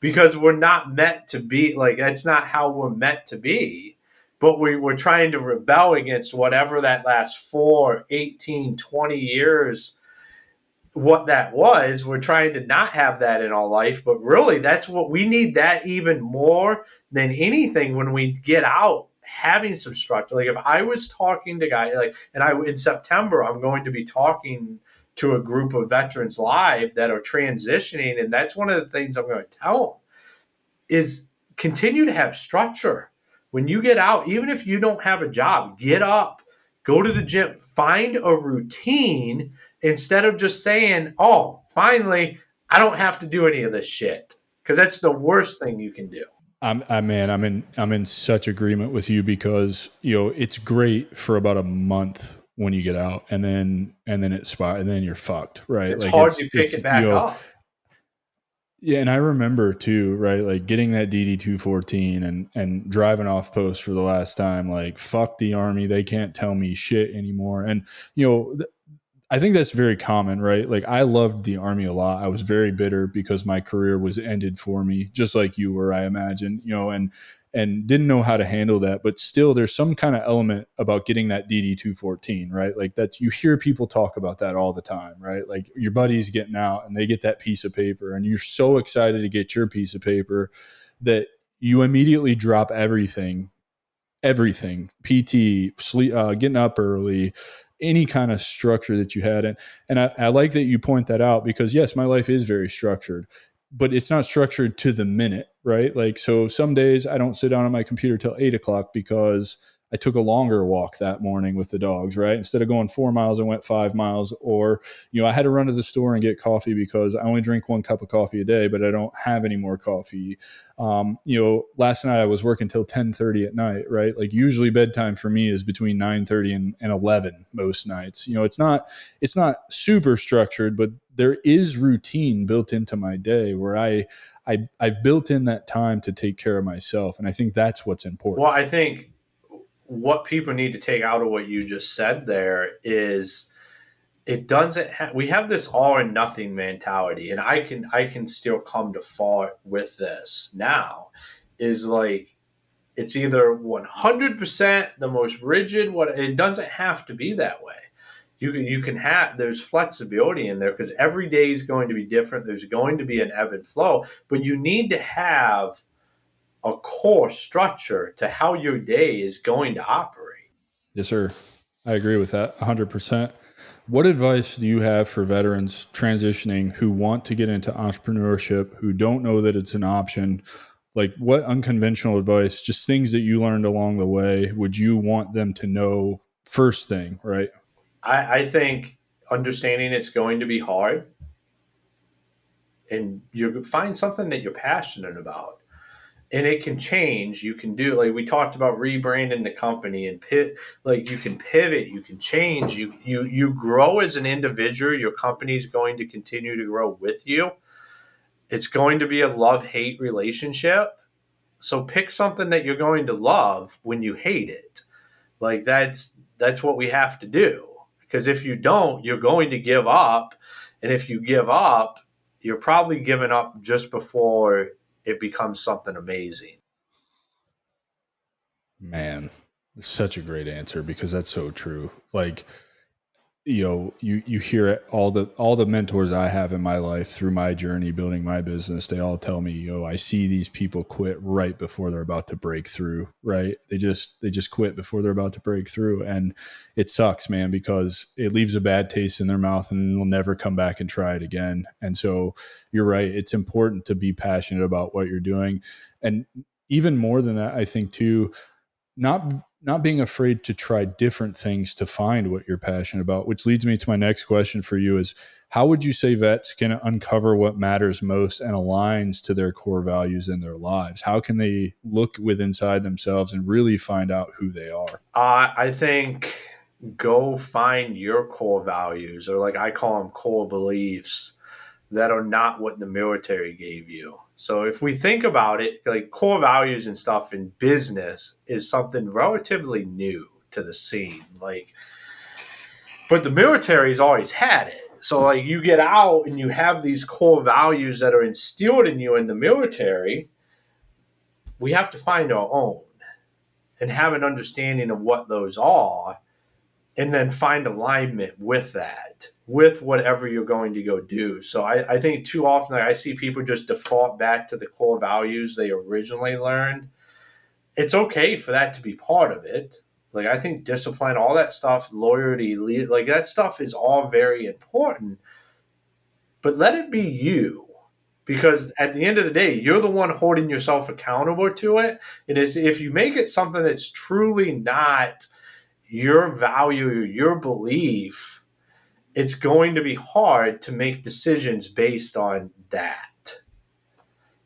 B: because we're not meant to be like that's not how we're meant to be. But we're trying to rebel against whatever that last 4, 18, 20 years what that was. We're trying to not have that in our life, but really that's what we need, that even more than anything when we get out, having some structure. Like if I was talking to guys like, and I in September I'm going to be talking to a group of veterans live that are transitioning, and that's one of the things I'm going to tell them is continue to have structure. When you get out, even if you don't have a job, get up, go to the gym, find a routine instead of just saying, oh, finally, I don't have to do any of this shit. Because that's the worst thing you can do.
A: I'm in such agreement with you because it's great for about a month when you get out, and then and then you're fucked, right?
B: It's
A: Like
B: hard to pick it back up.
A: yeah, and I remember too, right? Like getting that DD 214 and driving off post for the last time. Like fuck the army, they can't tell me shit anymore. And I think that's very common, right? Like I loved the Army a lot. I was very bitter because my career was ended for me, just like you were, I imagine, and didn't know how to handle that. But still, there's some kind of element about getting that DD 214, right? Like that's, you hear people talk about that all the time, right? Like your buddies getting out and they get that piece of paper, and you're so excited to get your piece of paper that you immediately drop everything, PT, sleep, getting up early, any kind of structure that you had. And I like that you point that out, because yes, my life is very structured, but it's not structured to the minute, right? Like, so some days I don't sit down on my computer till 8 o'clock because I took a longer walk that morning with the dogs, right? Instead of going 4 miles, I went 5 miles. Or, I had to run to the store and get coffee because I only drink 1 cup of coffee a day, but I don't have any more coffee. Last night I was working till 10:30 at night, right? Like usually bedtime for me is between 9:30 and 11 most nights. It's not super structured, but there is routine built into my day where I've built in that time to take care of myself. And I think that's what's important.
B: Well, I think what people need to take out of what you just said there is it doesn't we have this all or nothing mentality, and I can still come to fault with this now, is like it's either 100% the most rigid, it doesn't have to be that way. You can have, there's flexibility in there because every day is going to be different. There's going to be an ebb and flow, but you need to have a core structure to how your day is going to operate.
A: Yes, sir. I agree with that 100%. What advice do you have for veterans transitioning who want to get into entrepreneurship, who don't know that it's an option? Like, what unconventional advice, just things that you learned along the way, would you want them to know first thing, right?
B: I think understanding it's going to be hard, and you find something that you're passionate about, and it can change. You can do, like we talked about, rebranding the company and like you can pivot, you can change, you grow as an individual. Your company is going to continue to grow with you. It's going to be a love-hate relationship. So pick something that you're going to love when you hate it. Like that's what we have to do. Because if you don't, you're going to give up. And if you give up, you're probably giving up just before it becomes something amazing.
A: Man, such a great answer, because that's so true. Like, you hear it, all the mentors I have in my life through my journey building my business, they all tell me, I see these people quit right before they're about to break through, right? They just quit before they're about to break through. And it sucks, man, because it leaves a bad taste in their mouth and they'll never come back and try it again. And so you're right. It's important to be passionate about what you're doing. And even more than that, I think too, not being afraid to try different things to find what you're passionate about, which leads me to my next question for you is, how would you say vets can uncover what matters most and aligns to their core values in their lives? How can they look inside themselves and really find out who they are?
B: I think go find your core values, or like I call them core beliefs, that are not what the military gave you. So if we think about it, like core values and stuff in business is something relatively new to the scene. Like, but the military's always had it. So like you get out and you have these core values that are instilled in you in the military. We have to find our own and have an understanding of what those are, and then find alignment with that, with whatever you're going to go do. So I think too often I see people just default back to the core values they originally learned. It's okay for that to be part of it. Like I think discipline, all that stuff, loyalty, like that stuff is all very important, but let it be you. Because at the end of the day, you're the one holding yourself accountable to it. And if you make it something that's truly not your value, your belief, it's going to be hard to make decisions based on that.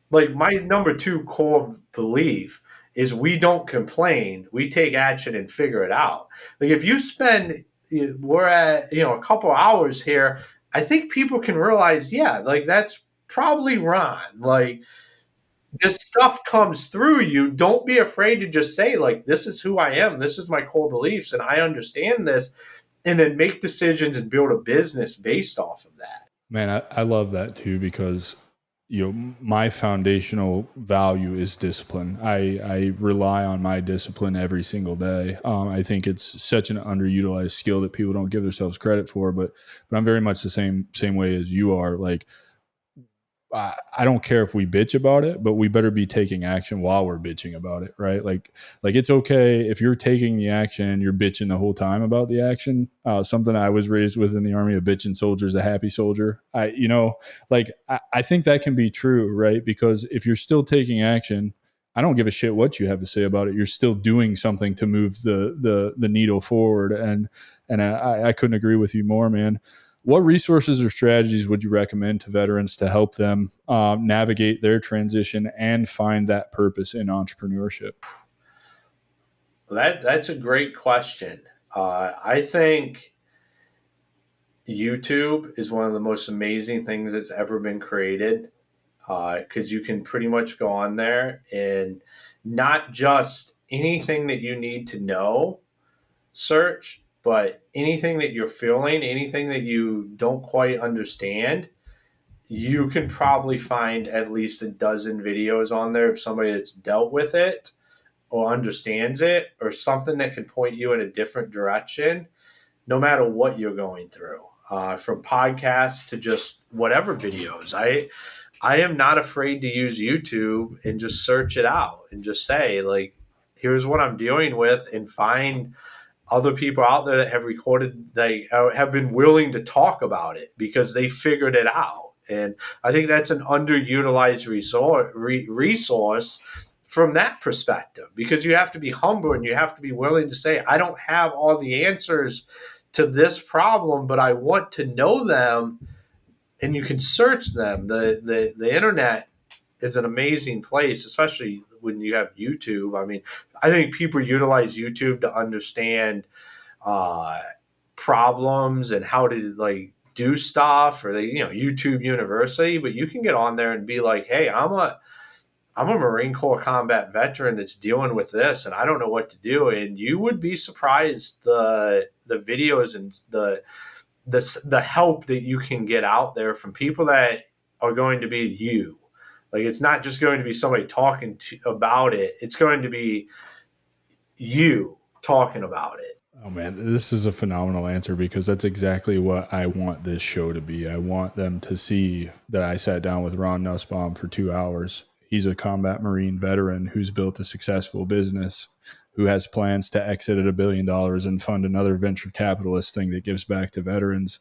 B: Like my number 2 core belief is we don't complain, we take action and figure it out. Like if you spend, we're at, a couple hours here, I think people can realize, yeah, like that's probably Ron. Like this stuff comes through you. Don't be afraid to just say, like, this is who I am. This is my core beliefs. And I understand this. and then make decisions and build a business based off of that.
A: Man, I love that too, because my foundational value is discipline. I rely on my discipline every single day. I think it's such an underutilized skill that people don't give themselves credit for, but I'm very much the same way as you are. Like, I don't care if we bitch about it, but we better be taking action while we're bitching about it, right? Like it's okay if you're taking the action and you're bitching the whole time about the action. Something I was raised with in the Army: a bitching soldier is a happy soldier. I think that can be true, right? Because if you're still taking action, I don't give a shit what you have to say about it. You're still doing something to move the needle forward, and I couldn't agree with you more, man. What resources or strategies would you recommend to veterans to help them navigate their transition and find that purpose in entrepreneurship?
B: That's a great question. I think YouTube is one of the most amazing things that's ever been created, because you can pretty much go on there and not just anything that you need to know search, but anything that you're feeling, anything that you don't quite understand, you can probably find at least a dozen videos on there of somebody that's dealt with it or understands it, or something that can point you in a different direction, no matter what you're going through. From podcasts to just whatever videos. I am not afraid to use YouTube and just search it out and just say, like, here's what I'm dealing with, and find other people out there that have recorded, they have been willing to talk about it because they figured it out. And I think that's an underutilized resource from that perspective, because you have to be humble and you have to be willing to say, I don't have all the answers to this problem, but I want to know them. And you can search them. The internet is an amazing place, especially when you have YouTube. I mean, I think people utilize YouTube to understand problems and how to like do stuff, or YouTube University. But you can get on there and be like, hey, I'm a Marine Corps combat veteran that's dealing with this, and I don't know what to do. And you would be surprised the videos and the help that you can get out there from people that are going to be you. Like, it's not just going to be somebody talking about it. It's going to be you talking about it.
A: Oh man, this is a phenomenal answer, because that's exactly what I want this show to be. I want them to see that I sat down with Ron Nussbaum for 2 hours. He's a combat Marine veteran who's built a successful business, who has plans to exit at $1 billion and fund another venture capitalist thing that gives back to veterans,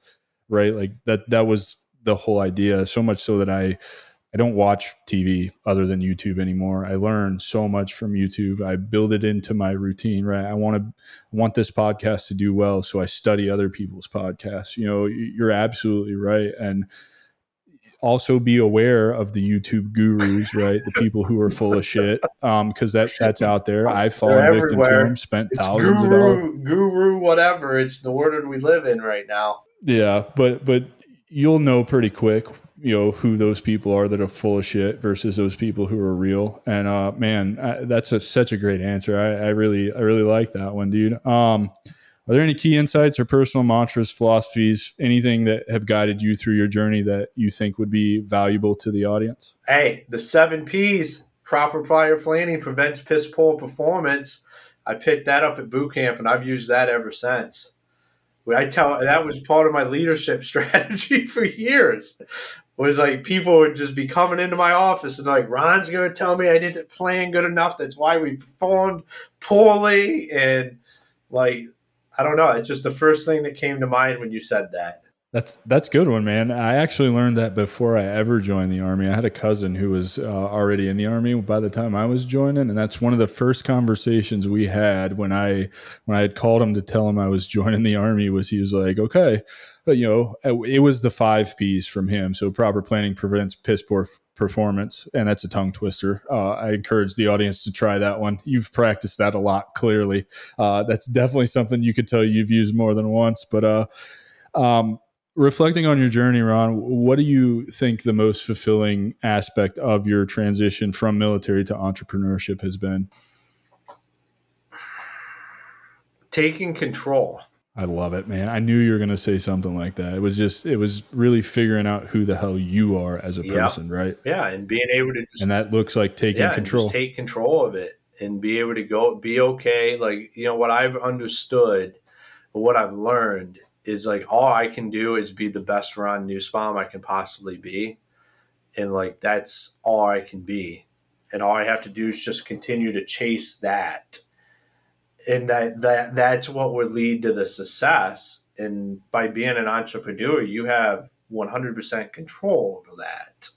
A: right? Like that was the whole idea. So much so that I don't watch TV other than YouTube anymore. I learn so much from YouTube. I build it into my routine, right? I want this podcast to do well, so I study other people's podcasts. You're absolutely right. And also be aware of the YouTube gurus, right? The people who are full of shit, because that's out there. I've fallen victim to them, spent thousands of dollars.
B: Guru, whatever. It's the world we live in right now.
A: Yeah, but you'll know pretty quick, who those people are that are full of shit versus those people who are real. And man, that's such a great answer. I really like that one, dude. Are there any key insights or personal mantras, philosophies, anything that have guided you through your journey that you think would be valuable to the audience?
B: Hey, the 7 Ps, proper prior planning prevents piss poor performance. I picked that up at boot camp, and I've used that ever since. That was part of my leadership strategy for years. Was like, people would just be coming into my office and like, Ron's going to tell me I didn't plan good enough. That's why we performed poorly. And like, I don't know. It's just the first thing that came to mind when you said that.
A: That's a good one, man. I actually learned that before I ever joined the Army. I had a cousin who was already in the Army by the time I was joining, and that's one of the first conversations we had when I had called him to tell him I was joining the Army. He was like, okay, but it was the 5 Ps from him. So proper planning prevents piss poor performance, and that's a tongue twister. I encourage the audience to try that one. You've practiced that a lot, clearly. That's definitely something you could tell you've used more than once. But reflecting on your journey, Ron, what do you think the most fulfilling aspect of your transition from military to entrepreneurship has been?
B: Taking control.
A: I love it, man. I knew you were going to say something like that. It was really figuring out who the hell you are as a person, right?
B: Yeah, and being able to
A: and that looks like taking control.
B: And just take control of it and be able to be okay. Like, what I've understood, what I've learned is like all I can do is be the best Ron Nussbaum I can possibly be. And like that's all I can be. And all I have to do is just continue to chase that. And that's what would lead to the success. And by being an entrepreneur, you have 100% control over that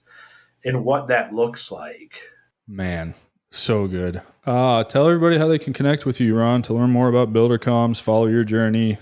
B: and what that looks like.
A: Man, so good. Tell everybody how they can connect with you, Ron, to learn more about Buildercoms, follow your journey,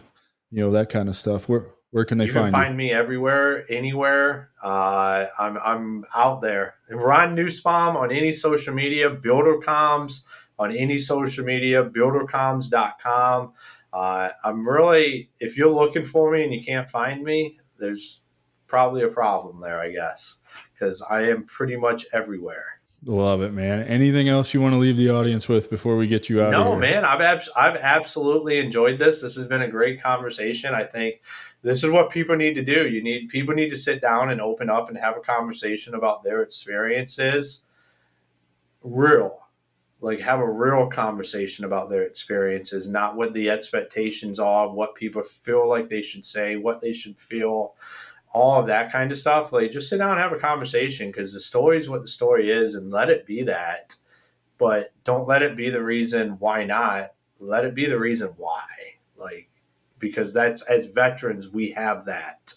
A: that kind of stuff. Where can they find you?
B: You can find me everywhere, anywhere. I'm out there. Ron Nussbaum on any social media, Buildercoms on any social media, buildercoms.com. I'm really, if you're looking for me and you can't find me, there's probably a problem there, I guess, because I am pretty much everywhere.
A: Love it, man. Anything else you want to leave the audience with before we get you out of here?
B: No, man, I've absolutely enjoyed this. This has been a great conversation. I think this is what people need to do. People need to sit down and open up and have a conversation about their experiences. Have a real conversation about their experiences, not what the expectations are, what people feel like they should say, what they should feel, all of that kind of stuff. Like, just sit down and have a conversation, because the story is what the story is, and let it be that. But don't let it be the reason why not. Let it be the reason why. Because that's, as veterans, we have that.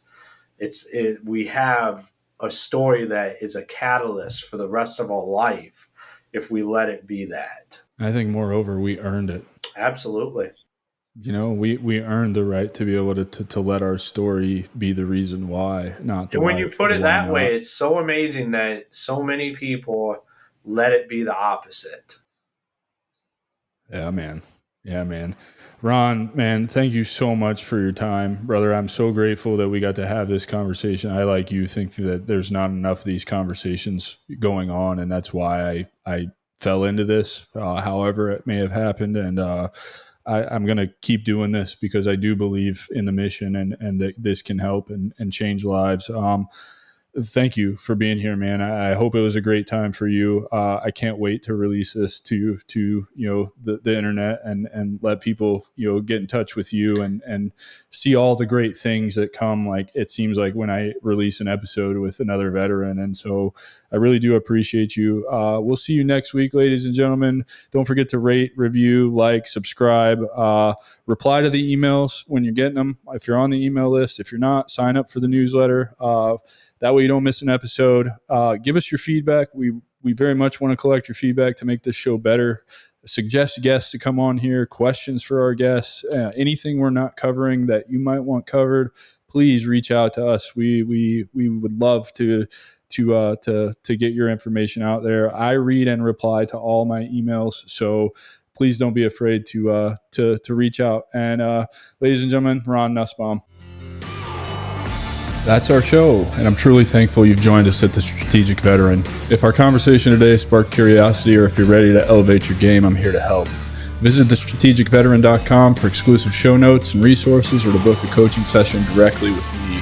B: We have a story that is a catalyst for the rest of our life if we let it be that.
A: I think moreover, we earned it.
B: Absolutely.
A: We earned the right to be able to let our story be the reason why, not the
B: and when
A: why,
B: you put it that way, it's so amazing that so many people let it be the opposite.
A: Yeah, man. Ron, man, thank you so much for your time, brother. I'm so grateful that we got to have this conversation. I, like you, think that there's not enough of these conversations going on, and that's why I fell into this, however it may have happened. And I'm going to keep doing this because I do believe in the mission and that this can help and change lives. Thank you for being here, man. I hope it was a great time for you. I can't wait to release this to the internet and let people get in touch with you and see all the great things that come. Like, it seems like when I release an episode with another veteran, and so I really do appreciate you. We'll see you next week, ladies and gentlemen. Don't forget to rate, review, like, subscribe, reply to the emails when you're getting them. If you're on the email list, if you're not, sign up for the newsletter. That way you don't miss an episode. Give us your feedback. We very much want to collect your feedback to make this show better. Suggest guests to come on here, questions for our guests, anything we're not covering that you might want covered, please reach out to us. We would love to get your information out there. I read and reply to all my emails, so please don't be afraid to reach out. And ladies and gentlemen, Ron Nussbaum. That's our show, and I'm truly thankful you've joined us at The Strategic Veteran. If our conversation today sparked curiosity, or if you're ready to elevate your game, I'm here to help. Visit thestrategicveteran.com for exclusive show notes and resources, or to book a coaching session directly with me.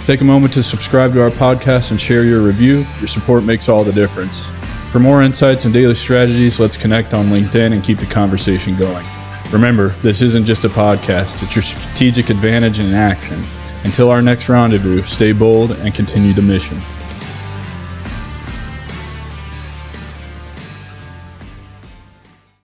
A: Take a moment to subscribe to our podcast and share your review. Your support makes all the difference. For more insights and daily strategies, let's connect on LinkedIn and keep the conversation going. Remember, this isn't just a podcast, it's your strategic advantage in action. Until our next rendezvous, stay bold and continue the mission.